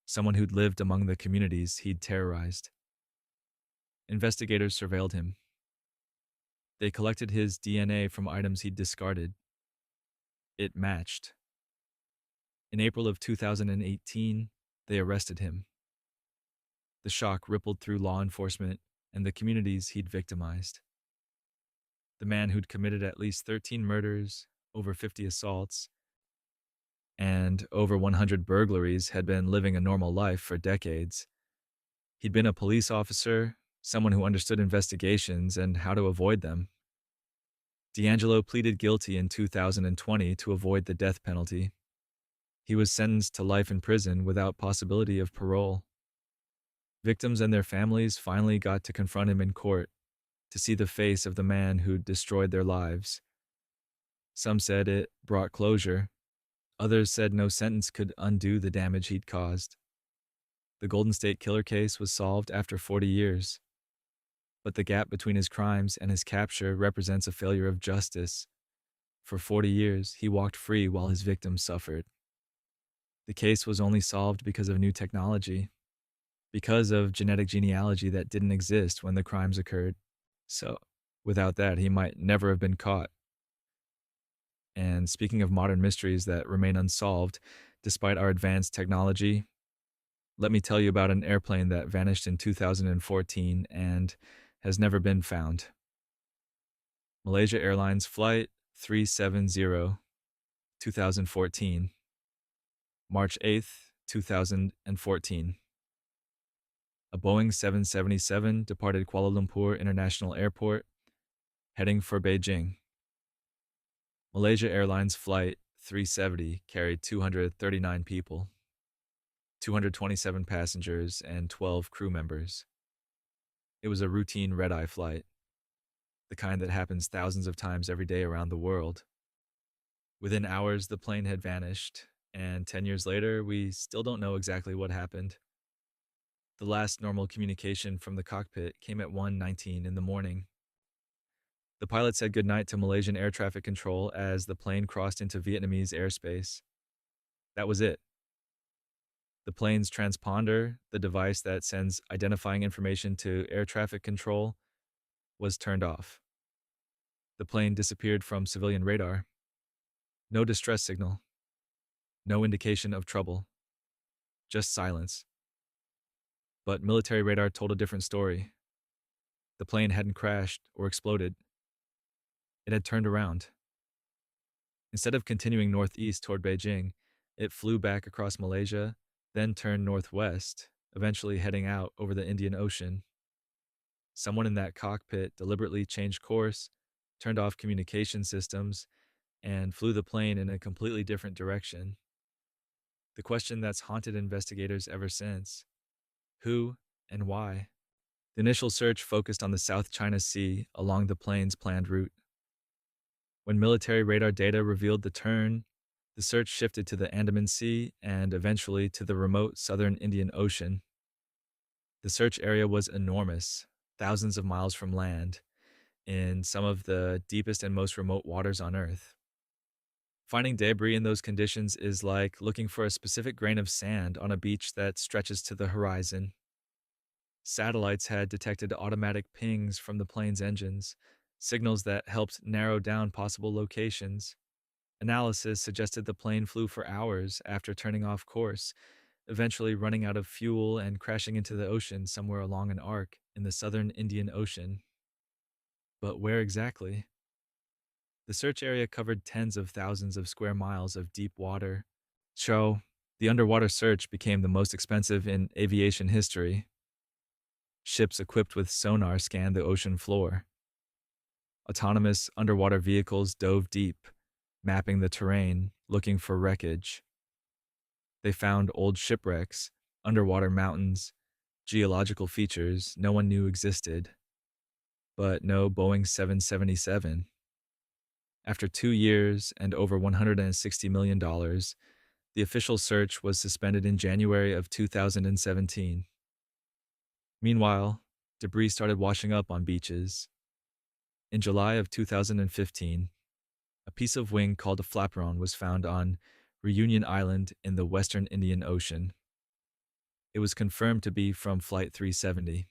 someone who'd lived among the communities he'd terrorized. Investigators surveilled him. They collected his DNA from items he'd discarded. It matched. In April of 2018, they arrested him. The shock rippled through law enforcement and the communities he'd victimized. The man who'd committed at least 13 murders, over 50 assaults, and over 100 burglaries had been living a normal life for decades. He'd been a police officer, someone who understood investigations and how to avoid them. D'Angelo pleaded guilty in 2020 to avoid the death penalty. He was sentenced to life in prison without possibility of parole. Victims and their families finally got to confront him in court, to see the face of the man who'd destroyed their lives. Some said it brought closure. Others said no sentence could undo the damage he'd caused. The Golden State Killer case was solved after 40 years. But the gap between his crimes and his capture represents a failure of justice. For 40 years, he walked free while his victims suffered. The case was only solved because of new technology, because of genetic genealogy that didn't exist when the crimes occurred. So, without that, he might never have been caught. And speaking of modern mysteries that remain unsolved, despite our advanced technology, let me tell you about an airplane that vanished in 2014 and has never been found. Malaysia Airlines Flight 370, 2014, March 8th, 2014. A Boeing 777 departed Kuala Lumpur International Airport, heading for Beijing. Malaysia Airlines Flight 370 carried 239 people, 227 passengers, and 12 crew members. It was a routine red-eye flight, the kind that happens thousands of times every day around the world. Within hours, the plane had vanished, and 10 years later, we still don't know exactly what happened. The last normal communication from the cockpit came at 1:19 in the morning. The pilot said goodnight to Malaysian air traffic control as the plane crossed into Vietnamese airspace. That was it. The plane's transponder, the device that sends identifying information to air traffic control, was turned off. The plane disappeared from civilian radar. No distress signal. No indication of trouble. Just silence. But military radar told a different story. The plane hadn't crashed or exploded. It had turned around. Instead of continuing northeast toward Beijing, it flew back across Malaysia, then turned northwest, eventually heading out over the Indian Ocean. Someone in that cockpit deliberately changed course, turned off communication systems, and flew the plane in a completely different direction. The question that's haunted investigators ever since: who and why? The initial search focused on the South China Sea along the plane's planned route. When military radar data revealed the turn, the search shifted to the Andaman Sea and eventually to the remote southern Indian Ocean. The search area was enormous, thousands of miles from land, in some of the deepest and most remote waters on Earth. Finding debris in those conditions is like looking for a specific grain of sand on a beach that stretches to the horizon. Satellites had detected automatic pings from the plane's engines, signals that helped narrow down possible locations. Analysis suggested the plane flew for hours after turning off course, eventually running out of fuel and crashing into the ocean somewhere along an arc in the southern Indian Ocean. But where exactly? The search area covered tens of thousands of square miles of deep water. So, the underwater search became the most expensive in aviation history. Ships equipped with sonar scanned the ocean floor. Autonomous underwater vehicles dove deep, mapping the terrain, looking for wreckage. They found old shipwrecks, underwater mountains, geological features no one knew existed. But no Boeing 777. After 2 years and over $160 million, the official search was suspended in January of 2017. Meanwhile, debris started washing up on beaches. In July of 2015, a piece of wing called a flaperon was found on Reunion Island in the western Indian Ocean. It was confirmed to be from Flight 370.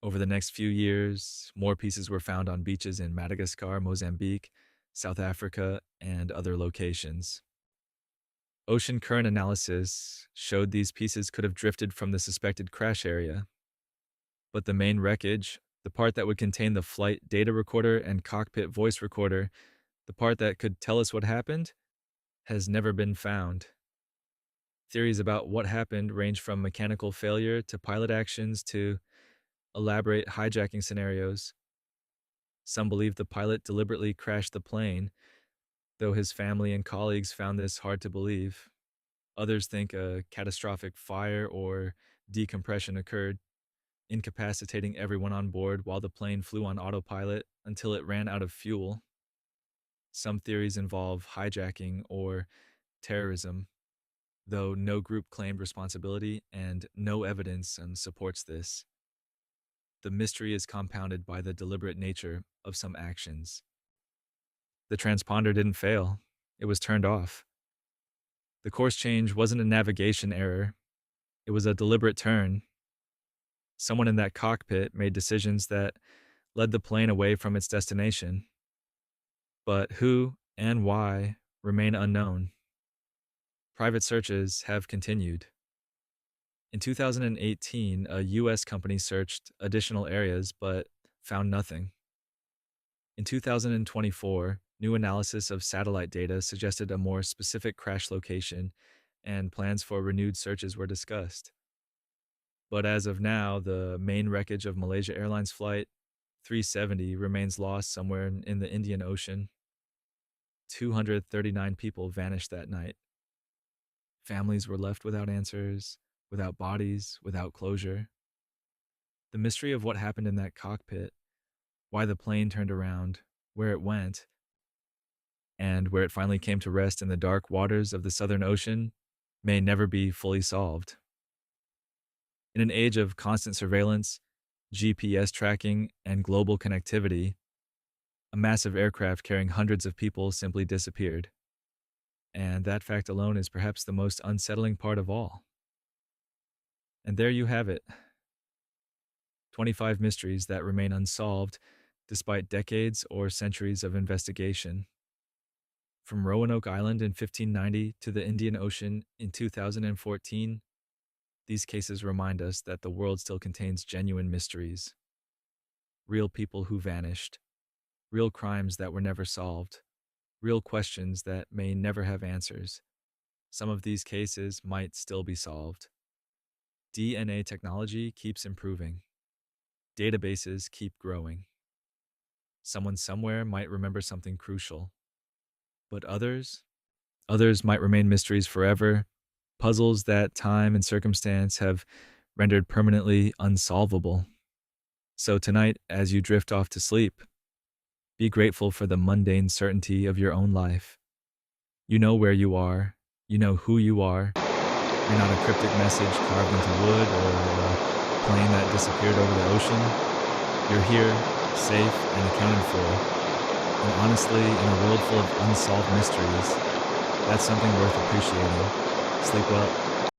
Over the next few years, more pieces were found on beaches in Madagascar, Mozambique, South Africa, and other locations. Ocean current analysis showed these pieces could have drifted from the suspected crash area. But the main wreckage, the part that would contain the flight data recorder and cockpit voice recorder, the part that could tell us what happened, has never been found. Theories about what happened range from mechanical failure to pilot actions to elaborate hijacking scenarios. Some believe the pilot deliberately crashed the plane, though his family and colleagues found this hard to believe. Others think a catastrophic fire or decompression occurred, incapacitating everyone on board while the plane flew on autopilot until it ran out of fuel. Some theories involve hijacking or terrorism, though no group claimed responsibility and no evidence supports this. The mystery is compounded by the deliberate nature of some actions. The transponder didn't fail. It was turned off. The course change wasn't a navigation error. It was a deliberate turn. Someone in that cockpit made decisions that led the plane away from its destination. But who and why remain unknown. Private searches have continued. In 2018, a U.S. company searched additional areas but found nothing. In 2024, new analysis of satellite data suggested a more specific crash location, and plans for renewed searches were discussed. But as of now, the main wreckage of Malaysia Airlines Flight 370 remains lost somewhere in the Indian Ocean. 239 people vanished that night. Families were left without answers, without bodies, without closure. The mystery of what happened in that cockpit, why the plane turned around, where it went, and where it finally came to rest in the dark waters of the Southern Ocean may never be fully solved. In an age of constant surveillance, GPS tracking, and global connectivity, A massive aircraft carrying hundreds of people simply disappeared. And that fact alone is perhaps the most unsettling part of all. And there you have it. 25 mysteries that remain unsolved despite decades or centuries of investigation. From Roanoke Island in 1590 to the Indian Ocean in 2014, these cases remind us that the world still contains genuine mysteries. Real people who vanished, real crimes that were never solved, real questions that may never have answers. Some of these cases might still be solved. DNA technology keeps improving. Databases keep growing. Someone somewhere might remember something crucial. But others might remain mysteries forever, puzzles that time and circumstance have rendered permanently unsolvable. So tonight, as you drift off to sleep, be grateful for the mundane certainty of your own life. You know where you are. You know who you are. You're not a cryptic message carved into wood or a plane that disappeared over the ocean. You're here, safe and accounted for. And honestly, in a world full of unsolved mysteries, that's something worth appreciating. Sleep well.